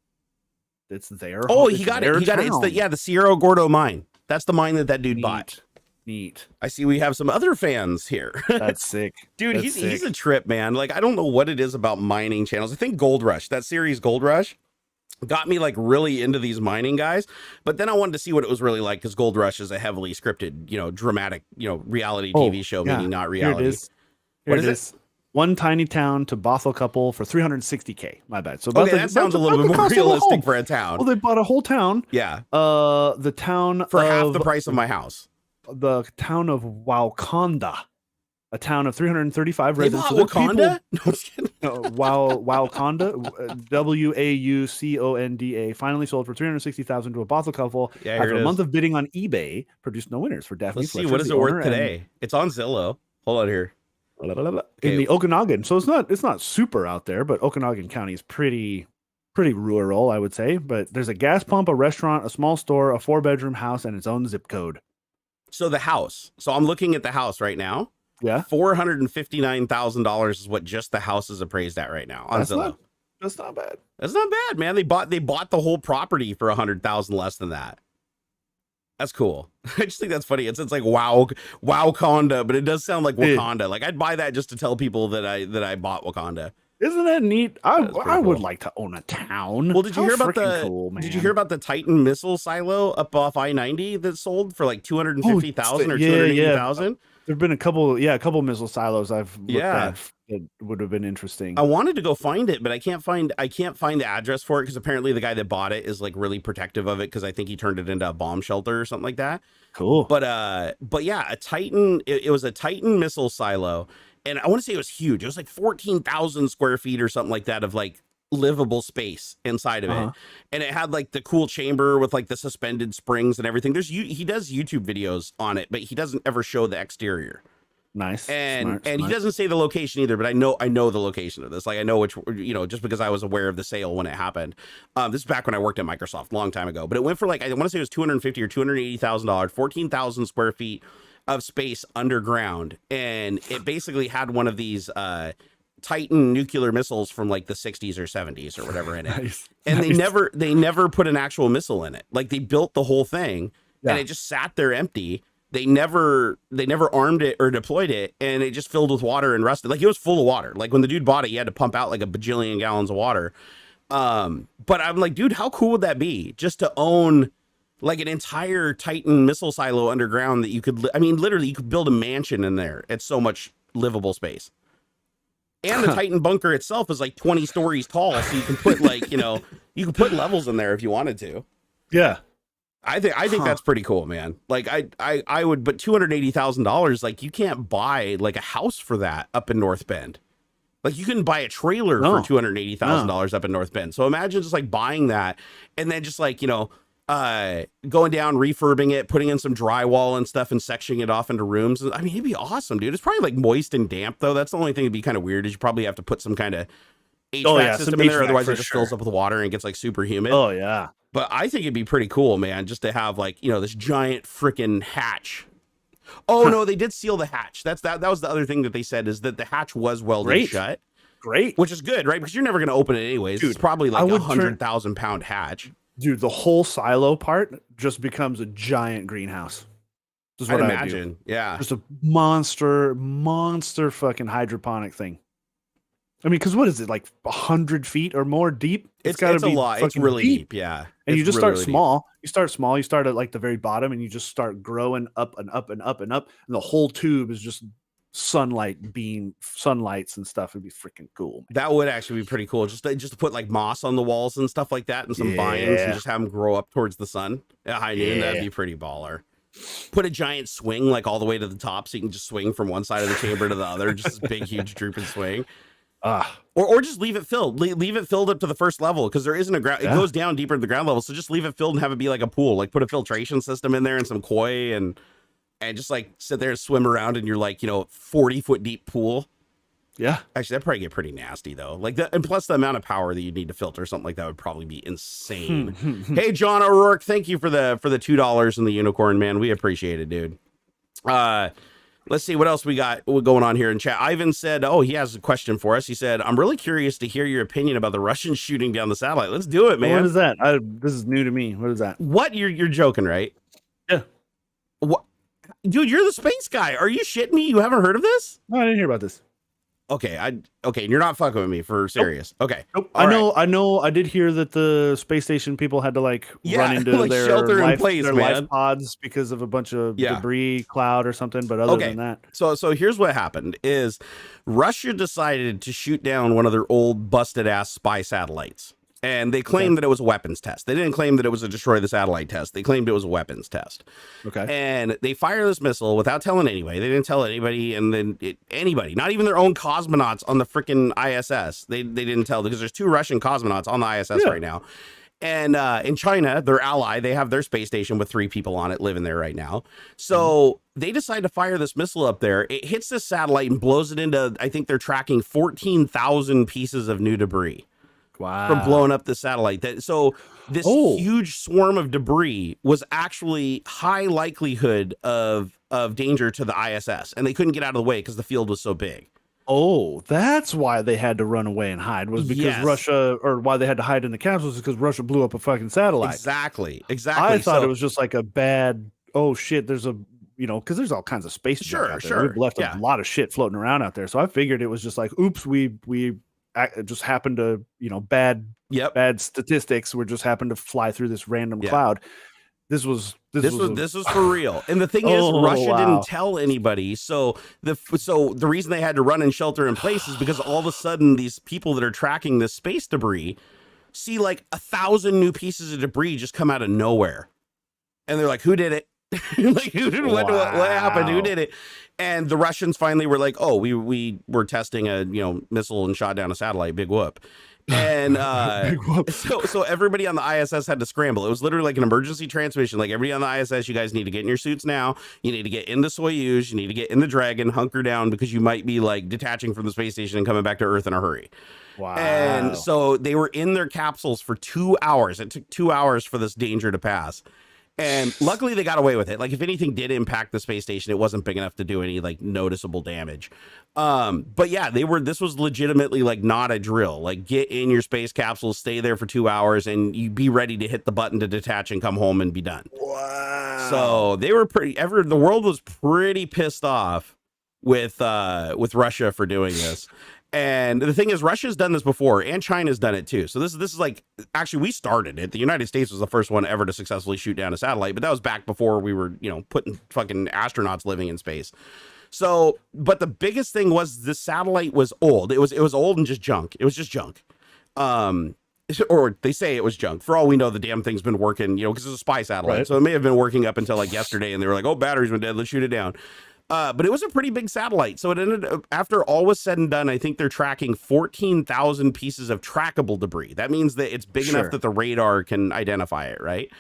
it's their he got it. It's the Sierra Gordo mine. That's the mine that dude bought. Neat. I see we have some other fans here. That's sick. Dude, he's a trip, man. Like, I don't know what it is about mining channels. I think Gold Rush, that series Gold Rush, got me like really into these mining guys. But then I wanted to see what it was really like because Gold Rush is a heavily scripted, dramatic, reality TV show, meaning not reality. Here it is. One tiny town to Bothell couple for $360K. My bad. So that sounds a little bit more realistic for a town. Well, they bought a whole town. Yeah. The town for half the price of my house. The town of Wauconda, a town of 335 they residents. Wakanda? Wauconda, Wauconda, finally sold for $360,000 to a Bothell couple. Yeah, after a month of bidding on eBay, produced no winners for Daphne. Let's see, what is it worth today? It's on Zillow. Hold on here. In the Okanagan, so it's not super out there, but Okanagan County is pretty rural, I would say. But there's a gas pump, a restaurant, a small store, a 4-bedroom house, and its own zip code. So the house. So I'm looking at the house right now. Yeah. $459,000 is what just the house is appraised at right now on Zillow. That's not bad. That's not bad, man. They bought the whole property for $100,000 less than that. That's cool. I just think that's funny. It's like Wauconda, but it does sound like Wakanda. Like I'd buy that just to tell people that I bought Wakanda. Isn't that neat? I cool. would like to own a town. Well, did you hear about Did you hear about the Titan missile silo up off I-90 that sold for like 250,000 or 280,000? There've been a couple missile silos I've looked at that would have been interesting. I wanted to go find it, but I can't find the address for it because apparently the guy that bought it is like really protective of it because I think he turned it into a bomb shelter or something like that. Cool. But yeah, a Titan. It was a Titan missile silo. And I want to say it was huge. It was like 14,000 square feet or something like that of like livable space inside of it. And it had like the cool chamber with like the suspended springs and everything. He does YouTube videos on it, but he doesn't ever show the exterior. Nice. And he doesn't say the location either, but I know the location of this. Like I know which, just because I was aware of the sale when it happened. This is back when I worked at Microsoft a long time ago, but it went for like, I want to say it was $250,000 or $280,000, 14,000 square feet of space underground, and it basically had one of these Titan nuclear missiles from like the 60s or 70s or whatever in it. And they never put an actual missile in it. Like they built the whole thing and it just sat there empty. They never armed it or deployed it, and it just filled with water and rusted. Like it was full of water. Like when the dude bought it, he had to pump out like a bajillion gallons of water. But I'm like, dude, how cool would that be just to own like an entire Titan missile silo underground that you could, literally you could build a mansion in there. It's so much livable space. And the Titan bunker itself is like 20 stories tall, so you can put like, you can put levels in there if you wanted to. Yeah. I think that's pretty cool, man. Like I would, but $280,000, like you can't buy like a house for that up in North Bend. Like you can buy a trailer for $280,000 up in North Bend. So imagine just like buying that and then just like, going down, refurbing it, putting in some drywall and stuff and sectioning it off into rooms. I mean, it'd be awesome, dude. It's probably like moist and damp though. That's the only thing that'd be kind of weird is you probably have to put some kind of HVAC system in there. Otherwise it just fills up with water and gets like super humid. Oh yeah. But I think it'd be pretty cool, man, just to have like, this giant freaking hatch. Oh no, they did seal the hatch. That was the other thing that they said is that the hatch was welded shut. Great. Which is good, right? Because you're never going to open it anyways. Dude, it's probably like a 100,000 pound hatch. Dude, the whole silo part just becomes a giant greenhouse. Just what I'd imagine. Yeah. Just a monster fucking hydroponic thing. I mean, because what is it, like 100 feet or more deep? It's got to be a lot. It's really deep. Yeah. And you just start small. You start small. You start at like the very bottom and you just start growing up and up and up and up. And the whole tube is just sunlights and stuff. It'd be freaking cool, man. That would actually be pretty cool. Just to put like moss on the walls and stuff like that and some vines and just have them grow up towards the sun at high noon. That'd be pretty baller. Put a giant swing like all the way to the top so you can just swing from one side of the chamber to the other. Just this big, huge drooping swing. Or just leave it filled. Leave it filled up to the first level because there isn't a ground. It goes down deeper to the ground level. So just leave it filled and have it be like a pool. Like put a filtration system in there and some koi and just like sit there and swim around in your like 40-foot deep pool. Yeah, actually that'd probably get pretty nasty though. Like and plus the amount of power that you need to filter something like that would probably be insane. Hey John O'Rourke, thank you for the $2 in the unicorn, man. We appreciate it, dude. Let's see what else we got going on here in chat. Ivan said, he has a question for us. He said, I'm really curious to hear your opinion about the Russians shooting down the satellite. Let's do it, man. What is that? This is new to me. What is that? What? You're joking, right? Yeah. What? Dude, you're the space guy. Are you shitting me? You haven't heard of this? No, I didn't hear about this. Okay, you're not fucking with me for serious. Nope. Okay. Nope. I know. I did hear that the space station people had to run into like their shelter in place, man. life pods because of a bunch of debris cloud or something. But other than that, so here's what happened: is Russia decided to shoot down one of their old busted ass spy satellites, and they claimed that it was a weapons test. They didn't claim that it was a destroy the satellite test. They claimed it was a weapons test. Okay. And they fire this missile without telling anybody. They didn't tell anybody, and then anybody, not even their own cosmonauts on the freaking ISS. They didn't tell because there's 2 Russian cosmonauts on the ISS right now. And in China, their ally, they have their space station with 3 people on it living there right now. So they decide to fire this missile up there. It hits this satellite and blows it into, I think they're tracking 14,000 pieces of new debris. Wow. From blowing up the satellite. So this huge swarm of debris was actually high likelihood of danger to the ISS, and they couldn't get out of the way because the field was so big. Oh, that's why they had to run away and hide, was because Russia, or why they had to hide in the capsules, because Russia blew up a fucking satellite. Exactly. I thought it was just like a bad, there's a, because there's all kinds of space junk out there. We've left a lot of shit floating around out there. So I figured it was just like, oops, we just happened to, bad statistics. We just happened to fly through this random cloud. This was for real. And the thing is, Russia didn't tell anybody. So the reason they had to run and shelter in place is because all of a sudden these people that are tracking this space debris see like 1,000 new pieces of debris just come out of nowhere. And they're like, who did it? Like, who did what happened? Who did it? And the Russians finally were like, we were testing a missile and shot down a satellite. Big whoop. And so everybody on the ISS had to scramble. It was literally like an emergency transmission. Like, everybody on the ISS, you guys need to get in your suits now. You need to get into Soyuz. You need to get in the Dragon, hunker down, because you might be like detaching from the space station and coming back to Earth in a hurry. Wow. And so they were in their capsules for 2 hours. It took 2 hours for this danger to pass. And luckily they got away with it. Like, if anything did impact the space station, it wasn't big enough to do any like noticeable damage. But yeah, this was legitimately like not a drill. Like, get in your space capsule, stay there for 2 hours, and you be ready to hit the button to detach and come home and be done. Wow. So they were the world was pretty pissed off with Russia for doing this. And the thing is, Russia's done this before, and China's done it too. So this is like, actually, we started it. The United States was the first one ever to successfully shoot down a satellite, but that was back before we were, putting fucking astronauts living in space. So, but the biggest thing was the satellite was old. It was old and just junk. It was just junk. Or they say it was junk. For all we know, the damn thing's been working, you know, because it's a spy satellite. Right. So it may have been working up until like yesterday, and they were like, "Oh, battery's been dead. Let's shoot it down." But it was a pretty big satellite. So it ended up, after all was said and done, I think they're tracking 14,000 pieces of trackable debris. That means that it's big enough that the radar can identify it, right?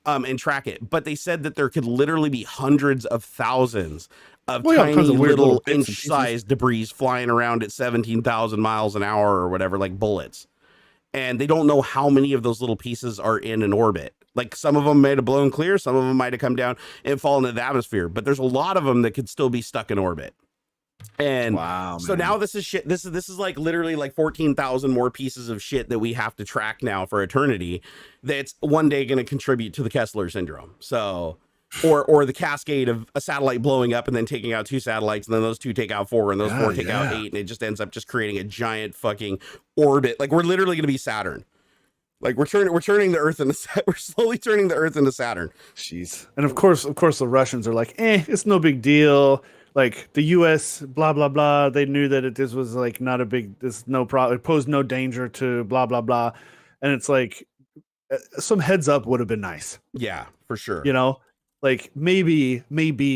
And track it. But they said that there could literally be hundreds of thousands of tiny little inch-sized debris flying around at 17,000 miles an hour or whatever, like bullets. And they don't know how many of those little pieces are in an orbit. Like some of them might have blown clear, some of them might have come down and fallen into the atmosphere, but there's a lot of them that could still be stuck in orbit. And so now this is shit. This is like literally like 14,000 more pieces of shit that we have to track now for eternity. That's one day going to contribute to the Kessler syndrome. So, or the cascade of a satellite blowing up and then taking out 2 satellites, and then those 2 take out 4, and those 4 take out 8, and it just ends up just creating a giant fucking orbit. Like we're literally going to be Saturn. Like we're turning the Earth into we're slowly turning the Earth into Saturn. Jeez. And of course the Russians are like, it's no big deal. Like the U.S. blah blah blah. They knew that this was like not a big, this no problem. It posed no danger to blah blah blah. And it's like some heads up would have been nice. Yeah, for sure. You know, like maybe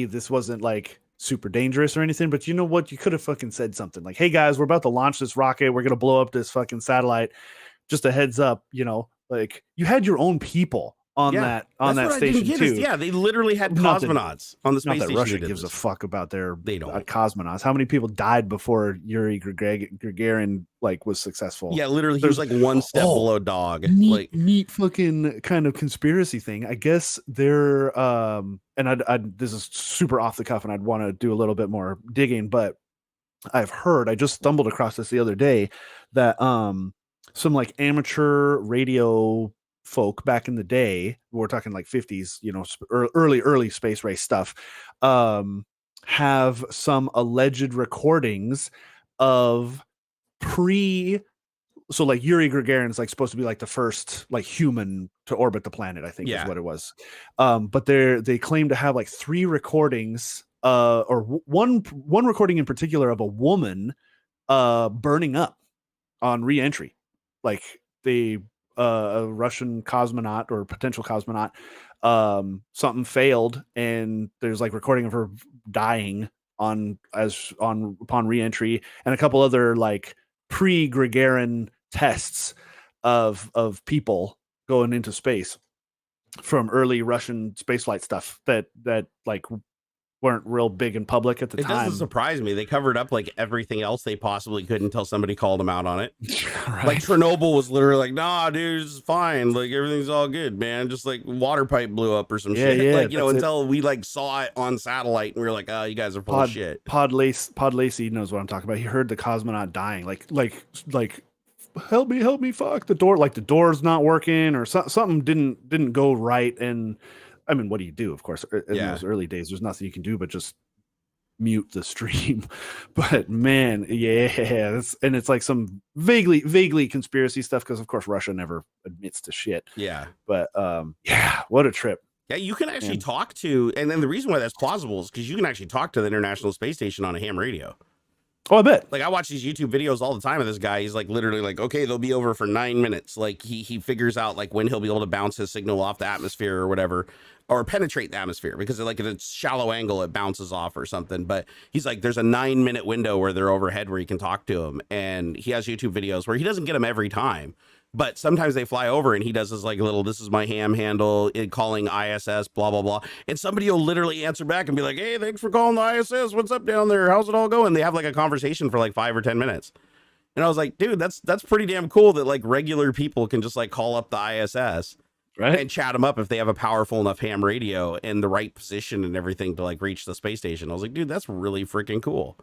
this wasn't like super dangerous or anything, but you know what? You could have fucking said something like, "Hey guys, we're about to launch this rocket. We're gonna blow up this fucking satellite. Just a heads up." You know, like you had your own people on that station too. Yeah, they literally had cosmonauts on the space station. Russia gives a fuck about their don't cosmonauts. How many people died before Yuri Gagarin like was successful? Yeah, literally, he was like one step below dog. Neat fucking kind of conspiracy thing. I guess they're and I this is super off the cuff, and I'd want to do a little bit more digging, but I just stumbled across this the other day that some like amateur radio folk back in the day, we're talking like 50s, you know, early space race stuff, have some alleged recordings of so like Yuri Gagarin's like supposed to be like the first like human to orbit the planet, I think is what it was. But they claim to have like 3 recordings, or one recording in particular of a woman burning up on re-entry. Like a Russian cosmonaut or potential cosmonaut, something failed, and there's like recording of her dying upon re-entry, and a couple other like pre-Gagarin tests of people going into space from early Russian spaceflight stuff that like weren't real big in public at the time. It doesn't surprise me. They covered up like everything else they possibly could until somebody called them out on it. Right. Like Chernobyl was literally like, "Nah, dude, it's fine. Like everything's all good, man. Just like water pipe blew up or some shit." Yeah, like, you know, until we like saw it on satellite and we were like, "Oh, you guys are full of shit." Pod Lacey knows what I'm talking about. He heard the cosmonaut dying. Like help me, fuck the door. Like the door's not working or something didn't go right. And I mean, what do you do? Of course, in those early days, there's nothing you can do but just mute the stream. But man, and it's like some vaguely conspiracy stuff, because of course Russia never admits to shit. Yeah. But what a trip. Yeah, you can actually talk to, and then the reason why that's plausible is because you can actually talk to the International Space Station on a ham radio. Oh, I bet. Like I watch these YouTube videos all the time of this guy. He's like literally like, okay, they'll be over for 9 minutes. Like he figures out like when he'll be able to bounce his signal off the atmosphere or whatever, or penetrate the atmosphere, because like if it's shallow angle, it bounces off or something. But he's like, there's a 9-minute window where they're overhead where you can talk to him. And he has YouTube videos where he doesn't get them every time, but sometimes they fly over and he does this like little, "This is my ham handle," calling ISS, blah, blah, blah. And somebody will literally answer back and be like, "Hey, thanks for calling the ISS. What's up down there? How's it all going?" They have like a conversation for like 5 or 10 minutes. And I was like, dude, that's pretty damn cool that like regular people can just like call up the ISS, right, and chat them up if they have a powerful enough ham radio and the right position and everything to like reach the space station. I was like, dude, that's really freaking cool.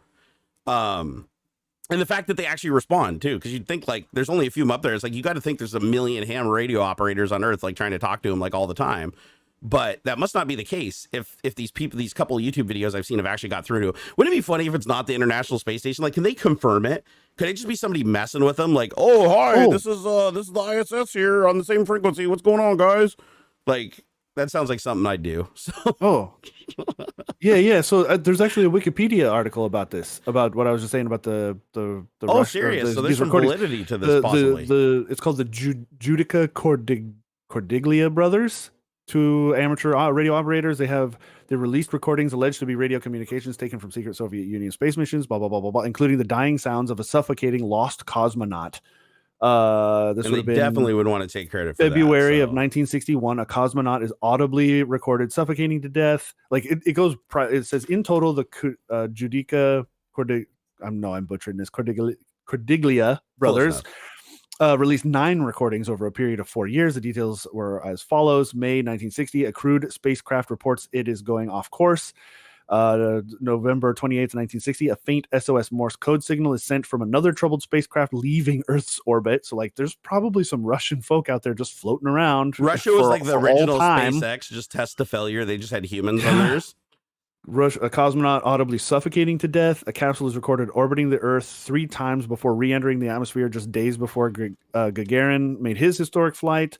And the fact that they actually respond too, because you'd think like there's only a few of them up there. It's like you got to think there's a million ham radio operators on Earth like trying to talk to them like all the time. But that must not be the case if these people, these couple of YouTube videos I've seen have actually got through to. Wouldn't it be funny if it's not the International Space Station? Like, can they confirm it? Could it just be somebody messing with them? Like, "Oh, hi, this is the ISS here on the same frequency. What's going on, guys?" Like, That sounds like something I'd do. So Oh, yeah. So there's actually a Wikipedia article about this, about what I was just saying about the serious. So there's these some recordings. validity to this, possibly. It's called the Judica Cordiglia brothers. Two amateur radio operators. They released recordings alleged to be radio communications taken from secret Soviet Union space missions, blah, blah, blah, blah, blah, including the dying sounds of a suffocating lost cosmonaut. This would have been definitely would want to take credit for February that, of 1961. A cosmonaut is audibly recorded suffocating to death. Like it goes. It says in total the Judica I'm butchering this. Cordiglia brothers released 9 recordings over a period of 4 years. The details were as follows: May 1960, a crewed spacecraft reports it is going off course. November 28th, 1960, a faint SOS Morse code signal is sent from another troubled spacecraft leaving Earth's orbit. So, like, there's probably some Russian folk out there just floating around. Russia was like the original SpaceX, just test to failure. They just had humans on theirs. A cosmonaut audibly suffocating to death. A capsule is recorded orbiting the Earth 3 times before re-entering the atmosphere just days before Gagarin made his historic flight.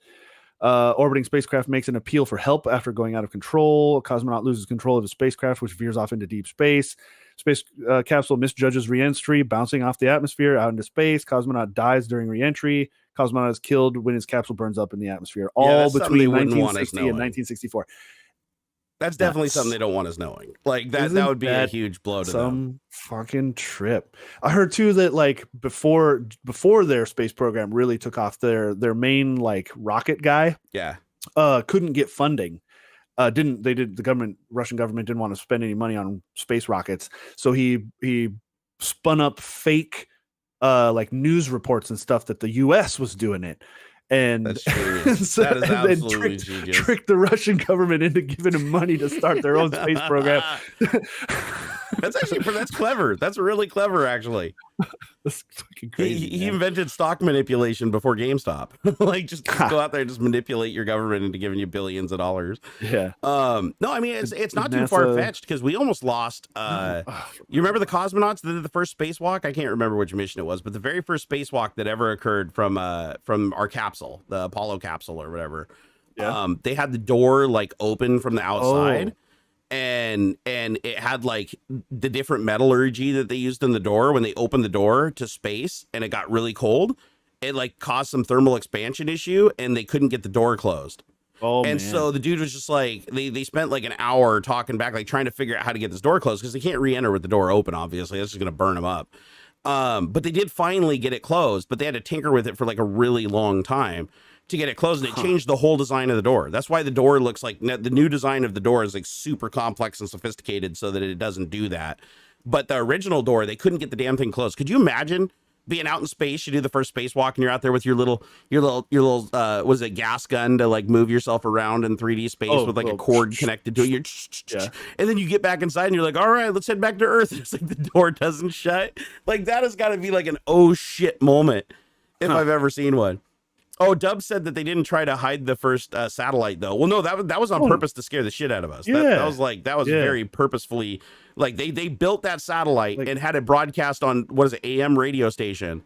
Orbiting spacecraft makes an appeal for help after going out of control. A cosmonaut loses control of his spacecraft, which veers off into deep space. Space capsule misjudges re-entry, bouncing off the atmosphere out into space. Cosmonaut dies during re-entry. Cosmonaut is killed when his capsule burns up in the atmosphere. All between 1960 and 1964. That's definitely something they don't want us knowing. Like that would be a huge blow to them. Fucking trip. I heard too that like before their space program really took off, their main like rocket guy, couldn't get funding. The Russian government didn't want to spend any money on space rockets, so he spun up fake like news reports and stuff that the U.S. was doing it. And that's genius. That is absolutely genius. Tricked the Russian government into giving him money to start their own space program. That's clever. That's really clever, actually. That's fucking crazy. He invented stock manipulation before GameStop. Like just go out there and just manipulate your government into giving you billions of dollars. Yeah. No, I mean it's not too far fetched because we almost lost. You remember the cosmonauts that did the first spacewalk? I can't remember which mission it was, but the very first spacewalk that ever occurred from our capsule, the Apollo capsule or whatever. Yeah. They had the door like open from the outside. And it had like the different metallurgy that they used in the door. When they opened the door to space and it got really cold, it like caused some thermal expansion issue and they couldn't get the door closed. So the dude was just like, they spent like an hour talking back, like trying to figure out how to get this door closed because they can't re-enter with the door open. Obviously, that's just going to burn them up. But they did finally get it closed, but they had to tinker with it for like a really long time to get it closed, and it changed the whole design of the door. That's why the door looks like the new design of the door is like super complex and sophisticated so that it doesn't do that. But the original door, they couldn't get the damn thing closed. Could you imagine being out in space? You do the first spacewalk and you're out there with your little was it gas gun to like move yourself around in 3D space with like a cord connected to it. And then you get back inside and you're like, all right, let's head back to Earth. It's like the door doesn't shut. Like that has got to be like an oh shit moment if I've ever seen one. Oh, Dub said that they didn't try to hide the first satellite, though. Well, no, that was on purpose to scare the shit out of us. That was very purposefully. Like they built that satellite and had it broadcast on AM radio station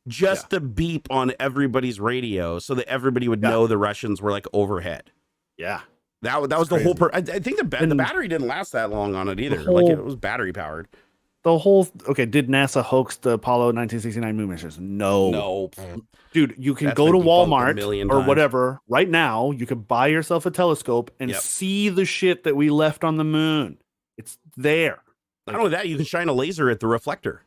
just to beep on everybody's radio so that everybody would know the Russians were like overhead. Yeah, that was the whole. I think the battery didn't last that long on it either. Like it was battery powered. Did NASA hoax the Apollo 1969 moon missions? No. Dude, you can go to Walmart or whatever right now. You can buy yourself a telescope and see the shit that we left on the moon. It's there. Not only that, you can shine a laser at the reflector.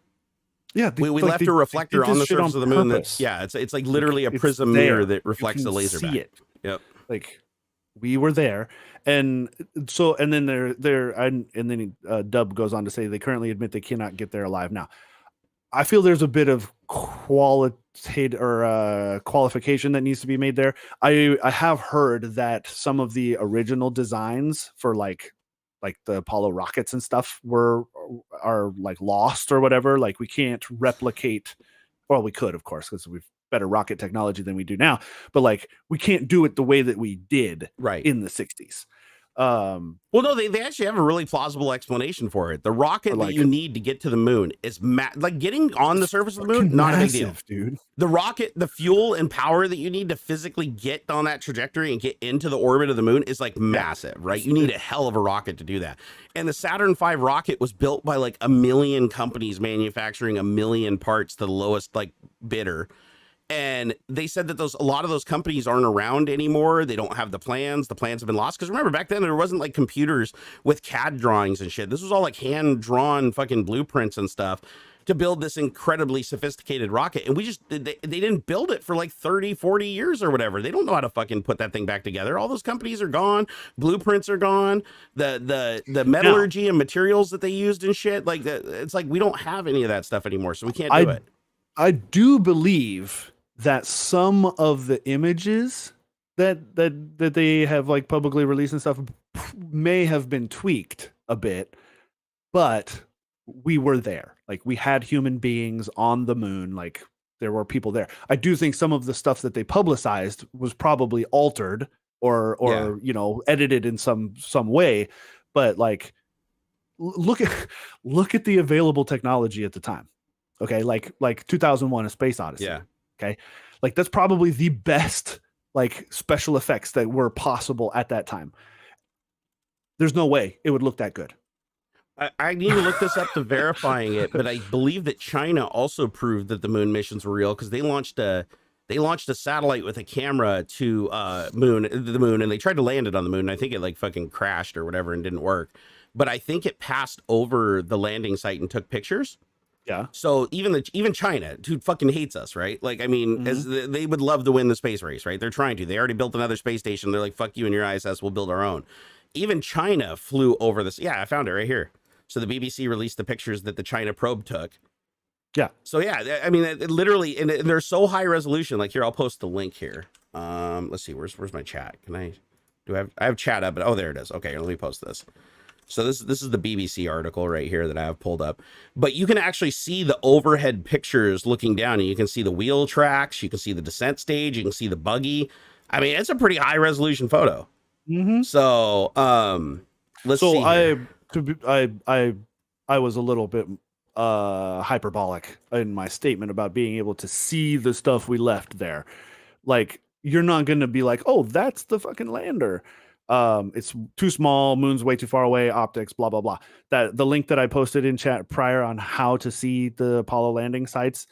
Yeah, we left a reflector on the surface of the moon. It's like literally a prism mirror that reflects the laser back. It. Yep. Like we were there. And then Dub goes on to say they currently admit they cannot get there alive now. I feel there's a bit of qualification that needs to be made there. I have heard that some of the original designs for like the Apollo rockets and stuff are like lost or whatever. Like we can't replicate. Well, we could, of course, because we've better rocket technology than we do now. But like we can't do it the way that we did in the 60s. Well, no, they actually have a really plausible explanation for it. The rocket that you need to get to the moon is like getting on the surface of the moon, not massive, a big deal, dude. The rocket, the fuel and power that you need to physically get on that trajectory and get into the orbit of the moon is like massive, right? You need a hell of a rocket to do that. And the Saturn V rocket was built by like 1 million companies manufacturing 1 million parts to the lowest like bidder. And they said that a lot of those companies aren't around anymore. They don't have the plans. The plans have been lost. Because remember, back then, there wasn't like computers with CAD drawings and shit. This was all like hand-drawn fucking blueprints and stuff to build this incredibly sophisticated rocket. And they didn't build it for like 30, 40 years or whatever. They don't know how to fucking put that thing back together. All those companies are gone. Blueprints are gone. The metallurgy and materials that they used and shit. Like, it's like we don't have any of that stuff anymore. So we can't do it. I do believe that some of the images that they have like publicly released and stuff may have been tweaked a bit, but we were there. Like, we had human beings on the moon. Like, there were people there. I do think some of the stuff that they publicized was probably altered or you know, edited in some way, but like look at the available technology at the time. Okay, like 2001: A Space Odyssey. Yeah. Okay, like that's probably the best like special effects that were possible at that time. There's no way it would look that good. I need to look this up to verifying it, but I believe that China also proved that the moon missions were real because they launched a satellite with a camera to the moon, and they tried to land it on the moon. And I think it like fucking crashed or whatever and didn't work. But I think it passed over the landing site and took pictures. Yeah. So even China, who fucking hates us, right? Like, I mean, as they would love to win the space race, right? They're trying to. They already built another space station. They're like, fuck you and your ISS. We'll build our own. Even China flew over this. Yeah, I found it right here. So the BBC released the pictures that the China probe took. Yeah. So yeah, I mean, it literally, and they're so high resolution. Like here, I'll post the link here. Let's see, where's my chat? I have chat up? But oh, there it is. Okay, let me post this. So this is the BBC article right here that I have pulled up. But you can actually see the overhead pictures looking down, and you can see the wheel tracks, you can see the descent stage, you can see the buggy. I mean, it's a pretty high resolution photo. So let's see. I was a little bit hyperbolic in my statement about being able to see the stuff we left there. Like, you're not going to be like, oh, that's the fucking lander. It's too small, moon's way too far away, optics, blah blah blah. That the link that I posted in chat prior on how to see the Apollo landing sites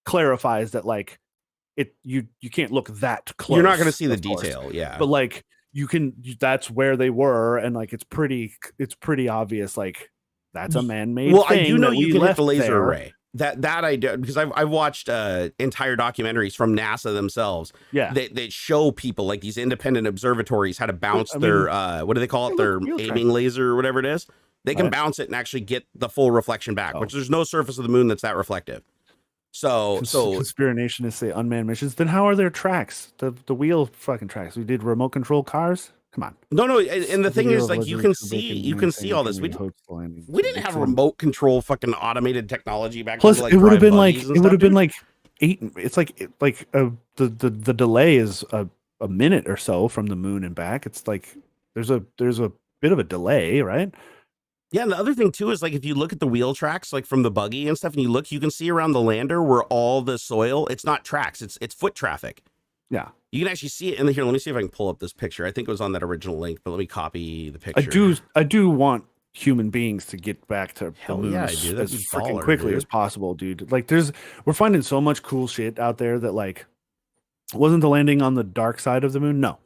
clarifies that like you can't look that close. You're not going to see the detail, yeah. But like that's where they were, and like it's pretty obvious. Like that's a man-made. Well, thing I do know you can hit the laser there. array. That I do, because I've watched entire documentaries from NASA themselves. Yeah, that show people like these independent observatories how to bounce their what do they call it? Their aiming laser or whatever it is. They can bounce it and actually get the full reflection back, which there's no surface of the moon that's that reflective. So conspirationists say unmanned missions. Then how are there tracks? The wheel fucking tracks. We did remote control cars. Come on. No. And the thing is, like, you can see all this. We didn't have remote control fucking automated technology back then. Plus, it would have been like the delay is a minute or so from the moon and back. It's like there's a bit of a delay, right? Yeah, and the other thing too is like if you look at the wheel tracks, like from the buggy and stuff, and you look, you can see around the lander where all the soil. It's not tracks. It's foot traffic. Yeah. You can actually see it in here. Let me see if I can pull up this picture. I think it was on that original link, but let me copy the picture. I do want human beings to get back to the moon as freaking quickly as possible, dude. Like we're finding so much cool shit out there that like wasn't the landing on the dark side of the moon? No,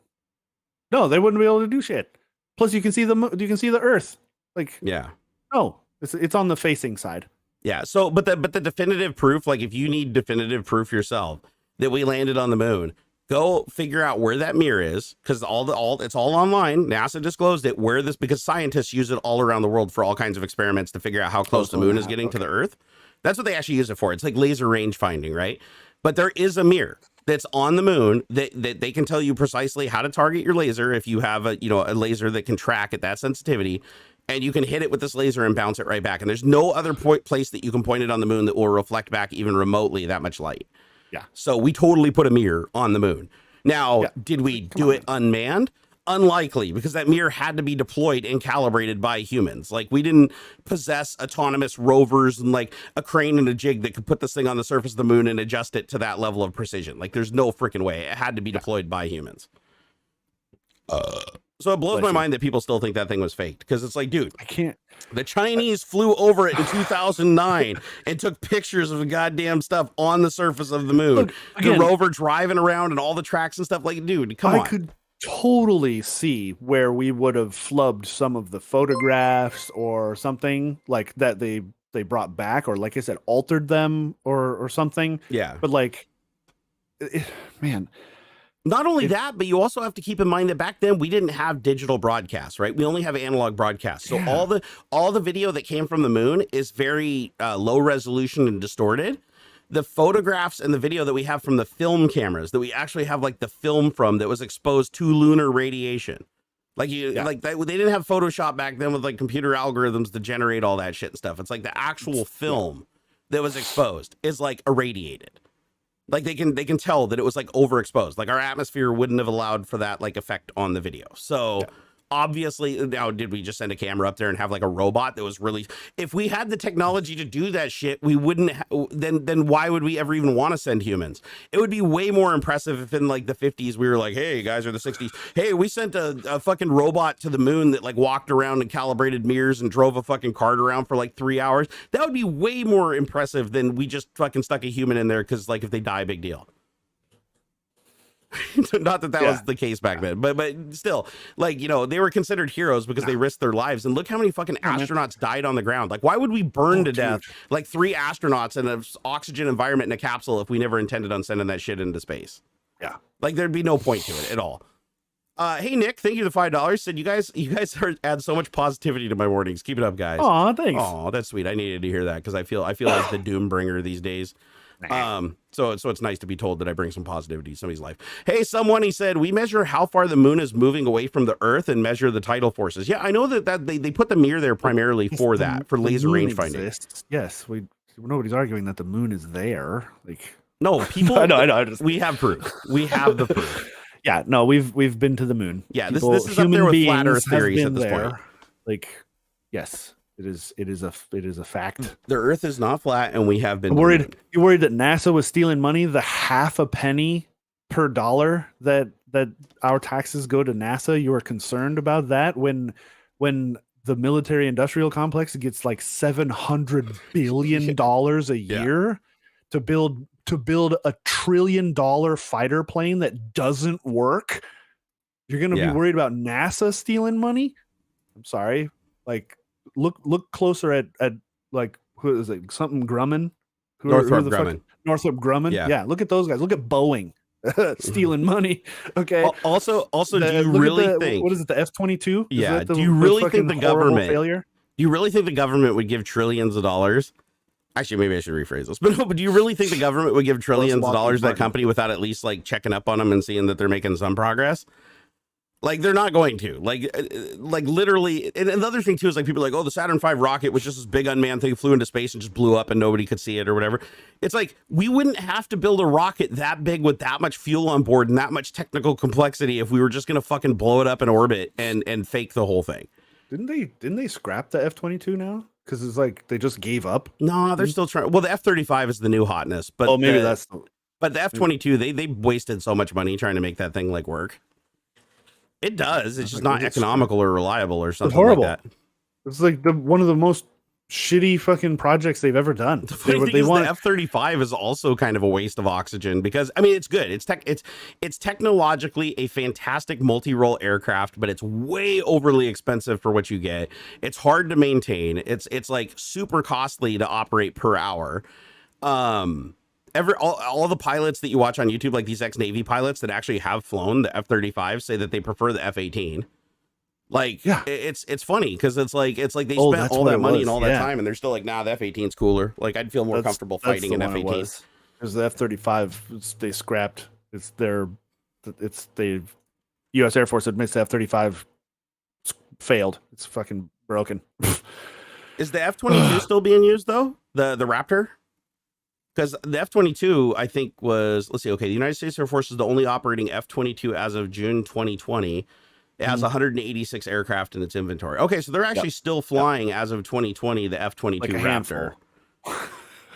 they wouldn't be able to do shit. Plus you can see the Earth. Like, yeah. No, it's on the facing side. Yeah. So, but the definitive proof, like if you need definitive proof yourself that we landed on the moon, go figure out where that mirror is, because it's all online. NASA disclosed it. Because scientists use it all around the world for all kinds of experiments to figure out how close the moon is getting to the Earth. That's what they actually use it for. It's like laser range finding, right? But there is a mirror that's on the moon that they can tell you precisely how to target your laser if you have a laser that can track at that sensitivity. And you can hit it with this laser and bounce it right back. And there's no other place that you can point it on the moon that will reflect back even remotely that much light. Yeah. So we totally put a mirror on the moon. Now, did we do it unmanned? Unlikely, because that mirror had to be deployed and calibrated by humans. Like, we didn't possess autonomous rovers and like a crane and a jig that could put this thing on the surface of the moon and adjust it to that level of precision. Like, there's no freaking way. It had to be deployed by humans. So it blows my mind that people still think that thing was faked, because it's like, dude, I can't. The Chinese flew over it in 2009 and took pictures of the goddamn stuff on the surface of the moon. Look, again, the rover driving around and all the tracks and stuff. Like, dude, come on. I could totally see where we would have flubbed some of the photographs or something like that they brought back, or like I said, altered them or something. Yeah. But like, man. Not only that, but you also have to keep in mind that back then we didn't have digital broadcasts, right? We only have analog broadcasts. So all the video that came from the moon is very low resolution and distorted. The photographs and the video that we have from the film cameras that we actually have, like the film from, that was exposed to lunar radiation. Like like they didn't have Photoshop back then with like computer algorithms to generate all that shit and stuff. It's like the actual film that was exposed is like irradiated. Like they can tell that it was like overexposed. Like our atmosphere wouldn't have allowed for that like effect on the video. So obviously, now did we just send a camera up there and have like a robot that was really? If we had the technology to do that shit, we wouldn't. Then why would we ever even want to send humans? It would be way more impressive if in like the 50s we were like, hey guys, or the 60s, hey, we sent a fucking robot to the moon that like walked around and calibrated mirrors and drove a fucking cart around for like 3 hours. That would be way more impressive than we just fucking stuck a human in there because like if they die, big deal. Not that was the case back then, but still, like, you know, they were considered heroes because they risked their lives. And look how many fucking astronauts died on the ground. Like, why would we burn to death like 3 astronauts in an oxygen environment in a capsule if we never intended on sending that shit into space? Yeah, like there'd be no point to it at all. Hey Nick, thank you for the $5. Said you guys add so much positivity to my mornings. Keep it up, guys. Aw, thanks. Oh, that's sweet. I needed to hear that because I feel like the doom bringer these days. So it's nice to be told that I bring some positivity to somebody's life. Hey, someone, he said, we measure how far the moon is moving away from the earth and measure the tidal forces. Yeah, I know that they put the mirror there primarily for that, for laser range finding. Yes, nobody's arguing that the moon is there. Like, no, people. I know. We have proof. We have the proof. Yeah, no, we've been to the moon. Yeah, this is up there with flat Earth theories at this point. Like, yes. It is a fact. The Earth is not flat, and we have been You worried that NASA was stealing money? The half a penny per dollar that our taxes go to NASA. You are concerned about that when the military industrial complex gets like $700 billion a year to build a $1 trillion fighter plane that doesn't work. You're going to be worried about NASA stealing money? I'm sorry, like. Look closer at like, who is it? Something Grumman? Northrop Grumman. Northrop Grumman. Yeah. Look at those guys. Look at Boeing stealing money. Okay. Also, do you really think, what is it? The F-22? Yeah. Do you really think the government? Failure? Do you really think the government would give trillions of dollars? Actually, maybe I should rephrase this. But no. But do you really think the government would give trillions of dollars to that company without at least like checking up on them and seeing that they're making some progress? Like, they're not going to, like literally. And another thing too is like people are like, oh, the Saturn V rocket was just this big unmanned thing, flew into space and just blew up and nobody could see it or whatever. It's like, we wouldn't have to build a rocket that big with that much fuel on board and that much technical complexity if we were just going to fucking blow it up in orbit and fake the whole thing. Didn't they scrap the F-22 now? Because it's like they just gave up. No, they're still trying. Well, the F-35 is the new hotness, but maybe that's. But the F-22, they wasted so much money trying to make that thing like work. It does. It's just not economical or reliable or something like that. It's like one of the most shitty fucking projects they've ever done. The F-35 is also kind of a waste of oxygen because, I mean, it's good. It's technologically a fantastic multi-role aircraft, but it's way overly expensive for what you get. It's hard to maintain. It's like super costly to operate per hour. All the pilots that you watch on YouTube, like these ex-Navy pilots that actually have flown the F-35, say that they prefer the F-18. Like, it's funny because it's like they spent all that money and all that time, and they're still like, nah, the F-18's cooler. Like, I'd feel more comfortable fighting an F-18. Because the F-35, they scrapped. The U.S. Air Force admits the F-35 failed. It's fucking broken. Is the F-22 still being used though? The Raptor? Because the F-22, I think, was, let's see, okay, the United States Air Force is the only operating F-22 as of June 2020. It has 186 aircraft in its inventory. Okay, so they're actually still flying as of 2020, the F-22 Like a Raptor. handful.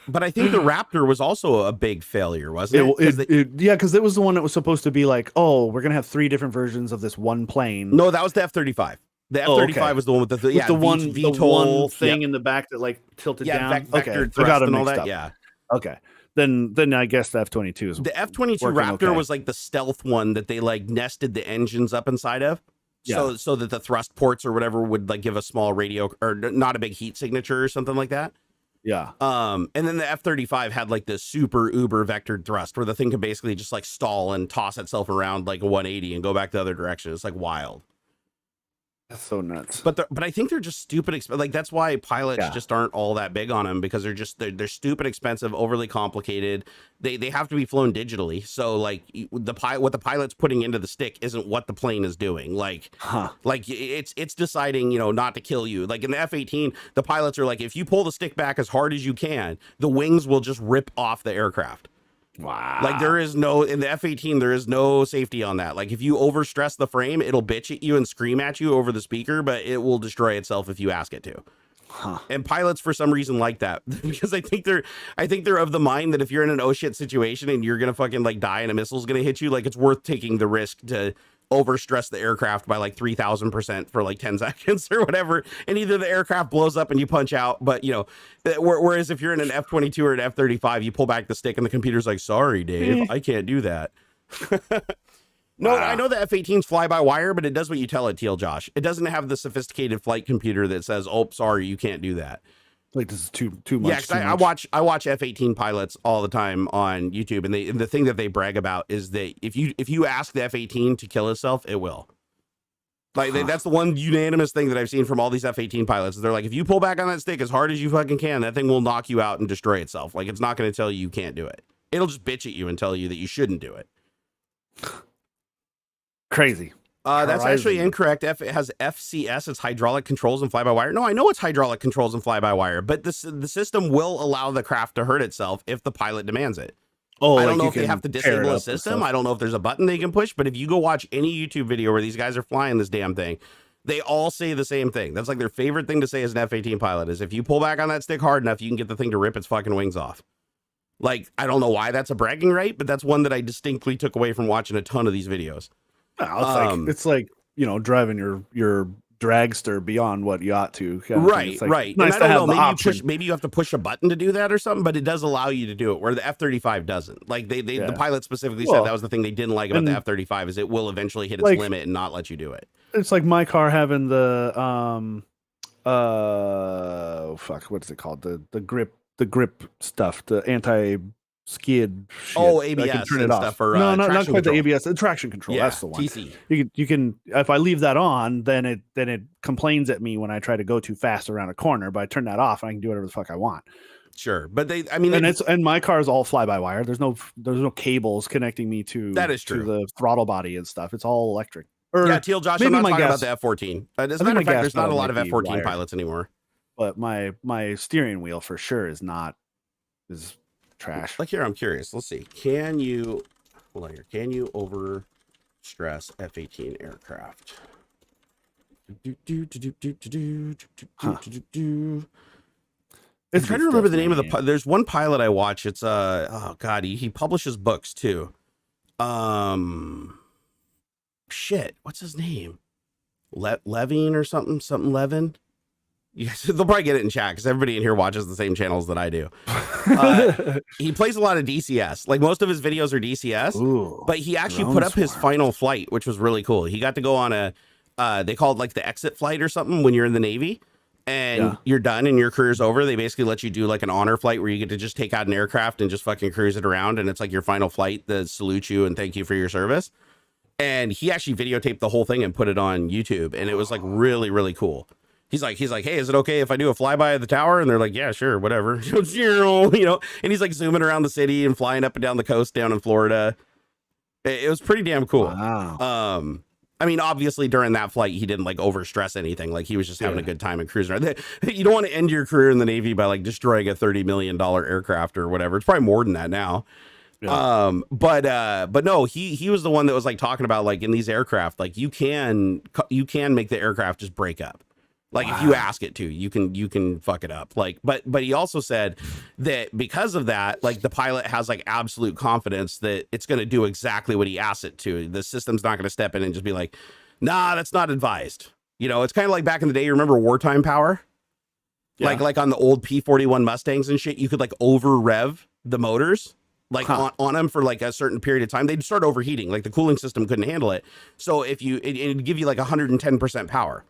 But I think the Raptor was also a big failure, wasn't it? Yeah, because it was the one that was supposed to be like, oh, we're gonna have 3 different versions of this one plane. No, that was the F-35. The F-35 was the one with the one thing in the back that like tilted down. Vectored thrust and all that. Up. Yeah. Okay. Then I guess the F-22 is the F-22 Raptor was like the stealth one that they like nested the engines up inside of. Yeah. So that the thrust ports or whatever would like give a small radio or not a big heat signature or something like that. Yeah. And then the F-35 had like this super uber vectored thrust where the thing could basically just like stall and toss itself around like a 180 and go back the other direction. It's like wild. That's so nuts. But I think they're just stupid. Like that's why pilots just aren't all that big on them, because they're stupid expensive, overly complicated. They have to be flown digitally. So like what the pilot's putting into the stick isn't what the plane is doing. Like it's deciding, not to kill you. Like in the F-18, the pilots are like, if you pull the stick back as hard as you can, the wings will just rip off the aircraft. Wow. Like in the F-18, there is no safety on that. Like if you overstress the frame, it'll bitch at you and scream at you over the speaker, but it will destroy itself if you ask it to. And pilots for some reason like that, because I think they're of the mind that if you're in an oh shit situation and you're going to fucking like die and a missile's going to hit you, like it's worth taking the risk to overstress the aircraft by like 3,000% for like 10 seconds or whatever. And either the aircraft blows up and you punch out, but whereas if you're in an F-22 or an F-35, you pull back the stick and the computer's like, sorry, Dave, I can't do that. No, I know the F-18's fly by wire, but it does what you tell it, Teal Josh. It doesn't have the sophisticated flight computer that says, oh, sorry, you can't do that. Like this is too much. Yeah, I watch F-18 pilots all the time on YouTube, and the thing that they brag about is that if you ask the F-18 to kill itself, it will. Like that's the one unanimous thing that I've seen from all these F-18 pilots. They're like, if you pull back on that stick as hard as you fucking can, that thing will knock you out and destroy itself. Like it's not going to tell you can't do it. It'll just bitch at you and tell you that you shouldn't do it. Crazy. That's actually incorrect. It has FCS. It's hydraulic controls and fly-by-wire. No, I know it's hydraulic controls and fly-by-wire, but the system will allow the craft to hurt itself if the pilot demands it. Oh, I don't know if they have to disable the system. I don't know if there's a button they can push, but if you go watch any YouTube video where these guys are flying this damn thing, they all say the same thing. That's like their favorite thing to say as an F-18 pilot is if you pull back on that stick hard enough, you can get the thing to rip its fucking wings off. Like, I don't know why that's a bragging right, but that's one that I distinctly took away from watching a ton of these videos. It's like driving your dragster beyond what you ought to. Right. Nice to have the option. Maybe you have to push a button to do that or something, but it does allow you to do it, where the F-35 doesn't. Like the pilot specifically said that was the thing they didn't like about the F-35 is it will eventually hit its limit and not let you do it. It's like my car having the what's it called? The grip stuff, the anti-skid shit. Oh, ABS can turn it off. Stuff, or, no, not quite control. The ABS, the traction control. Yeah, that's the one. TC. You can if I leave that on, then it complains at me when I try to go too fast around a corner. But I turn that off and I can do whatever the fuck I want. Sure, but and my car is all fly-by-wire. There's no cables connecting me to that is true. To the throttle body and stuff. It's all electric. Teal Josh, I'm not talking about the F-14. As a matter of fact, there's not a lot of F-14 pilots anymore. But my steering wheel for sure is trash. Like here, I'm curious. Let's see. Can you overstress F-18 aircraft? I'm trying to remember the name of the. There's one pilot I watch. It's oh god, he publishes books too. Shit, what's his name? Levine or something Levin. Yes, they'll probably get it in chat because everybody in here watches the same channels that I do. He plays a lot of DCS. Like most of his videos are DCS, but he actually put up his final flight, which was really cool. He got to go on a, they call it like the exit flight or something when you're in the Navy and you're done and your career's over. They basically let you do like an honor flight where you get to just take out an aircraft and just fucking cruise it around. And it's like your final flight that salute you and thank you for your service. And he actually videotaped the whole thing and put it on YouTube. And it was like really, really cool. He's like, hey, is it okay if I do a flyby of the tower? And they're like, yeah, sure, whatever. And he's like zooming around the city and flying up and down the coast down in Florida. It was pretty damn cool. Wow. I mean, obviously during that flight, he didn't like overstress anything. Like he was just having a good time and cruising around. You don't want to end your career in the Navy by like destroying a $30 million aircraft or whatever. It's probably more than that now. But no, he was the one that was like talking about like in these aircraft, like you can make the aircraft just break up. Like if you ask it to, you can fuck it up. Like, but he also said that because of that, like the pilot has like absolute confidence that it's going to do exactly what he asks it to. The system's not going to step in and just be like, nah, that's not advised. You know, it's kind of like back in the day. You remember wartime power? Yeah. Like on the old P-41 Mustangs and shit, you could like over rev the motors like on them for like a certain period of time. They'd start overheating. Like the cooling system couldn't handle it. So if it'd give you like 110% power.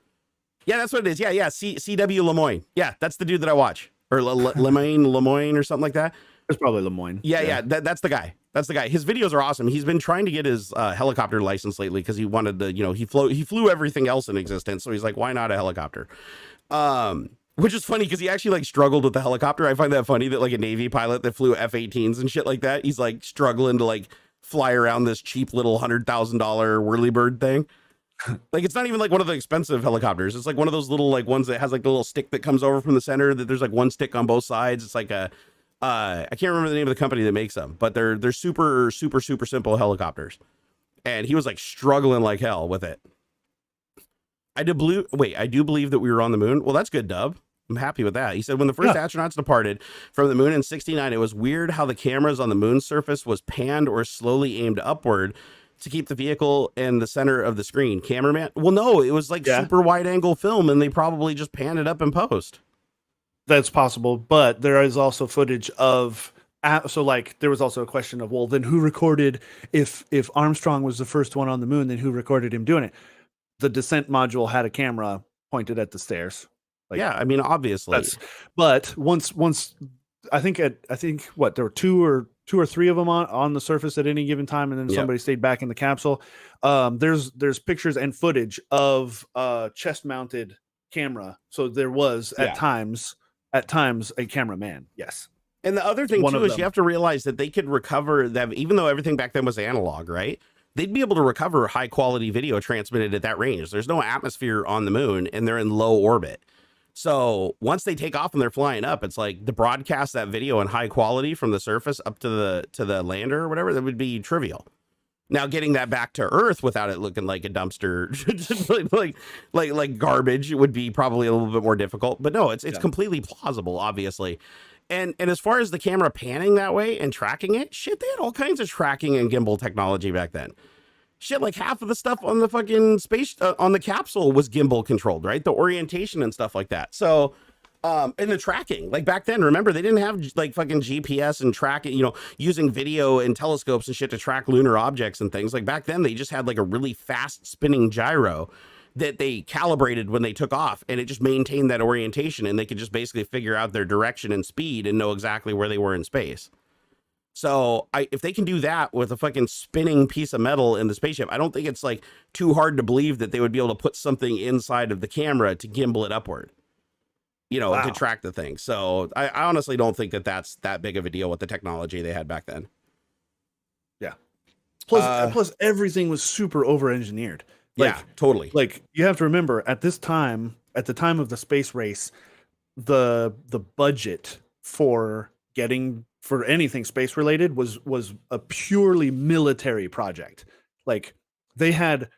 Yeah, that's what it is. Yeah. CW Lemoyne. Yeah, that's the dude that I watch. Or Lemoyne or something like that. It's probably Lemoyne. Yeah. That's the guy. That's the guy. His videos are awesome. He's been trying to get his helicopter license lately because he wanted to, you know, he flew everything else in existence. So he's like, why not a helicopter? Which is funny because he actually like struggled with the helicopter. I find that funny that like a Navy pilot that flew F-18s and shit like that, he's like struggling to like fly around this cheap little $100,000 whirlybird thing. Like it's not even like one of the expensive helicopters. It's like one of those little like ones that has like the little stick that comes over from the center that there's like one stick on both sides. It's like a I can't remember the name of the company that makes them, but they're super simple helicopters. And he was like struggling like hell with it. I do believe that we were on the moon. Well, that's good, Dub. I'm happy with that. He said when the first astronauts departed from the moon in 1969, it was weird how the cameras on the moon's surface was panned or slowly aimed upward to keep the vehicle in the center of the screen. Cameraman? Well, no, it was like super wide angle film and they probably just panned it up in post. That's possible, but there is also footage of so like there was also a question of, well, then who recorded if Armstrong was the first one on the moon, then who recorded him doing it? The descent module had a camera pointed at the stairs. Like, yeah, I mean, obviously. But once I think what there were two or three of them on the surface at any given time, and then somebody stayed back in the capsule. There's pictures and footage of chest mounted camera. So there was at times a cameraman. Yes. And the other thing too is you have to realize that they could recover that, even though everything back then was analog, right? They'd be able to recover high quality video transmitted at that range. There's no atmosphere on the moon and they're in low orbit. So once they take off and they're flying up, it's like to broadcast that video in high quality from the surface up to the lander or whatever, that would be trivial. Now getting that back to Earth without it looking like a dumpster, like garbage, would be probably a little bit more difficult. But no, it's completely plausible, obviously. And as far as the camera panning that way and tracking it, shit, they had all kinds of tracking and gimbal technology back then. Shit, like half of the stuff on the fucking space on the capsule was gimbal controlled, right? The orientation and stuff like that. So, and the tracking, like back then, remember, they didn't have like fucking GPS and tracking, you know, using video and telescopes and shit to track lunar objects and things. Like back then, they just had like a really fast spinning gyro that they calibrated when they took off, and it just maintained that orientation, and they could just basically figure out their direction and speed and know exactly where they were in space. So if they can do that with a fucking spinning piece of metal in the spaceship, I don't think it's like too hard to believe that they would be able to put something inside of the camera to gimbal it upward, you know, to track the thing. So I honestly don't think that that's that big of a deal with the technology they had back then. Yeah. Plus everything was super over-engineered. Like, yeah, totally. Like you have to remember at the time of the space race, the budget for anything space related was a purely military project. Like they had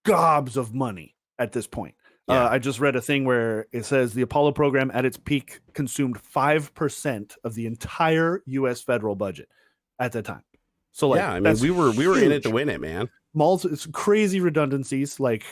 gobs of money at this point. I just read a thing where it says the Apollo program at its peak consumed 5% of the entire US federal budget at the time. So like, yeah, I mean, we were in it to win it, man. It's crazy redundancies, like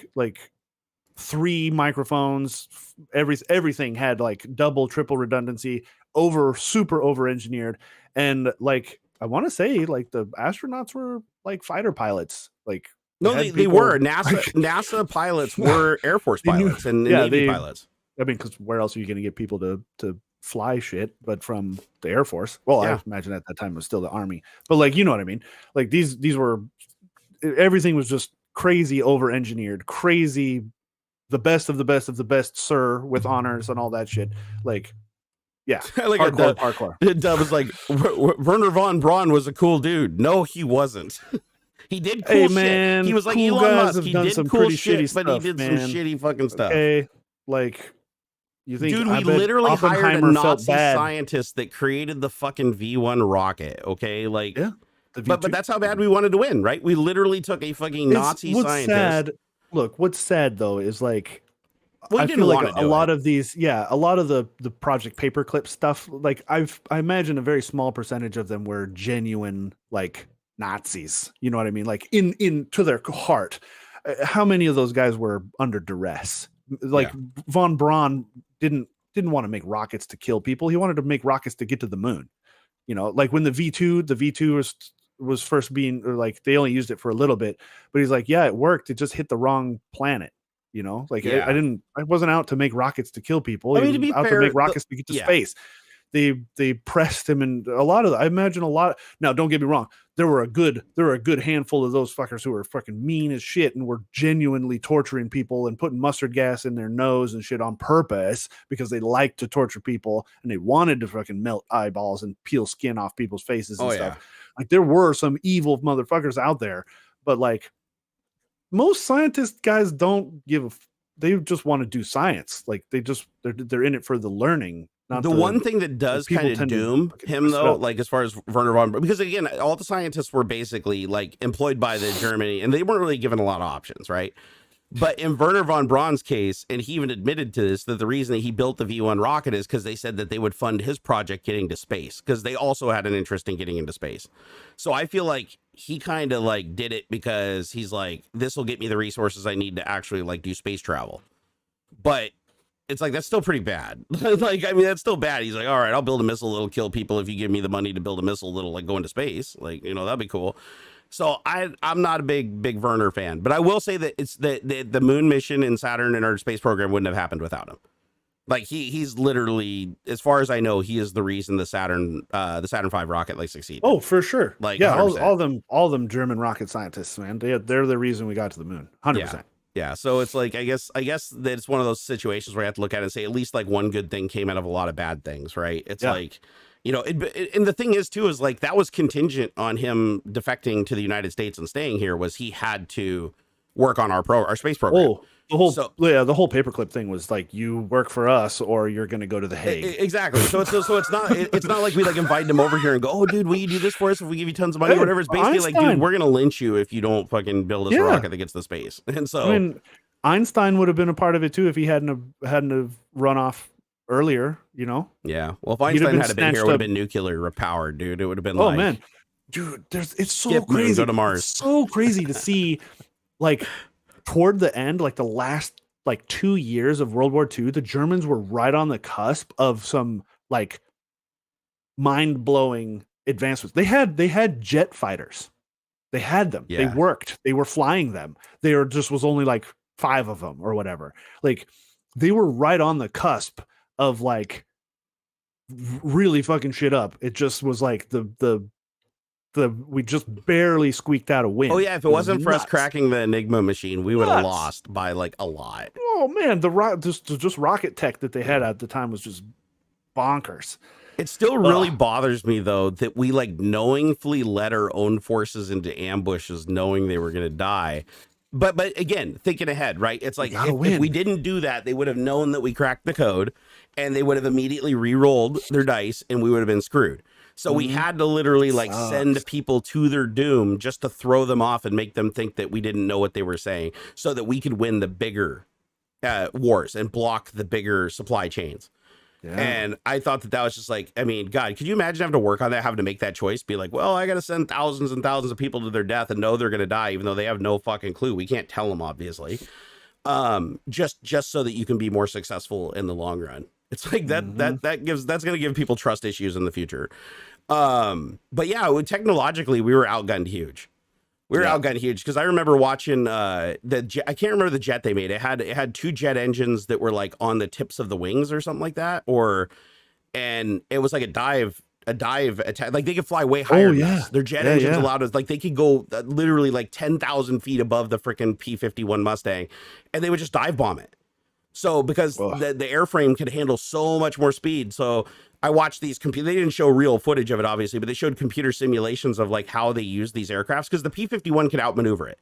3 microphones, everything had like double, triple redundancy, super over engineered. And like, I want to say like the astronauts were like fighter pilots. Like, no, they were NASA pilots were Air Force pilots and Navy pilots. I mean, because where else are you going to get people to fly shit but from the Air Force? Well, I imagine at that time it was still the Army, but like, you know what I mean? Like these were, everything was just crazy over engineered, crazy, the best of the best of the best, sir, with honors and all that shit. Like, yeah, like hardcore. Dub was like, Werner von Braun was a cool dude. No, he wasn't. He did cool shit. He was like cool Elon Musk. He did some cool shit, stuff, but he did some shitty fucking stuff. Okay, like, you think, dude, we literally hired a Nazi scientist that created the fucking V1 rocket. Okay, like, But that's how bad we wanted to win, right? We literally took a fucking Nazi scientist. Sad, look, what's sad though is like I feel like a lot of these, a lot of the Project Paperclip stuff, like I imagine a very small percentage of them were genuine like Nazis. You know what I mean? Like in to their heart. How many of those guys were under duress? Like von Braun didn't want to make rockets to kill people. He wanted to make rockets to get to the moon. You know, like when the V2 was first being, or like they only used it for a little bit, but he's like, yeah, it worked. It just hit the wrong planet. You know, like I wasn't out to make rockets to kill people. I mean, to be out fair, to make rockets to get to space. They pressed him, and I imagine a lot. Now, don't get me wrong. There were a good handful of those fuckers who were fucking mean as shit and were genuinely torturing people and putting mustard gas in their nose and shit on purpose because they liked to torture people and they wanted to fucking melt eyeballs and peel skin off people's faces and stuff. Like there were some evil motherfuckers out there, but like most scientist guys don't they just want to do science. Like they're in it for the learning. The one thing that does kind of doom him though, like as far as Werner von, because again, all the scientists were basically like employed by the Germany and they weren't really given a lot of options, right? But in Werner von Braun's case, and he even admitted to this, that the reason that he built the V1 rocket is because they said that they would fund his project getting to space because they also had an interest in getting into space. So I feel like he kind of like did it because he's like, this will get me the resources I need to actually like do space travel. But it's like, that's still pretty bad. Like, I mean, that's still bad. He's like, all right, I'll build a missile that'll kill people if you give me the money to build a missile that'll like go into space. Like, you know, that'd be cool. So I'm not a big Werner fan, but I will say that it's the moon mission in Saturn and our space program wouldn't have happened without him. Like he's literally, as far as I know, he is the reason the Saturn V rocket like succeeded. Oh, for sure. Like, yeah, all them German rocket scientists, man. They're the reason we got to the moon. 100%. Yeah, so it's like I guess that it's one of those situations where you have to look at it and say at least like one good thing came out of a lot of bad things, right? It's like, you know, and the thing is too is like that was contingent on him defecting to the United States and staying here. Was he had to work on our space program? Oh, the whole paperclip thing was like, you work for us or you're going to go to the Hague. Exactly. So it's not like we like invited him over here and go, oh dude, will you do this for us if we give you tons of money or whatever? It's basically like, dude, we're going to lynch you if you don't fucking build us a rocket that gets to space. And so I mean, Einstein would have been a part of it too if he hadn't have run off earlier, you know? Yeah. Well, if Einstein had been here, it would have been nuclear powered, dude. It would have been like, man, dude, it's so crazy. Go to Mars. It's so crazy to see like toward the end, like the last like 2 years of World War II, the Germans were right on the cusp of some like mind-blowing advancements. They had jet fighters. They had them. They worked. They were flying them. Was only like 5 of them or whatever. Like they were right on the cusp of like really fucking shit up. It just was like we just barely squeaked out a win. Oh yeah, if it wasn't for us cracking the Enigma machine, we would have lost by like a lot. Oh man, just rocket tech that they had at the time was just bonkers. It still really bothers me though that we like knowingly led our own forces into ambushes knowing they were going to die. But again, thinking ahead, right? It's like if we didn't do that, they would have known that we cracked the code and they would have immediately re-rolled their dice and we would have been screwed. So we had to literally like send people to their doom just to throw them off and make them think that we didn't know what they were saying so that we could win the bigger wars and block the bigger supply chains. Yeah. And I thought that was just like, I mean, God, could you imagine having to work on that, having to make that choice? Be like, well, I got to send thousands and thousands of people to their death and know they're going to die, even though they have no fucking clue. We can't tell them, obviously. Just so that you can be more successful in the long run. It's like that's going to give people trust issues in the future. But yeah, technologically, we were outgunned huge. We were outgunned huge because I remember watching I can't remember the jet they made. It had 2 jet engines that were like on the tips of the wings or something like that, and it was like a dive attack. Like they could fly way higher. Their jet engines allowed us, like they could go literally like 10,000 feet above the freaking P-51 Mustang, and they would just dive bomb it. So because the airframe could handle so much more speed. So I watched these they didn't show real footage of it, obviously, but they showed computer simulations of like how they use these aircrafts because the P-51 could outmaneuver it.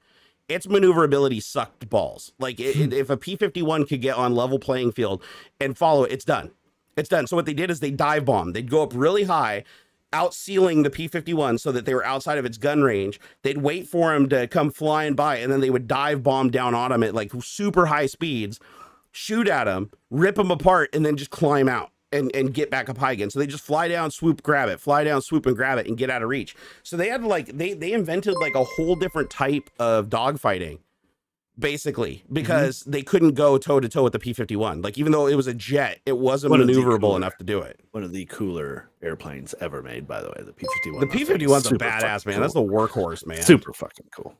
Its maneuverability sucked balls. Like if a P-51 could get on level playing field and follow it, it's done. It's done. So what they did is they dive bombed. They'd go up really high outsealing the P-51 so that they were outside of its gun range. They'd wait for him to come flying by, and then they would dive bomb down on him at like super high speeds, shoot at him, rip him apart, and then just climb out and get back up high again. So they just fly down, swoop, grab it, fly down, swoop, and grab it, and get out of reach. So they had like they invented like a whole different type of dogfighting, basically, because they couldn't go toe to toe with the P-51. Like, even though it was a jet, it wasn't maneuverable enough to do it. One of the cooler airplanes ever made, by the way, the P-51. The P-51's a badass, man. Cool. That's the workhorse, man. Super fucking cool.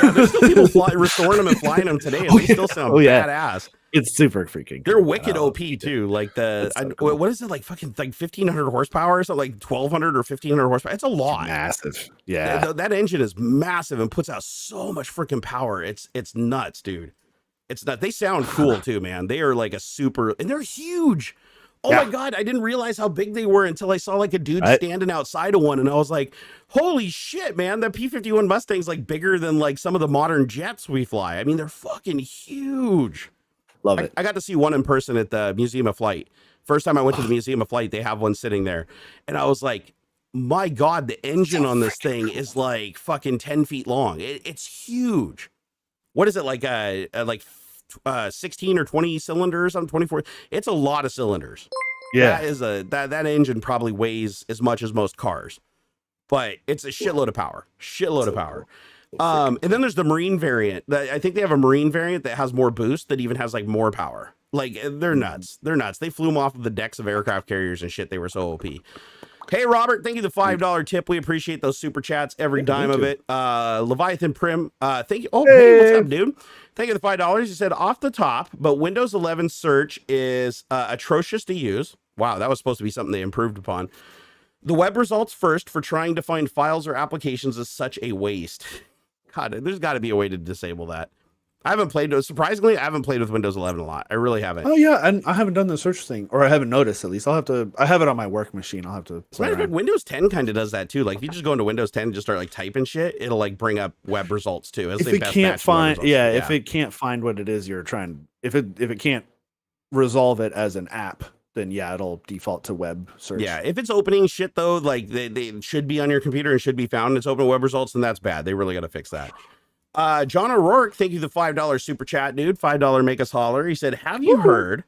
Yeah, there's still people restoring them and flying them today, and they still sound badass. It's super freaking cool. They're wicked OP too. Like cool. What is it, like fucking like 1,500 horsepower or something, like 1,200 or 1,500 horsepower? It's a lot. Massive. Yeah. That engine is massive and puts out so much freaking power. It's nuts, dude. It's nuts. They sound cool too, man. They are like a super, and they're huge. Oh my God, I didn't realize how big they were until I saw like a dude standing outside of one, and I was like, holy shit, man, the P-51 Mustang's like bigger than like some of the modern jets we fly. I mean, they're fucking huge. Love it. I got to see one in person at the Museum of Flight. First time I went to the Museum of Flight, they have one sitting there. And I was like, my God, the engine on this thing is like fucking 10 feet long. It's huge. What is it, like 16 or 20 cylinders? I'm 24. It's a lot of cylinders. Yeah. That engine probably weighs as much as most cars. But it's a shitload of power. Shitload of power. And then there's the Marine variant. I think they have a Marine variant that has more boost, that even has like more power. Like, they're nuts. They're nuts. They flew them off of the decks of aircraft carriers and shit. They were so OP. Hey, Robert, thank you the $5 tip. We appreciate those super chats, every dime of it. Leviathan Prim, thank you. Oh, hey, what's up, dude? Thank you the $5. He said, off the top, but Windows 11 search is atrocious to use. Wow, that was supposed to be something they improved upon. The web results first for trying to find files or applications is such a waste. God, there's got to be a way to disable that. Surprisingly, I haven't played with Windows 11 a lot. I really haven't. Oh yeah, and I haven't done the search thing, or I haven't noticed at least. I have it on my work machine. I'll have to play around. Windows 10 kind of does that too. Like, if you just go into Windows 10 and just start like typing shit, it'll like bring up web results too. If it can't find, if it can't find what it is you're trying, if it can't resolve it as an app, then yeah, it'll default to web search. Yeah, if it's opening shit though, like they should be on your computer and should be found, and it's open web results, then that's bad. They really got to fix that. John O'Rourke, thank you the $5 super chat, dude. $5 make us holler. He said, have you heard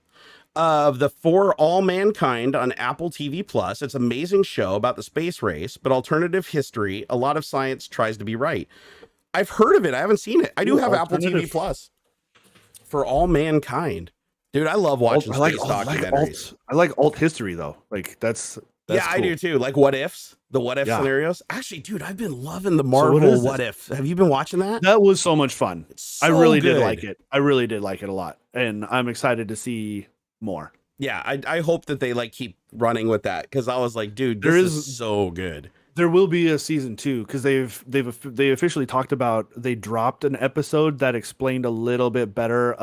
of the For All Mankind on Apple TV Plus? It's an amazing show about the space race, but alternative history. A lot of science tries to be right. I've heard of it. I haven't seen it. I do have Apple TV Plus. For All Mankind. Dude, I love watching space documentaries. I like alt history though. Like that's yeah, cool. I do too. Like what ifs, the what if scenarios. Actually, dude, I've been loving the Marvel what if. Have you been watching that? That was so much fun. So I really did like it. I really did like it a lot, and I'm excited to see more. Yeah, I hope that they like keep running with that, because I was like, dude, this is so good. There will be a season 2, because they officially talked about, they dropped an episode that explained a little bit better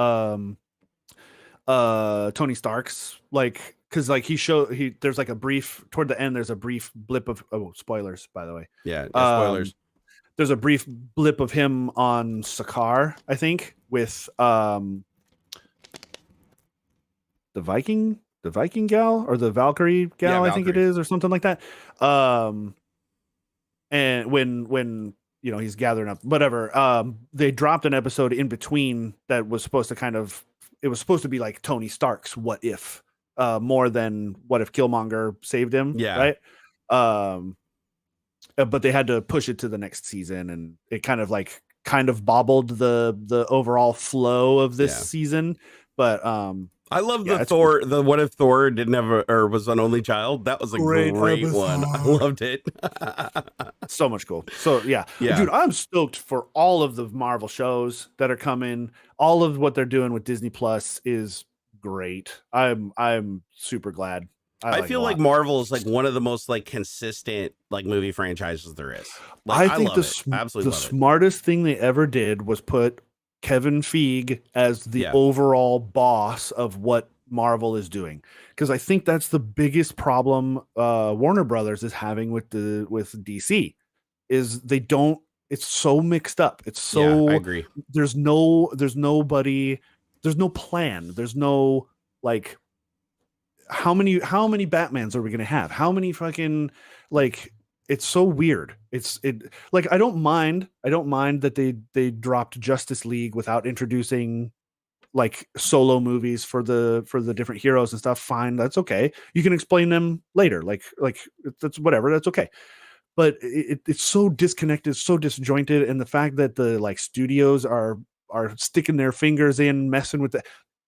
Tony Stark's, like, because like there's like a brief toward the end, there's a brief blip of spoilers, by the way. Yeah, spoilers. There's a brief blip of him on Sakaar, I think, with the Viking gal, or the Valkyrie gal, I think it is, or something like that. And when you know he's gathering up whatever, they dropped an episode in between that was supposed to be like Tony Stark's what if, more than what if Killmonger saved him. Yeah. Right. But they had to push it to the next season, and it kind of bobbled the overall flow of this season. But I love the what if Thor didn't have or was an only child. That was a great one. I loved it. So much cool. So yeah, dude, I'm stoked for all of the Marvel shows that are coming. All of what they're doing with Disney Plus is great. I'm super glad. I feel like Marvel is like one of the most like consistent like movie franchises there is. Like, I think the smartest thing they ever did was put Kevin Feige as the overall boss of what Marvel is doing, because I think that's the biggest problem Warner Brothers is having with DC, is they don't. It's so mixed up. It's so. I agree. There's nobody. There's no plan. There's no like. how many Batmans are we gonna have? How many fucking like? It's so weird. Like I don't mind that they dropped Justice League without introducing like solo movies for the different heroes and stuff. Fine, that's okay. You can explain them later. Like that's whatever. That's okay. But it's so disconnected, so disjointed, and the fact that the like studios are sticking their fingers in, messing with the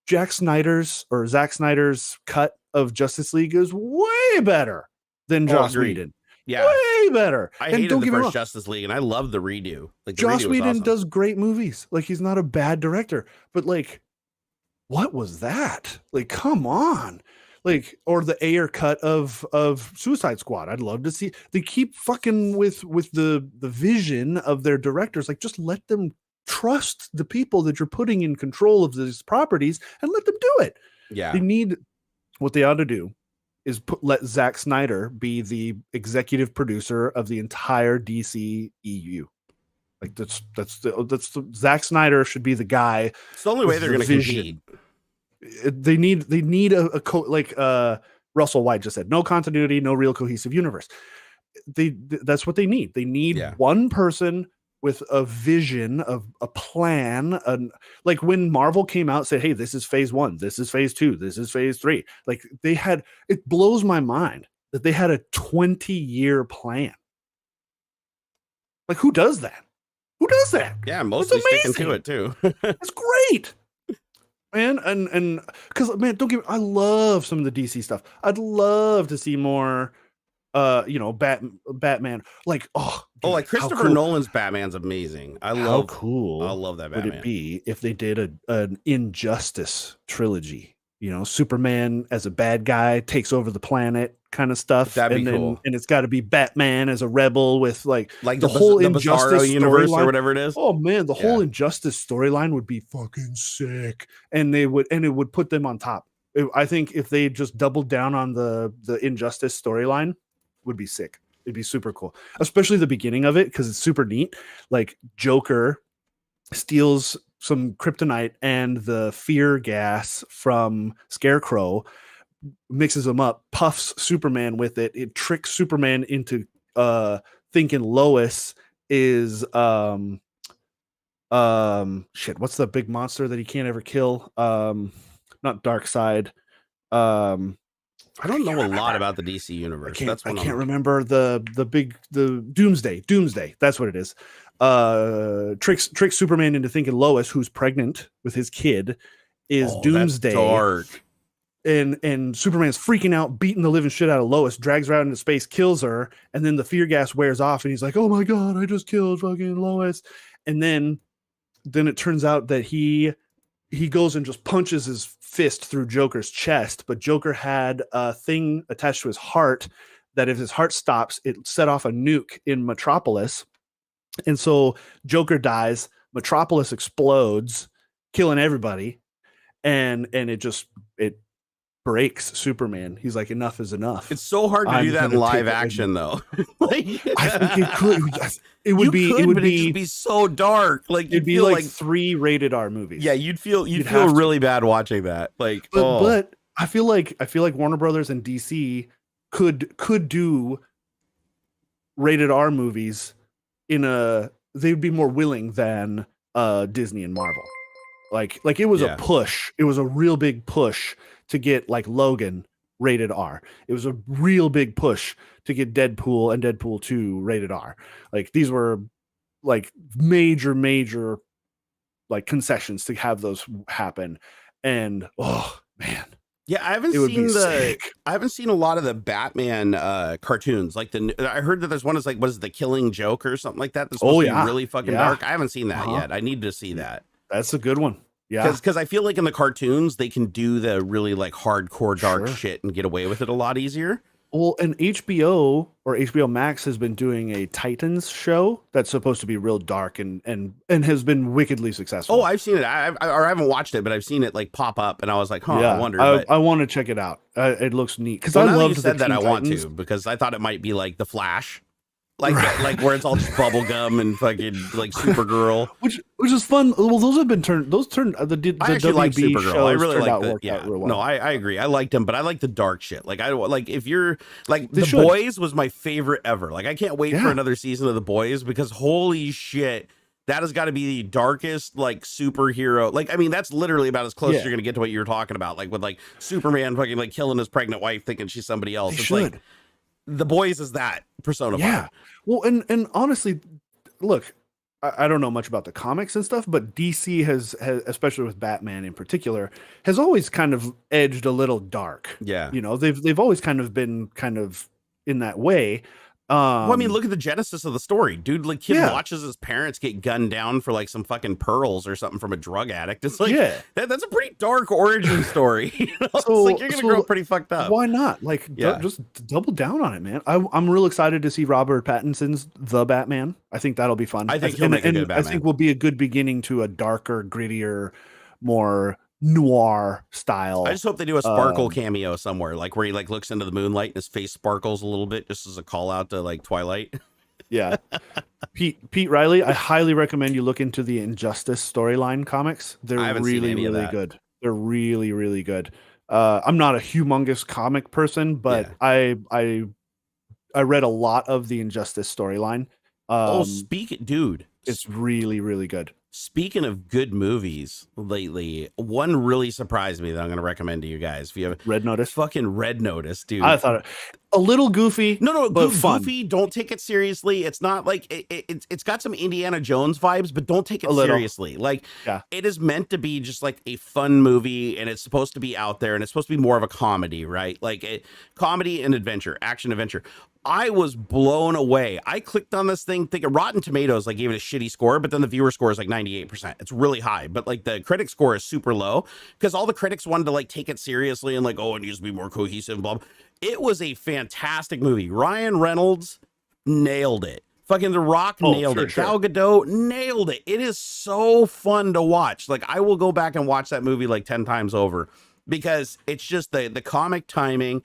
Zack Snyder's cut of Justice League is way better than Joss Whedon. Yeah, way better. I hated the first Justice League, and I love the redo. Like Joss Whedon does great movies. Like he's not a bad director, but like, what was that? Like, come on. Like, or the Ayer cut of Suicide Squad. I'd love to see. They keep fucking with the vision of their directors. Like, just let them trust the people that you're putting in control of these properties and let them do it. Yeah, what they ought to do is let Zack Snyder be the executive producer of the entire DC EU. Like that's Zack Snyder should be the guy. It's the only way they're going to compete. They need a Russell White just said, no continuity, no real cohesive universe. That's what they need. They need one person with a vision, of a plan, like when Marvel came out, said, hey, this is phase 1, this is phase 2, this is phase 3. Like it blows my mind that they had a 20-year plan. Like who does that? Yeah, mostly sticking to it too. It's great. Man, and because man, I love some of the DC stuff. I'd love to see more Batman. Like like Christopher Nolan's Batman's amazing. I love that Batman. Would it be if they did an Injustice trilogy? Superman as a bad guy takes over the planet, kind of stuff. That'd be cool. And it's got to be Batman as a rebel with like the whole Injustice universe or whatever it is. Oh man, the whole Injustice storyline would be fucking sick, and it would put them on top. I think if they just doubled down on the Injustice storyline, would be sick. It'd be super cool, especially the beginning of it because it's super neat. Like Joker steals some kryptonite and the fear gas from Scarecrow, mixes them up, puffs Superman with it. It tricks Superman into thinking Lois is what's the big monster that he can't ever kill? Not Darkseid. I don't know a lot about the DC universe. I can't remember the Doomsday. That's what it is. Tricks Superman into thinking Lois, who's pregnant with his kid, is Doomsday. That's dark. And Superman's freaking out, beating the living shit out of Lois, drags her out into space, kills her, and then the fear gas wears off, and he's like, "Oh my god, I just killed fucking Lois." And then it turns out that he goes and just punches his fist through Joker's chest, but Joker had a thing attached to his heart that if his heart stops, it set off a nuke in Metropolis. And so Joker dies, Metropolis explodes, killing everybody, and it breaks Superman. He's like, enough is enough. It's so hard to do that in live action, though. I think it could. It would be so dark. Like it'd be like 3 rated R movies. Yeah, you'd feel really bad watching that. Like, but I feel like Warner Brothers and DC could do rated R movies they'd be more willing than Disney and Marvel. Like it was a push. It was a real big push to get like Logan rated R. It was a real big push to get Deadpool and Deadpool 2 rated R. Like these were like major like concessions to have those happen. And oh man. Yeah, I haven't seen a lot of the Batman cartoons. Like I heard that there's one is like, what is it, The Killing Joke or something like that? That's supposed to be really fucking dark. I haven't seen that yet. I need to see that. That's a good one. Yeah, because I feel like in the cartoons they can do the really like hardcore dark shit and get away with it a lot easier. Well, and HBO or HBO Max has been doing a Titans show that's supposed to be real dark and has been wickedly successful. Oh, I've seen it. I haven't watched it, but I've seen it like pop up, and I was like, I wonder. I want to check it out. It looks neat because I love that. I want to because I thought it might be like The Flash, like where it's all just bubble gum and fucking like Supergirl, which is fun. Well, those have been turned. Those turned the I actually WB like Supergirl. I really turned like out, the worked out real well. No, I agree. I liked them, but I like the dark shit. Like I like if you're like They The should. Boys was my favorite ever. Like I can't wait for another season of The Boys because holy shit. That has got to be the darkest like superhero. Like, I mean, that's literally about as close as you're gonna get to what you were talking about. Like with like Superman fucking like killing his pregnant wife, thinking she's somebody else. It's like The Boys is that personified. Yeah. Well, and honestly, look, I don't know much about the comics and stuff, but DC has, especially with Batman in particular, has always kind of edged a little dark. Yeah. You know, they've always kind of been kind of in that way. Well, I mean, look at the genesis of the story. Dude, like kid watches his parents get gunned down for like some fucking pearls or something from a drug addict. It's like that's a pretty dark origin story. You know? It's like you're gonna grow up pretty fucked up. Why not? Like just double down on it, man. I'm real excited to see Robert Pattinson's The Batman. I think that'll be fun. I think he'll make a good Batman. I think will be a good beginning to a darker, grittier, more noir style. I just hope they do a sparkle cameo somewhere, like where he like looks into the moonlight and his face sparkles a little bit, just as a call out to like Twilight. Yeah. Pete Riley, I highly recommend you look into the Injustice storyline comics. They're really, really good. They're really, really good. I'm not a humongous comic person, but I read a lot of the Injustice storyline. Dude, it's really, really good. Speaking of good movies lately, one really surprised me that I'm going to recommend to you guys. If you have Red Notice, fucking Red Notice, dude. I thought a little goofy. No, but fun. Goofy. Don't take it seriously. It's not like it's got some Indiana Jones vibes, but don't take it seriously. Like it is meant to be just like a fun movie, and it's supposed to be out there, and it's supposed to be more of a comedy, right? Like comedy and adventure, action adventure. I was blown away. I clicked on this thing thinking Rotten Tomatoes like gave it a shitty score, but then the viewer score is like 98%. It's really high, but like the critic score is super low because all the critics wanted to like take it seriously and like, oh, it needs to be more cohesive and blah, blah. It was a fantastic movie. Ryan Reynolds nailed it. Fucking The Rock nailed it. Gal Gadot nailed it. It is so fun to watch. Like I will go back and watch that movie like 10 times over because it's just the comic timing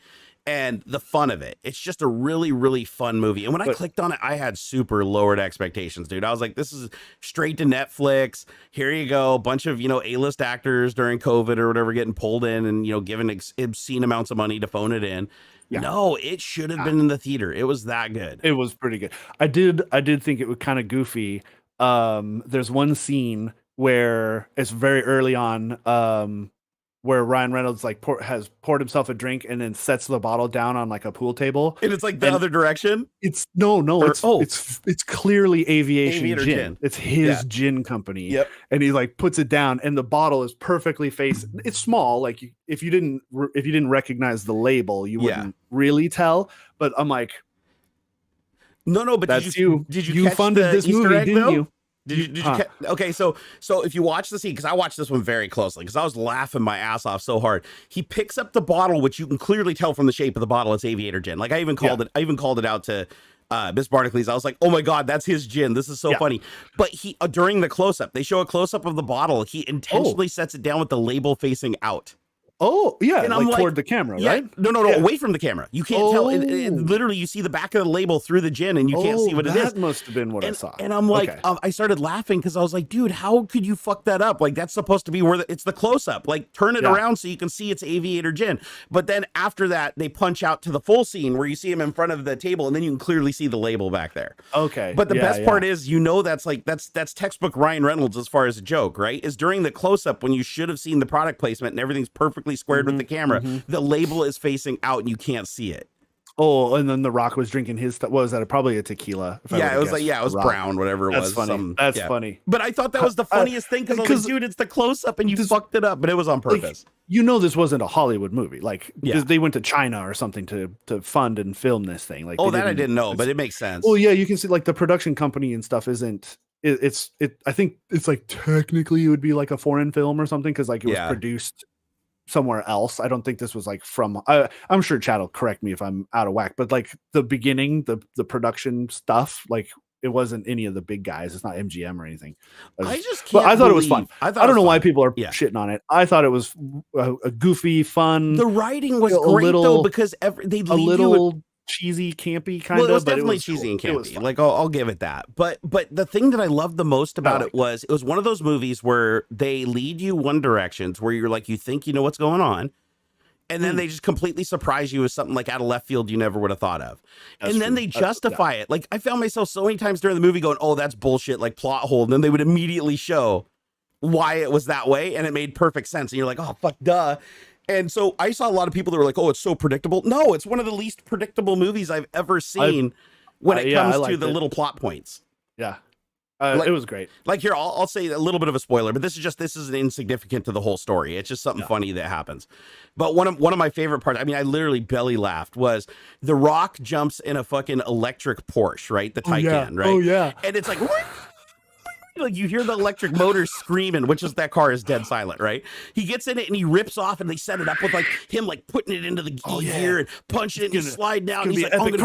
and the fun of it. It's just a really, really fun movie. And when I clicked on it, I had super lowered expectations, dude. I was like, this is straight to Netflix. Here you go. A bunch of, A-list actors during COVID or whatever getting pulled in and, given obscene amounts of money to phone it in. Yeah. No, it should have been in the theater. It was that good. It was pretty good. I did think it was kind of goofy. There's one scene where it's very early on, where Ryan Reynolds like has poured himself a drink and then sets the bottle down on like a pool table, and it's like the other direction. It's it's clearly Aviator Gin. It's his gin company. Yep. And he like puts it down, and the bottle is perfectly faced. It's small. Like if you didn't recognize the label, you wouldn't really tell. But I'm like, no. But that's did you funded this Easter movie, egg, didn't though? you? Did you okay, so if you watch the scene, because I watched this one very closely because I was laughing my ass off so hard. He picks up the bottle, which you can clearly tell from the shape of the bottle it's Aviator Gin. Like I even called it out to Miss Barnacules. I was like, oh my god, that's his gin. This is so funny. But he during the close-up, they show a close-up of the bottle. He intentionally sets it down with the label facing out. Oh, yeah, and I'm like toward the camera, right? No, away from the camera. You can't tell. It literally, you see the back of the label through the gin, and you can't see what it is. That must have been what I saw. And I'm like, I started laughing because I was like, dude, how could you fuck that up? Like, that's supposed to be where it's the close-up. Like, turn it around so you can see it's Aviator Gin. But then after that, they punch out to the full scene where you see him in front of the table, and then you can clearly see the label back there. Okay. But the best part is, that's textbook Ryan Reynolds as far as a joke, right? Is during the close-up when you should have seen the product placement and everything's perfectly squared with the camera. The label is facing out and you can't see it. Oh, and then The Rock was drinking his stuff. What was that? Probably a tequila. It was brown, whatever it was. Funny. That's funny. But I thought that was the funniest thing because I was like, dude, it's the close up and you fucked it up, but it was on purpose. Like, this wasn't a Hollywood movie. Like they went to China or something to fund and film this thing. Like, that I didn't know, but it makes sense. Well, yeah, you can see like the production company and stuff isn't. I think it's like technically it would be like a foreign film or something because like it was produced somewhere else. I don't think this was like from I'm sure Chad will correct me if I'm out of whack, but like the beginning, the production stuff, like it wasn't any of the big guys. It's not MGM or anything. I just can't. I thought it was fun. I don't know why people are shitting on it. I thought it was a goofy, fun. The writing was great though because they leave you cheesy, campy kind well, of. it was but definitely it was cheesy and cool. It was campy. fun. Like I'll give it that. But the thing that I loved the most about liked it was one of those movies where they lead you one directions where you're like, you think you know what's going on, and then they just completely surprise you with something like out of left field you never would have thought of. That's and then true. they justify it. Like I found myself so many times during the movie going, oh, that's bullshit, like plot hole. And then they would immediately show why it was that way, and it made perfect sense. And you're like, oh, fuck, duh. And so I saw a lot of people that were like, oh, it's so predictable. No, it's one of the least predictable movies I've ever seen when it comes to the little plot points. Yeah. Like, it was great. Like here, I'll say a little bit of a spoiler, but this is insignificant to the whole story. It's just something funny that happens. But one of my favorite parts, I mean, I literally belly laughed, was The Rock jumps in a fucking electric Porsche, right? The Taycan, right? Oh yeah. And it's like, like you hear the electric motor screaming, which is that car is dead silent, right? He gets in it and he rips off, and they set it up with like him like putting it into the gear and punching it and slide down. It's He's gonna like, be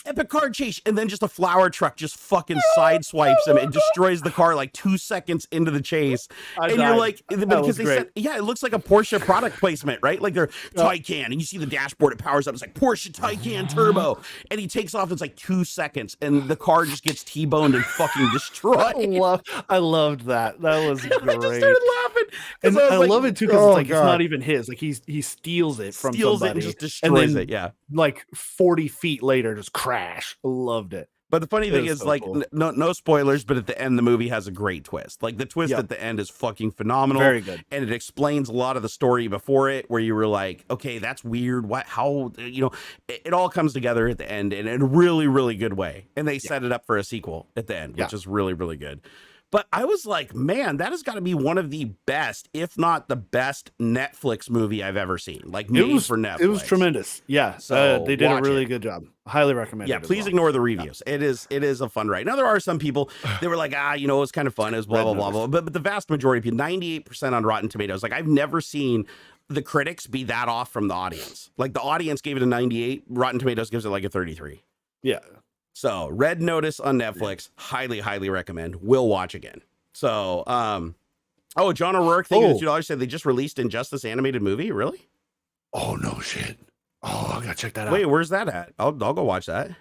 epic car chase, and then just a flower truck just fucking sideswipes him and destroys the car like 2 seconds into the chase. You're like, because they said, yeah, it looks like a Porsche product placement, right? Like they're Taycan, and you see the dashboard, it powers up, it's like Porsche Taycan Turbo, and he takes off. It's like 2 seconds, and the car just gets T-boned and fucking destroyed. I loved that. That was great. I just started laughing, and I love it too because it's like it's not even his. Like he steals it from somebody, and just destroys it. Yeah, like 40 feet later, just crash. I loved it. But the funny thing is, so like, cool. no spoilers, but at the end, the movie has a great twist. Like, the twist at the end is fucking phenomenal. Very good. And it explains a lot of the story before it, where you were like, okay, that's weird. What, how, you know, it all comes together at the end in a really, really good way. And they set it up for a sequel at the end, which is really, really good. But I was like, man, that has got to be one of the best, if not the best, Netflix movie I've ever seen. Like, made for Netflix. It was tremendous. Yeah. So they did a really good job. Highly recommend it. Yeah, please ignore the reviews. Yeah. It is a fun ride. Now, there are some people, they were like, you know, it was kind of fun. It was blah, blah, blah, blah. But the vast majority of people, 98% on Rotten Tomatoes. Like, I've never seen the critics be that off from the audience. Like, the audience gave it a 98. Rotten Tomatoes gives it like a 33. Yeah. So Red Notice on Netflix, highly, highly recommend. Will watch again. So, John O'Rourke, thank you $2, said they just released Injustice animated movie. Really? Oh, no shit. Oh, I gotta check that out. Wait, where's that at? I'll go watch that.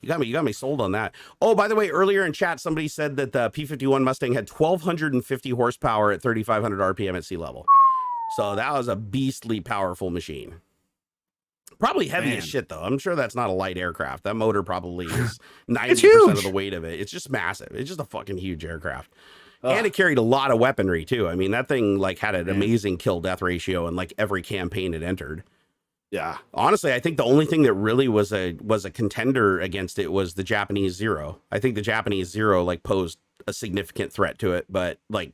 You got me sold on that. Oh, by the way, earlier in chat, somebody said that the P-51 Mustang had 1,250 horsepower at 3,500 RPM at sea level. So that was a beastly powerful machine. Probably heavy as shit, though. I'm sure that's not a light aircraft. That motor probably is 90% of the weight of it. It's just massive. It's just a fucking huge aircraft. And it carried a lot of weaponry, too. I mean, that thing like had an amazing kill-death ratio in like every campaign it entered. Yeah. Honestly, I think the only thing that really was a contender against it was the Japanese Zero. I think the Japanese Zero like posed a significant threat to it, but like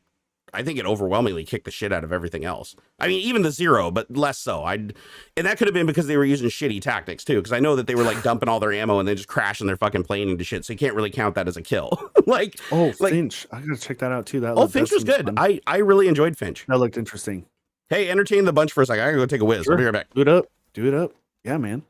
I think it overwhelmingly kicked the shit out of everything else. I mean, even the Zero, but less so. And that could have been because they were using shitty tactics too. Because I know that they were like dumping all their ammo and then just crashing their fucking plane into shit. So you can't really count that as a kill. Finch. I gotta check that out too. Finch was good. I really enjoyed Finch. That looked interesting. Hey, entertain the bunch for a second. I gotta go take a whiz. Sure. I'll be right back. Do it up. Yeah, man.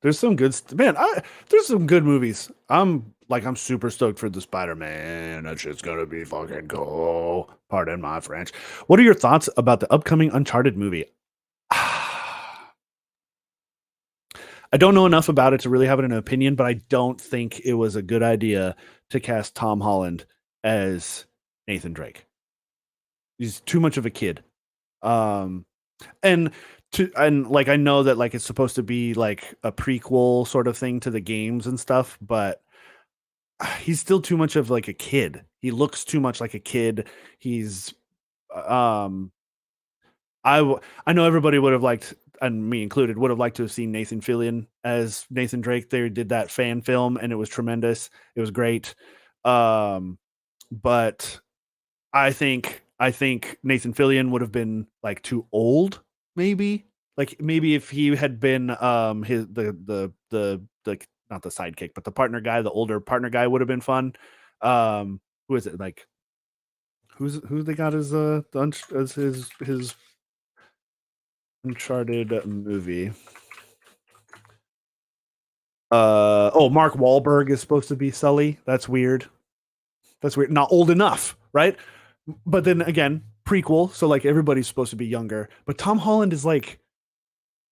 There's some good there's some good movies. I'm super stoked for the Spider-Man. That shit's gonna be fucking cool. Pardon my French. What are your thoughts about the upcoming Uncharted movie? I don't know enough about it to really have an opinion, but I don't think it was a good idea to cast Tom Holland as Nathan Drake. He's too much of a kid. And like I know that like it's supposed to be like a prequel sort of thing to the games and stuff, but he's still too much of like a kid. He looks too much like a kid. He's I know everybody would have liked, and me included, would have liked to have seen Nathan Fillion as Nathan Drake. They did that fan film and it was tremendous. It was great. But I think Nathan Fillion would have been like too old. Maybe if he had been his the not the sidekick, but the partner guy, the older partner guy would have been fun. Who is it? Like who they got as his Uncharted movie? Mark Wahlberg is supposed to be Sully. That's weird. Not old enough, right? But then again, prequel, so like everybody's supposed to be younger. But Tom Holland is like,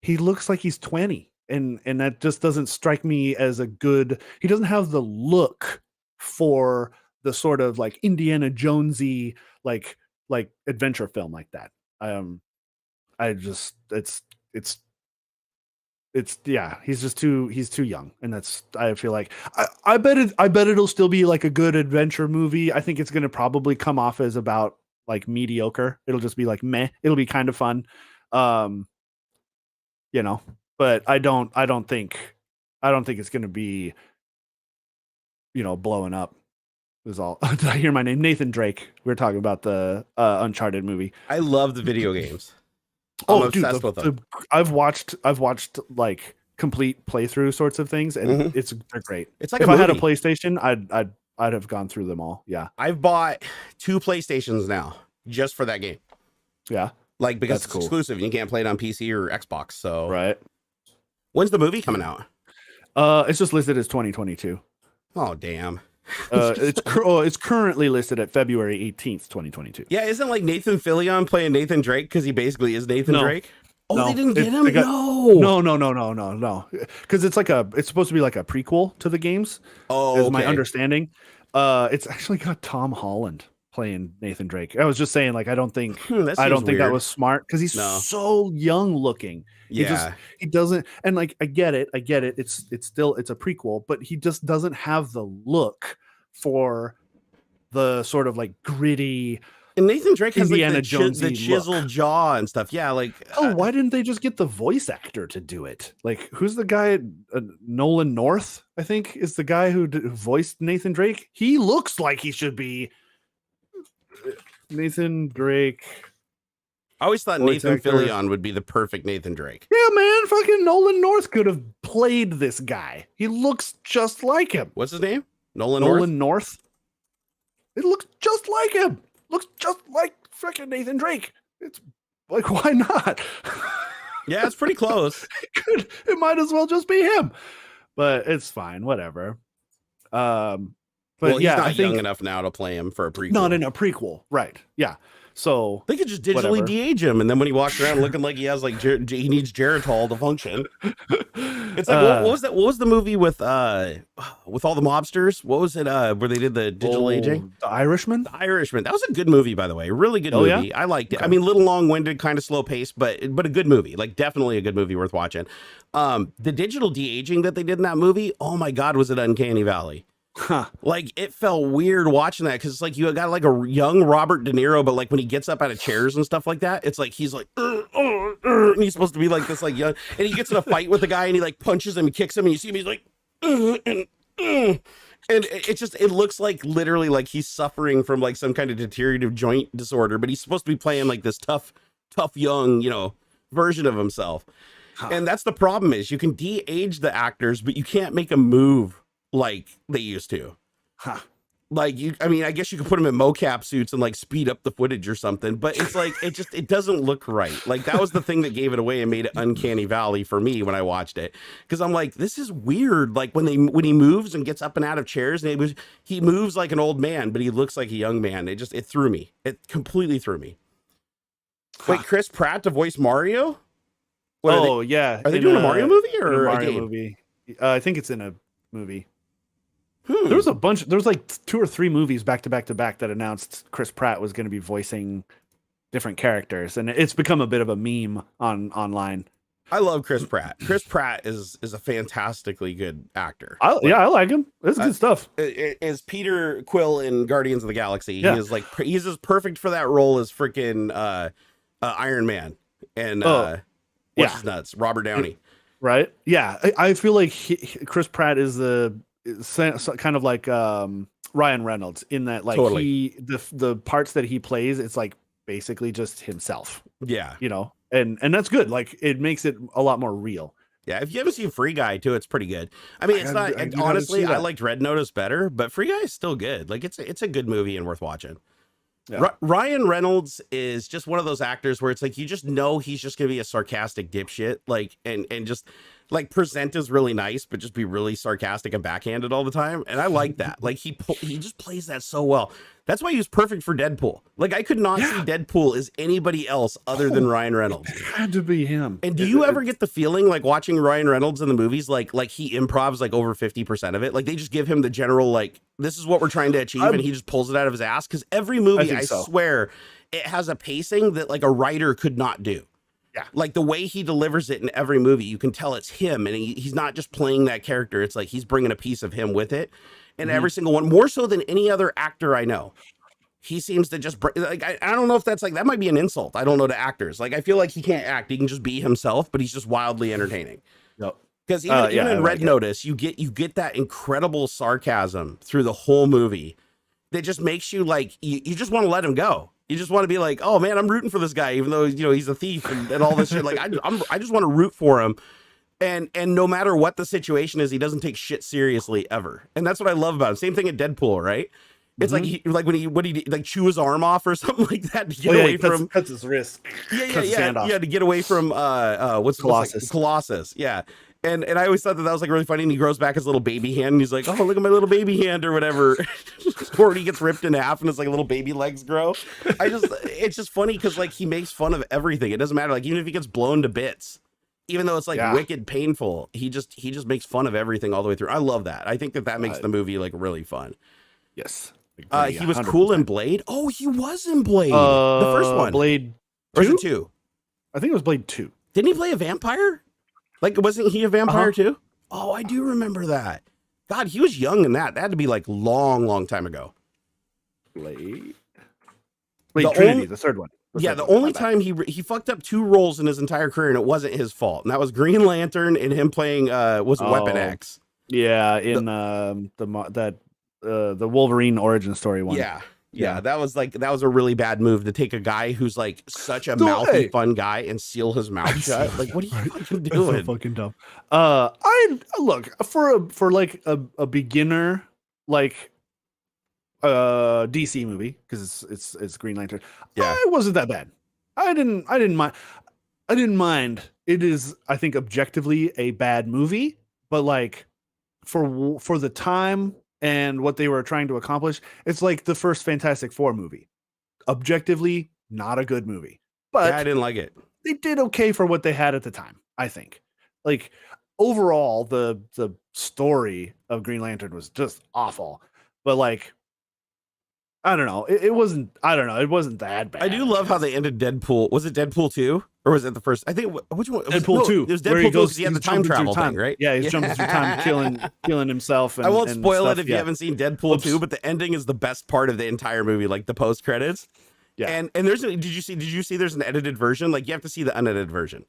he looks like he's 20. and that just doesn't strike me as a good. He doesn't have the look for the sort of like Indiana Jonesy like adventure film like that. I just it's yeah, he's too young, and that's, I feel like I bet it'll still be like a good adventure movie. I think it's going to probably come off as about like mediocre. It'll just be like meh. It'll be kind of fun. You know, but I don't think it's going to be, you know, blowing up. Is all. Did I hear my name? Nathan Drake. We were talking about the Uncharted movie. I love the video games. I'm obsessed with them. I've watched like complete playthrough sorts of things, and they're great. It's like if I had a PlayStation, I'd have gone through them all. Yeah, I've bought 2 PlayStations now just for that game. Yeah, like because that's it's cool. exclusive and you can't play it on PC or Xbox. So right. When's the movie coming out? It's just listed as 2022. Oh damn. It's currently listed at February 18th, 2022. Yeah, isn't like Nathan Fillion playing Nathan Drake because he basically is Nathan Drake? Oh, no, they didn't get him? No. Because it's supposed to be like a prequel to the games. Oh, is my understanding. It's actually got Tom Holland playing Nathan Drake. I was just saying, like, I don't think that was smart because he's so young looking. Yeah, he doesn't, and like I get it. It's a prequel, but he just doesn't have the look for the sort of like gritty. And Nathan Drake has Indiana like the chiseled jaw and stuff. Yeah, like why didn't they just get the voice actor to do it? Like, who's the guy? Nolan North, I think, is the guy who voiced Nathan Drake. He looks like he should be Nathan Drake. I always thought Nathan Fillion would be the perfect Nathan Drake. Yeah, man, fucking Nolan North could have played this guy. He looks just like him. What's his name? Nolan North. It looks just like him. Looks just like freaking Nathan Drake. It's like, why not? Yeah, it's pretty close. It might as well just be him. But it's fine, whatever. But he's not young enough now to play him for a prequel. Not in a prequel, right? Yeah. So they could just digitally de-age him, and then when he walks around looking like he has like he needs Geritol to function. It's like what was that? What was the movie with all the mobsters? What was it? Where they did the digital aging? The Irishman. The Irishman. That was a good movie, by the way. Really good movie. Yeah? I liked it. Okay. I mean, a little long-winded, kind of slow paced, but a good movie. Like definitely a good movie worth watching. The digital de-aging that they did in that movie. Oh my God, was it Uncanny Valley? Huh. Like it felt weird watching that because it's like you got like a young Robert De Niro, but like when he gets up out of chairs and stuff like that, it's like he's like and he's supposed to be like this like young, and he gets in a fight with the guy and he like punches him and kicks him and you see him, he's like and it looks like literally like he's suffering from like some kind of deteriorative joint disorder, but he's supposed to be playing like this tough young, you know, version of himself. And that's the problem is you can de-age the actors, but you can't make them move like they used to. Like I mean, I guess you could put them in mocap suits and like speed up the footage or something, but it's like it doesn't look right. Like that was the thing that gave it away and made it Uncanny Valley for me when I watched it, because I'm like, this is weird. Like when he moves and gets up and out of chairs and he moves like an old man, but he looks like a young man. It threw me. It completely threw me. Wait, Chris Pratt to voice Mario? Yeah. Are they doing a Mario movie or a game? Movie? I think it's in a movie. There was like 2 or 3 movies back to back that announced Chris Pratt was going to be voicing different characters, and it's become a bit of a meme online. I love Chris Pratt. Chris Pratt is a fantastically good actor. I like him. This is good stuff. Is Peter Quill in Guardians of the Galaxy? Yeah. He's as perfect for that role as freaking Iron Man and what's his nuts, Robert Downey. Right? Yeah, I feel like Chris Pratt is kind of like Ryan Reynolds in that, like, totally. the parts that he plays, it's like basically just himself. Yeah, you know, and that's good. Like it makes it a lot more real. Yeah, if you haven't seen Free Guy too, it's pretty good. I mean, it's not honestly. I liked Red Notice better, but Free Guy is still good. Like it's a good movie and worth watching. Yeah. Ryan Reynolds is just one of those actors where it's like you just know he's just gonna be a sarcastic dipshit, like and just like present as really nice, but just be really sarcastic and backhanded all the time. And I like that. Like he just plays that so well. That's why he was perfect for Deadpool. Like I could not see Deadpool as anybody else other than Ryan Reynolds. It had to be him. And do you ever get the feeling like watching Ryan Reynolds in the movies, like he improvs like over 50% of it? Like they just give him the general, like, this is what we're trying to achieve, and he just pulls it out of his ass. Because every movie, I swear, it has a pacing that like a writer could not do. Yeah. Like the way he delivers it in every movie, you can tell it's him, and he's not just playing that character. It's like he's bringing a piece of him with it. And every single one, more so than any other actor I know. He seems to just like, I don't know if that's like, that might be an insult. I don't know, to actors. Like, I feel like he can't act. He can just be himself, but he's just wildly entertaining. Yep. Because even in Red Notice, you get that incredible sarcasm through the whole movie that just makes you like, you just want to let him go. You just want to be like, oh man, I'm rooting for this guy, even though, you know, he's a thief and all this shit. Like I just want to root for him. And no matter what the situation is, he doesn't take shit seriously ever. And that's what I love about him. Same thing in Deadpool, right? It's like when he like chew his arm off or something like that to get away from, cuts his wrist. Yeah, to get away from what's Colossus. Like, Colossus, yeah. And I always thought that was like really funny. And he grows back his little baby hand, and he's like, "Oh, look at my little baby hand," or whatever. Or he gets ripped in half, and his like little baby legs grow. It's just funny because like he makes fun of everything. It doesn't matter. Like even if he gets blown to bits, even though it's like wicked painful, he just makes fun of everything all the way through. I love that. I think that makes the movie like really fun. Yes. He was 100%. Cool in Blade. Oh, he was in Blade. The first one. Blade 2? Or is it 2? I think it was Blade 2. Didn't he play a vampire? Like, wasn't he a vampire too? Oh, I do remember that. God, he was young in that. That had to be like long time ago. Blade Trinity, the third one. The only time he fucked up 2 roles in his entire career, and it wasn't his fault. And that was Green Lantern and him playing Weapon X. Yeah, in the Wolverine origin story one. Yeah, that was a really bad move to take a guy who's like such a mouthy fun guy and seal his mouth shut. Like, what are you fucking doing? That's so fucking dumb. I look for like a beginner like DC movie, because it's Green Lantern. Yeah, it wasn't that bad. I didn't mind. It is, I think, objectively a bad movie, but like for the time and what they were trying to accomplish, it's like the first Fantastic Four movie. Objectively, not a good movie. But I didn't like it. They did okay for what they had at the time, I think. Like, overall, the story of Green Lantern was just awful. But like, I don't know. It wasn't that bad. I do love how they ended Deadpool. Was it Deadpool 2? Or was it the first? I think, which one? Deadpool 2. There's Deadpool 2 because he had the time travel thing, right? Yeah, he's jumping through time, killing himself. And, I won't spoil stuff, it if you haven't seen Deadpool 2, but the ending is the best part of the entire movie, like the post credits. Yeah. And there's did you see there's an edited version? Like, you have to see the unedited version.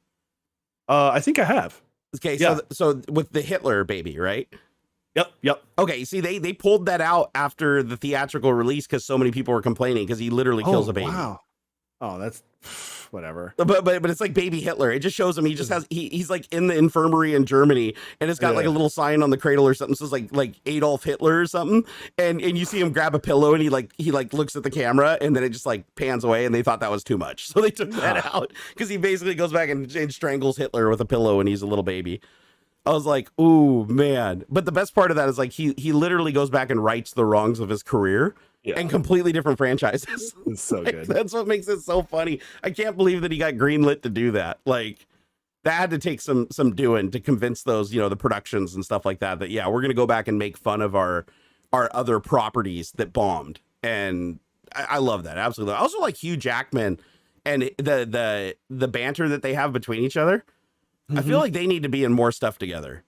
I think I have. Okay, so with the Hitler baby, right? Yep. Okay, see, they pulled that out after the theatrical release because so many people were complaining because he literally kills a baby. Wow. Oh, that's whatever. But it's like baby Hitler. It just shows him he just has he's like in the infirmary in Germany, and it's got like a little sign on the cradle or something. So it's like Adolf Hitler or something. And you see him grab a pillow, and he looks at the camera, and then it just like pans away, and they thought that was too much, so they took that out because he basically goes back and strangles Hitler with a pillow, and he's a little baby. I was like, ooh, man. But the best part of that is like he literally goes back and rights the wrongs of his career and completely different franchises. It's so good. That's what makes it so funny. I can't believe that he got greenlit to do that. Like, that had to take some doing to convince those, the productions and stuff like that, we're going to go back and make fun of our other properties that bombed. And I love that. Absolutely. I also like Hugh Jackman and the banter that they have between each other. I feel like they need to be in more stuff together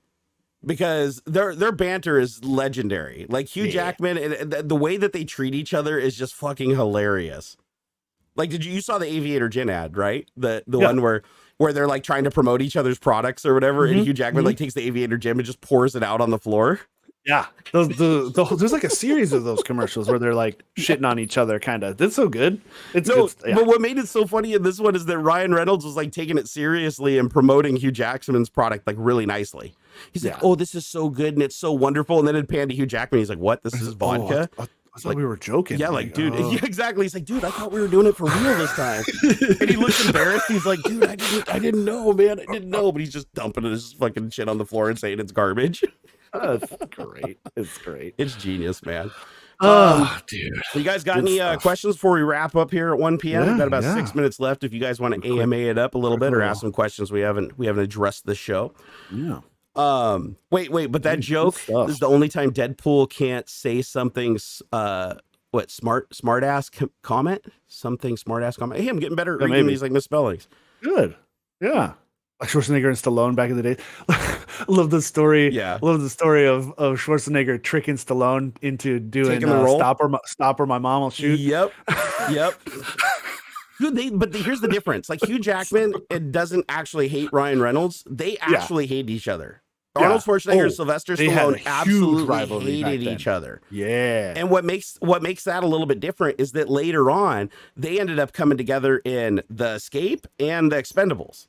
because their banter is legendary. Like Hugh Jackman, and the way that they treat each other is just fucking hilarious. Like, you saw the Aviator Gin ad, right? The one where they're like trying to promote each other's products or whatever, and Hugh Jackman like takes the Aviator Gin and just pours it out on the floor. Yeah, there's like a series of those commercials where they're like shitting on each other, kind of. That's so good. But what made it so funny in this one is that Ryan Reynolds was like taking it seriously and promoting Hugh Jackman's product like really nicely. He's like, "Oh, this is so good and it's so wonderful," and then it panned to Hugh Jackman. He's like, "What? This is vodka." I thought we were joking. Yeah, like, dude, yeah, exactly. He's like, dude, I thought we were doing it for real this time. And he looks embarrassed. He's like, dude, I didn't know, man. I didn't know. But he's just dumping his fucking shit on the floor and saying it's garbage. That's great. It's great. It's genius, man. Dude. So you guys got any questions before we wrap up here at 1 p.m.? Yeah, We've got about 6 minutes left. If you guys want to AMA it up a little bit or ask some questions we haven't addressed this show. Yeah. Wait, but that joke is the only time Deadpool can't say something smart ass comment? Something smart ass comment. Hey, I'm getting better at reading these like misspellings. Good. Yeah. Like Schwarzenegger and Stallone back in the day. I love the story. Yeah. I love the story of Schwarzenegger tricking Stallone into doing stop or my mom will shoot. Yep. Dude, but here's the difference. Like Hugh Jackman, it doesn't actually hate Ryan Reynolds. They actually hate each other. Arnold Schwarzenegger and Sylvester Stallone absolutely hated each other. Yeah. And what makes that a little bit different is that later on they ended up coming together in The Escape and The Expendables.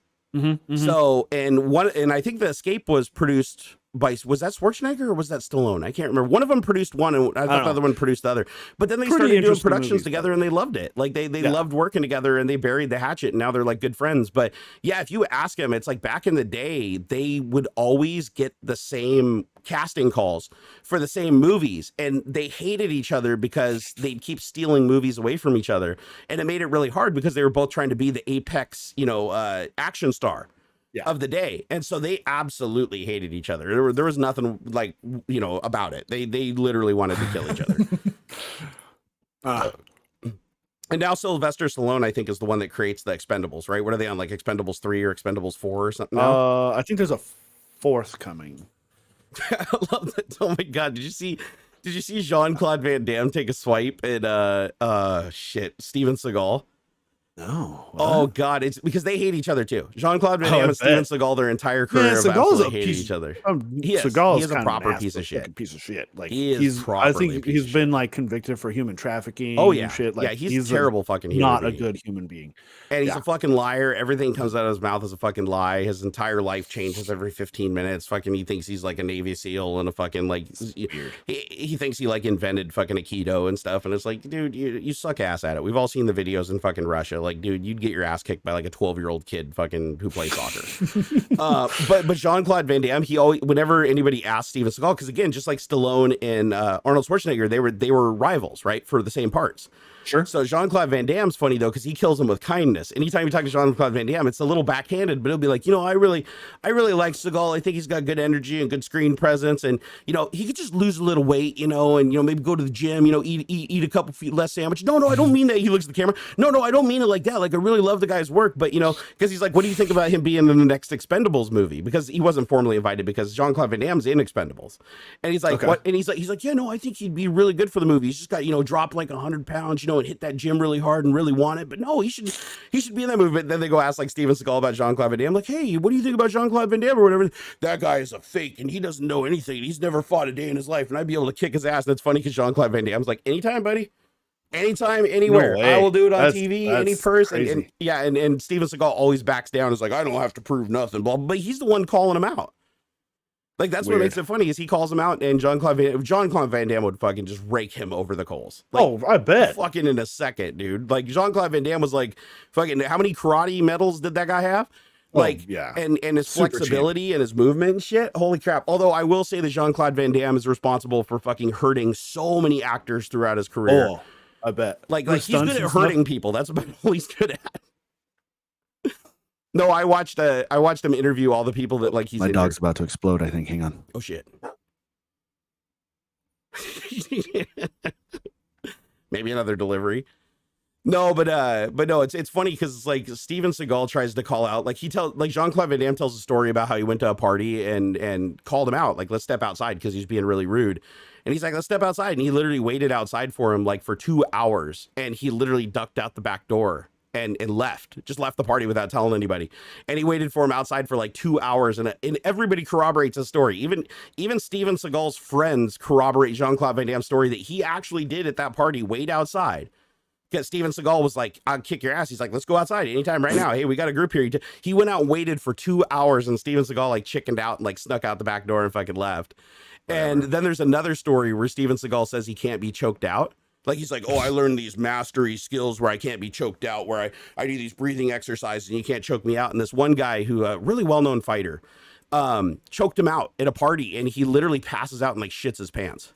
So, and I think The Escape was produced by, was that Schwarzenegger or was that Stallone? I can't remember. One of them produced one and I thought the other one produced the other. But then they started doing productions together and they loved it. Like they loved working together and they buried the hatchet and now they're like good friends. But yeah, if you ask them, it's like back in the day, they would always get the same casting calls for the same movies and they hated each other because they'd keep stealing movies away from each other. And it made it really hard because they were both trying to be the apex, action star of the day. And so they absolutely hated each other. There was nothing like, about it. They literally wanted to kill each other. And now Sylvester Stallone, I think, is the one that creates the Expendables, right? What are they on, like Expendables 3 or Expendables 4 or something now? I think there's a fourth coming. I love that. Oh my God. Did you see Jean-Claude Van Damme take a swipe at Steven Seagal? No. What? Oh God, it's because they hate each other too. Jean-Claude Van Damme and Steven Seagal, their entire career have absolutely hated each other. He is a proper piece of shit. Like I think he's been like convicted for human trafficking. Oh yeah, and shit. Like, he's a terrible fucking human not being. A good human being. And he's a fucking liar. Everything comes out of his mouth as a fucking lie. His entire life changes every 15 minutes. Fucking, he thinks he's like a Navy SEAL and a fucking like he thinks he like invented fucking Aikido and stuff. And it's like, dude, you suck ass at it. We've all seen the videos in fucking Russia. Like, dude, you'd get your ass kicked by like a 12-year-old kid fucking who plays soccer. But Jean-Claude Van Damme, he always, whenever anybody asked Steven Seagal, because again, just like Stallone and Arnold Schwarzenegger, they were rivals, right, for the same parts. Sure. So Jean-Claude Van Damme's funny though, because he kills him with kindness. Anytime you talk to Jean-Claude Van Damme, it's a little backhanded, but he'll be like, I really like Seagal. I think he's got good energy and good screen presence, and he could just lose a little weight, and maybe go to the gym, eat a couple feet less sandwich. No, I don't mean that. He looks at the camera. No, I don't mean it like that. Like, I really love the guy's work, but because he's like, what do you think about him being in the next Expendables movie? Because he wasn't formally invited because Jean-Claude Van Damme's in Expendables, and he's like, what? And he's like, yeah, no, I think he'd be really good for the movie. He's just got drop like 100 pounds, and hit that gym really hard and really want it. But no, he should be in that movie. But then they go ask like Steven Seagal about Jean-Claude Van Damme, like, hey, what do you think about Jean-Claude Van Damme or whatever? That guy is a fake and he doesn't know anything. He's never fought a day in his life, and I'd be able to kick his ass. And it's funny because Jean-Claude Van Damme's like, anytime, buddy. Anytime, anywhere. I will do it on TV, any person. And Steven Seagal always backs down. Is like, I don't have to prove nothing, blah, but he's the one calling him out. Like, that's what makes it funny is he calls him out, and Jean-Claude Van Damme would fucking just rake him over the coals. Like, I bet. Fucking in a second, dude. Like, Jean-Claude Van Damme was like, fucking, how many karate medals did that guy have? Like, and his flexibility and his movement and shit. Holy crap. Although I will say that Jean-Claude Van Damme is responsible for fucking hurting so many actors throughout his career. Oh, I bet. Like he's good at hurting people. That's about all he's good at. No, I watched him interview all the people that like he's. My dog's about to explode, I think. Hang on. Oh shit. Maybe another delivery. No, but no, it's funny because it's like Steven Seagal tries to call out, like Jean-Claude Van Damme tells a story about how he went to a party and called him out, like, let's step outside because he's being really rude. And he's like, let's step outside. And he literally waited outside for him like for 2 hours, and he literally ducked out the back door and left the party without telling anybody. And he waited for him outside for like 2 hours, and everybody corroborates his story. Even Steven Seagal's friends corroborate Jean-Claude Van Damme's story that he actually did at that party wait outside. because Steven Seagal was like, I'll kick your ass. He's like, let's go outside anytime right now. Hey, we got a group here. He went out and waited for 2 hours, and Steven Seagal like chickened out and like snuck out the back door and fucking left. Whatever. And then there's another story where Steven Seagal says he can't be choked out. Like, he's like, oh, I learned these mastery skills where I can't be choked out, where I do these breathing exercises and you can't choke me out. And this one guy who, really well-known fighter, choked him out at a party, and he literally passes out and like shits his pants.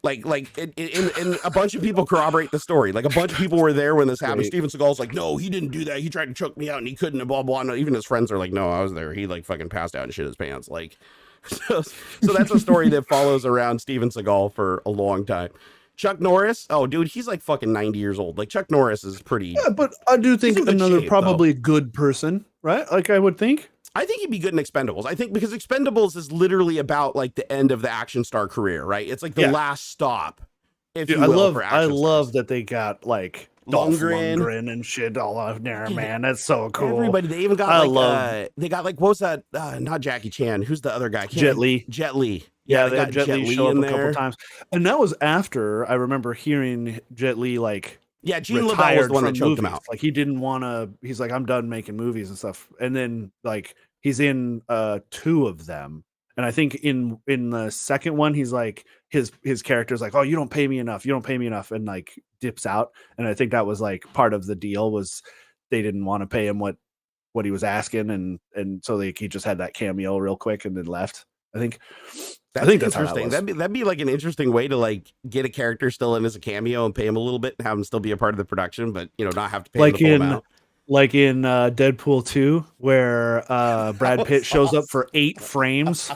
And a bunch of people corroborate the story. Like, a bunch of people were there when this happened. Steven Seagal's like, no, he didn't do that. He tried to choke me out and he couldn't, and blah, blah, blah. Even his friends are like, no, I was there. He like fucking passed out and shit his pants. Like, so that's a story that follows around Steven Seagal for a long time. Chuck Norris, oh, dude, he's like fucking 90 years old. Like, Chuck Norris is pretty. Yeah, but I do think another shape, probably good person, right? Like, I would think. I think he'd be good in Expendables. I think because Expendables is literally about like the end of the action star career, right? It's like the last stop. If you will, I love that they got like Lundgren and shit all out there, man. That's so cool. Everybody, they even got they got like, what was that? Not Jackie Chan. Who's the other guy? Jet Li. Jet Li. Yeah, they got Jet Li show up a couple times, and that was after I remember hearing Jet Li like. Yeah, Gene LaBelle was the one that choked him out. Like, he didn't want to. He's like, I'm done making movies and stuff. And then like he's in 2 of them, and I think in the second one, he's like his character's like, oh, you don't pay me enough, and like dips out. And I think that was like part of the deal was they didn't want to pay him what he was asking, and so like he just had that cameo real quick and then left. I think that's interesting. That'd be like an interesting way to like get a character still in as a cameo and pay him a little bit and have him still be a part of the production, but not have to pay him the full amount. Like in Deadpool 2, where Brad Pitt shows up for 8 frames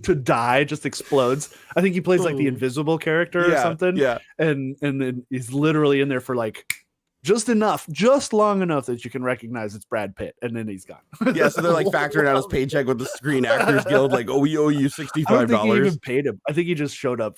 to die, just explodes. I think he plays like the invisible character or something. Yeah, and then he's literally in there for like just long enough that you can recognize it's Brad Pitt, and then he's gone. Yeah, so they're like factoring out his paycheck with the Screen Actors Guild, like, oh, we owe you $65. I don't think he even paid him. I think he just showed up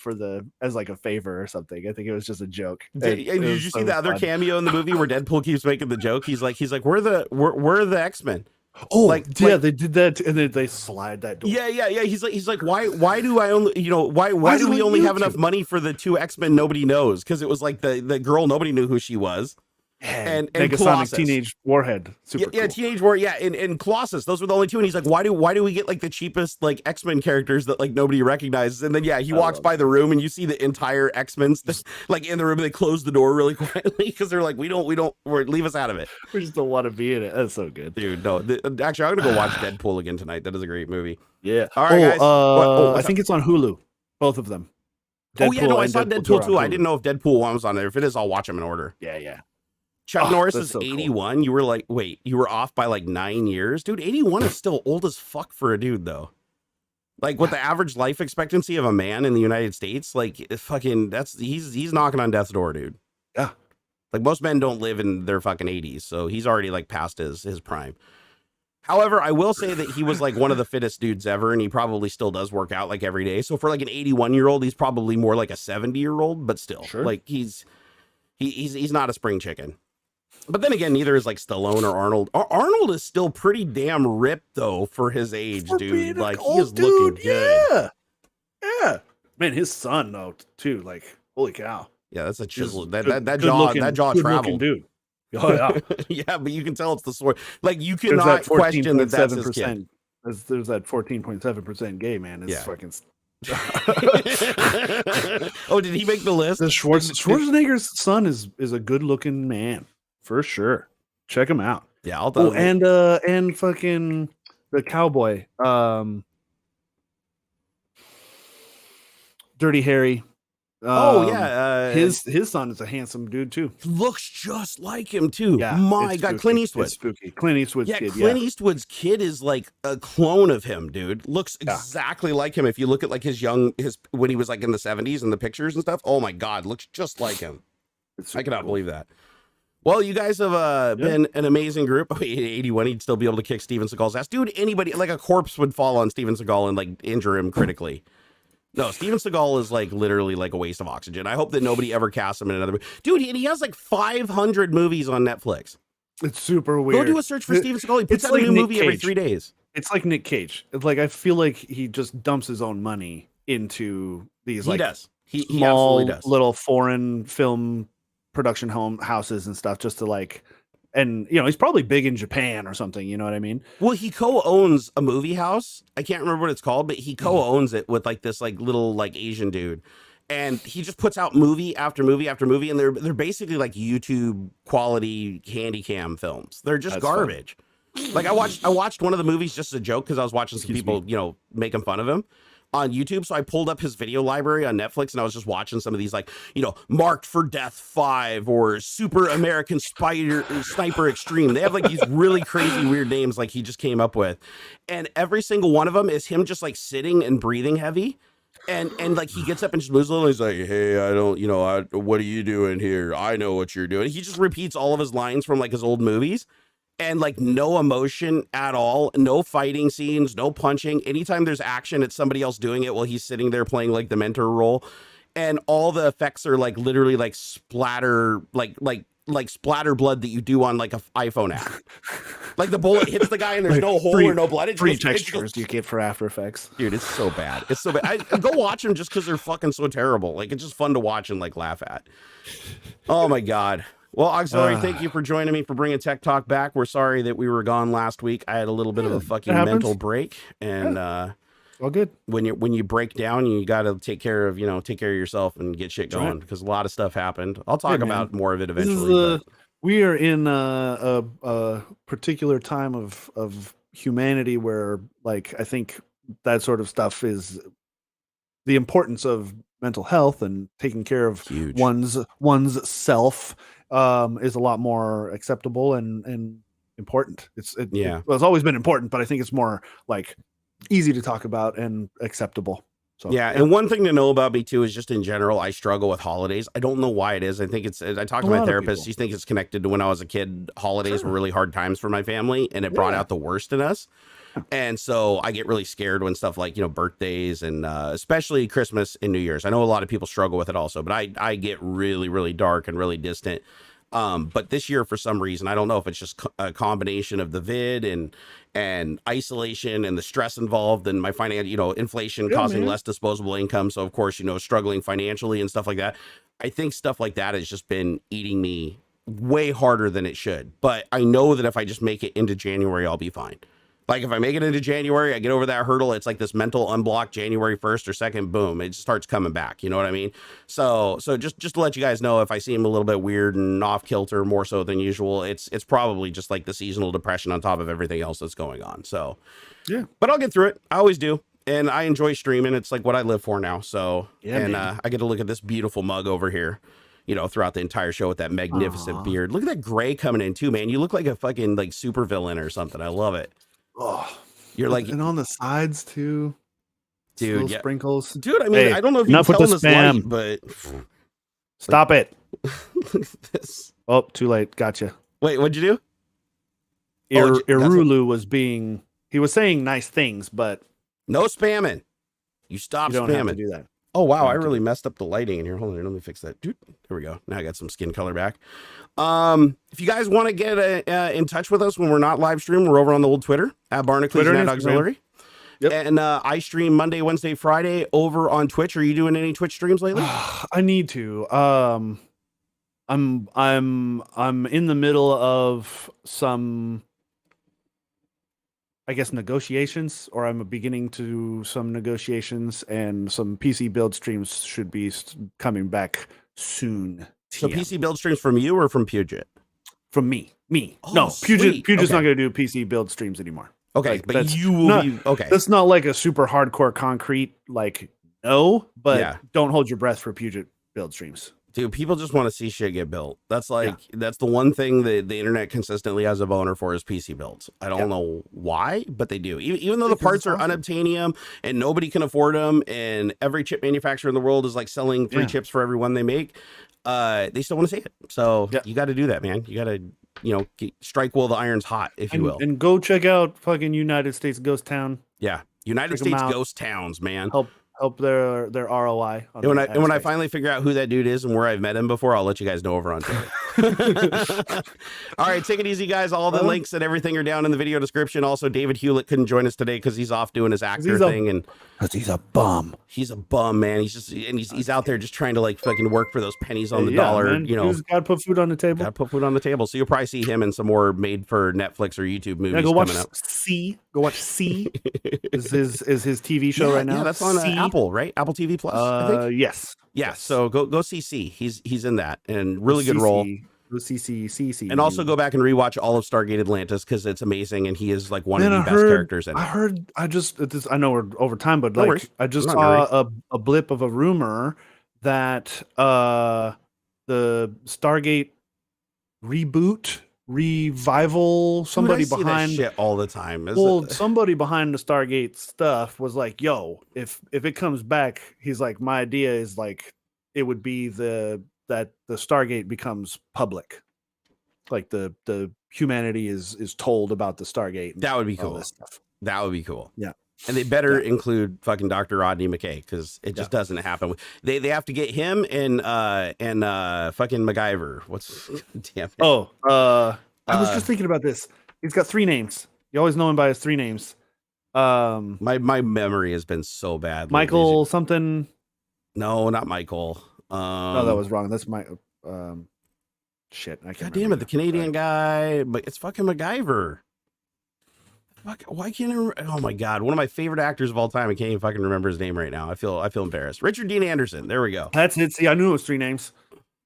as like a favor or something. I think it was just a joke. Did you see the other cameo in the movie where Deadpool keeps making the joke? He's like, we're the X-Men. Oh, they did that, and then they slide that door. Yeah. He's like, why do I only, why do we only have enough money for the 2 X-Men nobody knows? Because it was like the girl, nobody knew who she was. And Negasonic Teenage Warhead. Super cool. Teenage War, and Colossus. Those were the only 2. And he's like, why do we get like the cheapest like X-Men characters that like nobody recognizes? And then he walks by the room and you see the entire X-Men like in the room, and they close the door really quietly because they're like, we don't leave us out of it. We just don't want to be in it. That's so good, dude. No, actually, I'm gonna go watch Deadpool again tonight. That is a great movie. Yeah. All right, guys. I think it's on Hulu. Both of them. Deadpool I saw Deadpool 2. I didn't know if Deadpool 1 was on there. If it is, I'll watch them in order. Yeah. Chuck Norris is 81. Cool. You were like, wait, you were off by like 9 years? Dude, 81 is still old as fuck for a dude, though. Like, with the average life expectancy of a man in the United States, like, fucking, he's knocking on death's door, dude. Yeah. Like, most men don't live in their fucking 80s, so he's already, like, past his prime. However, I will say that he was, like, one of the fittest dudes ever, and he probably still does work out, like, every day. So for, like, an 81-year-old, he's probably more like a 70-year-old, but still. Sure. Like, he's not a spring chicken. But then again, neither is like Stallone or Arnold. Arnold is still pretty damn ripped though for his age, dude. Like, he is looking good. Yeah. Man, his son though too. Like, holy cow. Yeah, that's a chisel. That jaw traveled, dude. Oh yeah. Yeah, but you can tell it's the sword. Like, you cannot question that that's his kid. There's that 14.7% gay, man. It's fucking. Oh, did he make the list? Schwarzenegger's son is a good looking man. For sure. Check him out. Yeah, I'll and fucking the cowboy. Dirty Harry. His son is a handsome dude too. Looks just like him too. Yeah, my God, Clint Eastwood. It's spooky. Clint Eastwood's kid. Clint Eastwood's kid is like a clone of him, dude. Looks exactly like him. If you look at like his when he was like in the 70s and the pictures and stuff. Oh my God, looks just like him. I cannot believe that. Well, you guys have been an amazing group. 81, he'd still be able to kick Steven Seagal's ass. Dude, anybody, like a corpse would fall on Steven Seagal and like injure him critically. No, Steven Seagal is like literally like a waste of oxygen. I hope that nobody ever casts him in another movie. Dude, and he has like 500 movies on Netflix. It's super weird. Go do a search for Steven Seagal. He puts out a new movie every 3 days. It's like Nick Cage. It's like, I feel like he just dumps his own money into these He like does. He small absolutely does. little foreign film production houses and stuff just to like, and he's probably big in Japan or something. You know what I mean? Well, he co-owns a movie house. I can't remember what it's called, but he co-owns it with like this like little like Asian dude. And he just puts out movie after movie after movie, and they're basically like YouTube quality handy cam films. They're just garbage. Like I watched one of the movies just as a joke because I was watching some people, making fun of him on YouTube. So I pulled up his video library on Netflix and I was just watching some of these like, Marked for Death 5 or Super American Sniper Extreme. They have like these really crazy weird names like he just came up with. And every single one of them is him just like sitting and breathing heavy. And like he gets up and just moves a little. He's like, hey, I don't, what are you doing here? I know what you're doing. He just repeats all of his lines from like his old movies. And like no emotion at all, no fighting scenes, no punching. Anytime there's action, it's somebody else doing it while he's sitting there playing like the mentor role. And all the effects are like literally like splatter, like splatter blood that you do on like an iPhone app. Like the bullet hits the guy and there's no hole or no blood. Free textures you get for After Effects. Dude, it's so bad. It's so bad. I go watch them just because they're fucking so terrible. Like it's just fun to watch and like laugh at. Oh my God. Well, AuxxZillary, thank you for joining me for bringing Tech Talk back. We're sorry that we were gone last week. I had a little bit of a fucking mental break, and all good. When you break down, you got to take care of yourself and get shit going because a lot of stuff happened. I'll talk about more of it eventually. We are in a particular time of humanity where, like, I think that sort of stuff is the importance of mental health and taking care of one's self is a lot more acceptable and important. It's always been important, but I think it's more like easy to talk about and acceptable. So and one thing to know about me too is just in general, I struggle with holidays. I don't know why it is. I think I talked to my therapist. She thinks it's connected to when I was a kid. Holidays were really hard times for my family, and it brought out the worst in us. And so I get really scared when stuff like, birthdays and especially Christmas and New Year's. I know a lot of people struggle with it also, but I get really, really dark and really distant. But this year, for some reason, I don't know if it's just a combination of the vid and isolation and the stress involved and my financial, inflation causing less disposable income. So of course, struggling financially and stuff like that. I think stuff like that has just been eating me way harder than it should. But I know that if I just make it into January, I'll be fine. Like if I make it into January, I get over that hurdle. It's like this mental unblock January 1st or 2nd, boom, it just starts coming back. You know what I mean? So just to let you guys know, if I seem a little bit weird and off kilter more so than usual, it's probably just like the seasonal depression on top of everything else that's going on. So yeah, but I'll get through it. I always do. And I enjoy streaming. It's like what I live for now. So, I get to look at this beautiful mug over here, throughout the entire show with that magnificent beard. Look at that gray coming in too, man. You look like a fucking like super villain or something. I love it. Oh, you're like, and on the sides too, dude. Sprinkles, dude. I mean, I don't know if you can tell in this light, but stop it. Look at this. Oh, too late. Gotcha. Wait, what'd you do? Irulu was saying nice things, but no spamming. You stop don't spamming. Have to do that. Oh wow, I really messed up the lighting in here. Hold on, let me fix that. Dude, there we go. Now I got some skin color back. If you guys want to get in touch with us when we're not live stream, we're over on the old Twitter at Barnacules Nerdgasm. Yep. And I stream Monday, Wednesday, Friday over on Twitch. Are you doing any Twitch streams lately? I need to. I'm in the middle of some, I guess, negotiations, or I'm beginning to some negotiations, and some PC build streams should be coming back soon. So PC build streams from you or from Puget? From me. Oh, no, Puget's okay. not going to do PC build streams anymore. Okay, like, but you will be okay. That's not like a super hardcore concrete, like, no, but don't hold your breath for Puget build streams. Dude, people just want to see shit get built. That's like, that's the one thing that the internet consistently has a boner for is PC builds. I don't know why, but they do. Even though the parts are unobtainium and nobody can afford them, and every chip manufacturer in the world is like selling 3 chips for every one they make, they still want to see it. So you got to do that, man. You got to, strike while the iron's hot, if you will. And go check out fucking United States Ghost Town. Yeah. United States Ghost Towns, man. Help their ROI. And when I finally figure out who that dude is and where I've met him before, I'll let you guys know over on Twitter. All right, take it easy, guys. All the links and everything are down in the video description. Also, David Hewlett couldn't join us today because he's off doing his actor thing, and he's a bum. He's a bum, man. He's out there just trying to like fucking work for those pennies on the dollar. Man. You know, gotta put food on the table. Gotta put food on the table. So you'll probably see him in some more made for Netflix or YouTube movies go coming watch up. Go watch C. is his TV show right now? Yeah, that's on Apple, right? Apple TV Plus. I think. Yes. Yeah. So go see C. He's in that and really good role. CC. And also go back and rewatch all of Stargate Atlantis because it's amazing and he is like one of the best characters in it. I know we're over time, but like I just saw a blip of a rumor that the Stargate revival, somebody behind that shit all the time. Somebody behind the Stargate stuff was like, yo, if it comes back, he's like, my idea is like it would be that the Stargate becomes public, like the humanity is told about the Stargate. That would be cool. That would be cool. Yeah, and they better include fucking Dr. Rodney McKay because it just doesn't happen. They have to get him and fucking MacGyver. What's damn it? I was just thinking about this. He's got 3 names. You always know him by his 3 names. My memory has been so bad. Michael something. No, not Michael. No, that was wrong. That's my shit. I can't. God damn it, the Canadian guy, but it's fucking MacGyver. Fuck, why can't I remember? Oh my god, one of my favorite actors of all time. I can't even fucking remember his name right now. I feel embarrassed. Richard Dean Anderson. There we go. That's it. See, I knew it was 3 names.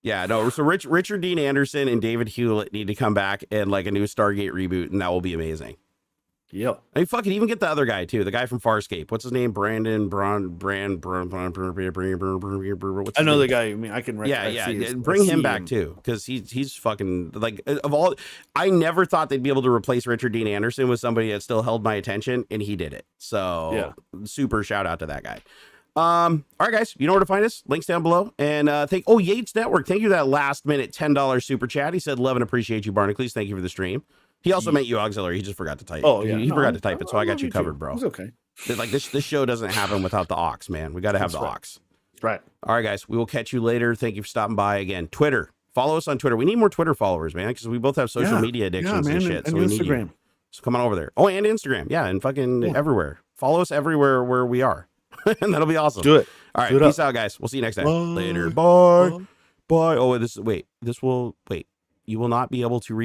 Yeah, no. So Richard Dean Anderson and David Hewlett need to come back and like a new Stargate reboot, and that will be amazing. Yep. I mean, fucking even get the other guy too, the guy from Farscape. What's his name? Brandon. What's I know the guy. I mean, I can. Yeah. Bring him back too, because he's fucking like of all. I never thought they'd be able to replace Richard Dean Anderson with somebody that still held my attention, and he did it. So super shout out to that guy. All right, guys, you know where to find us. Links down below. And Yates Network. Thank you for that last minute $10 super chat. He said, "Love and appreciate you, Barnacules. Thank you for the stream." He also meant you, AuxxZillary. He just forgot to type. Oh, yeah. He forgot to type it, so I got you covered, bro. It's okay. Like this show doesn't happen without the aux, man. We got to have the aux. Right. All right, guys. We will catch you later. Thank you for stopping by again. Twitter. Follow us on Twitter. We need more Twitter followers, man, because we both have social media addictions and shit. And so we Instagram. need you. So come on over there. Oh, and Instagram. Yeah, and fucking everywhere. Follow us everywhere where we are. And that'll be awesome. Do it. All right. Peace out, guys. We'll see you next time. Later. Bye. Bye. Oh, this will wait. You will not be able to reach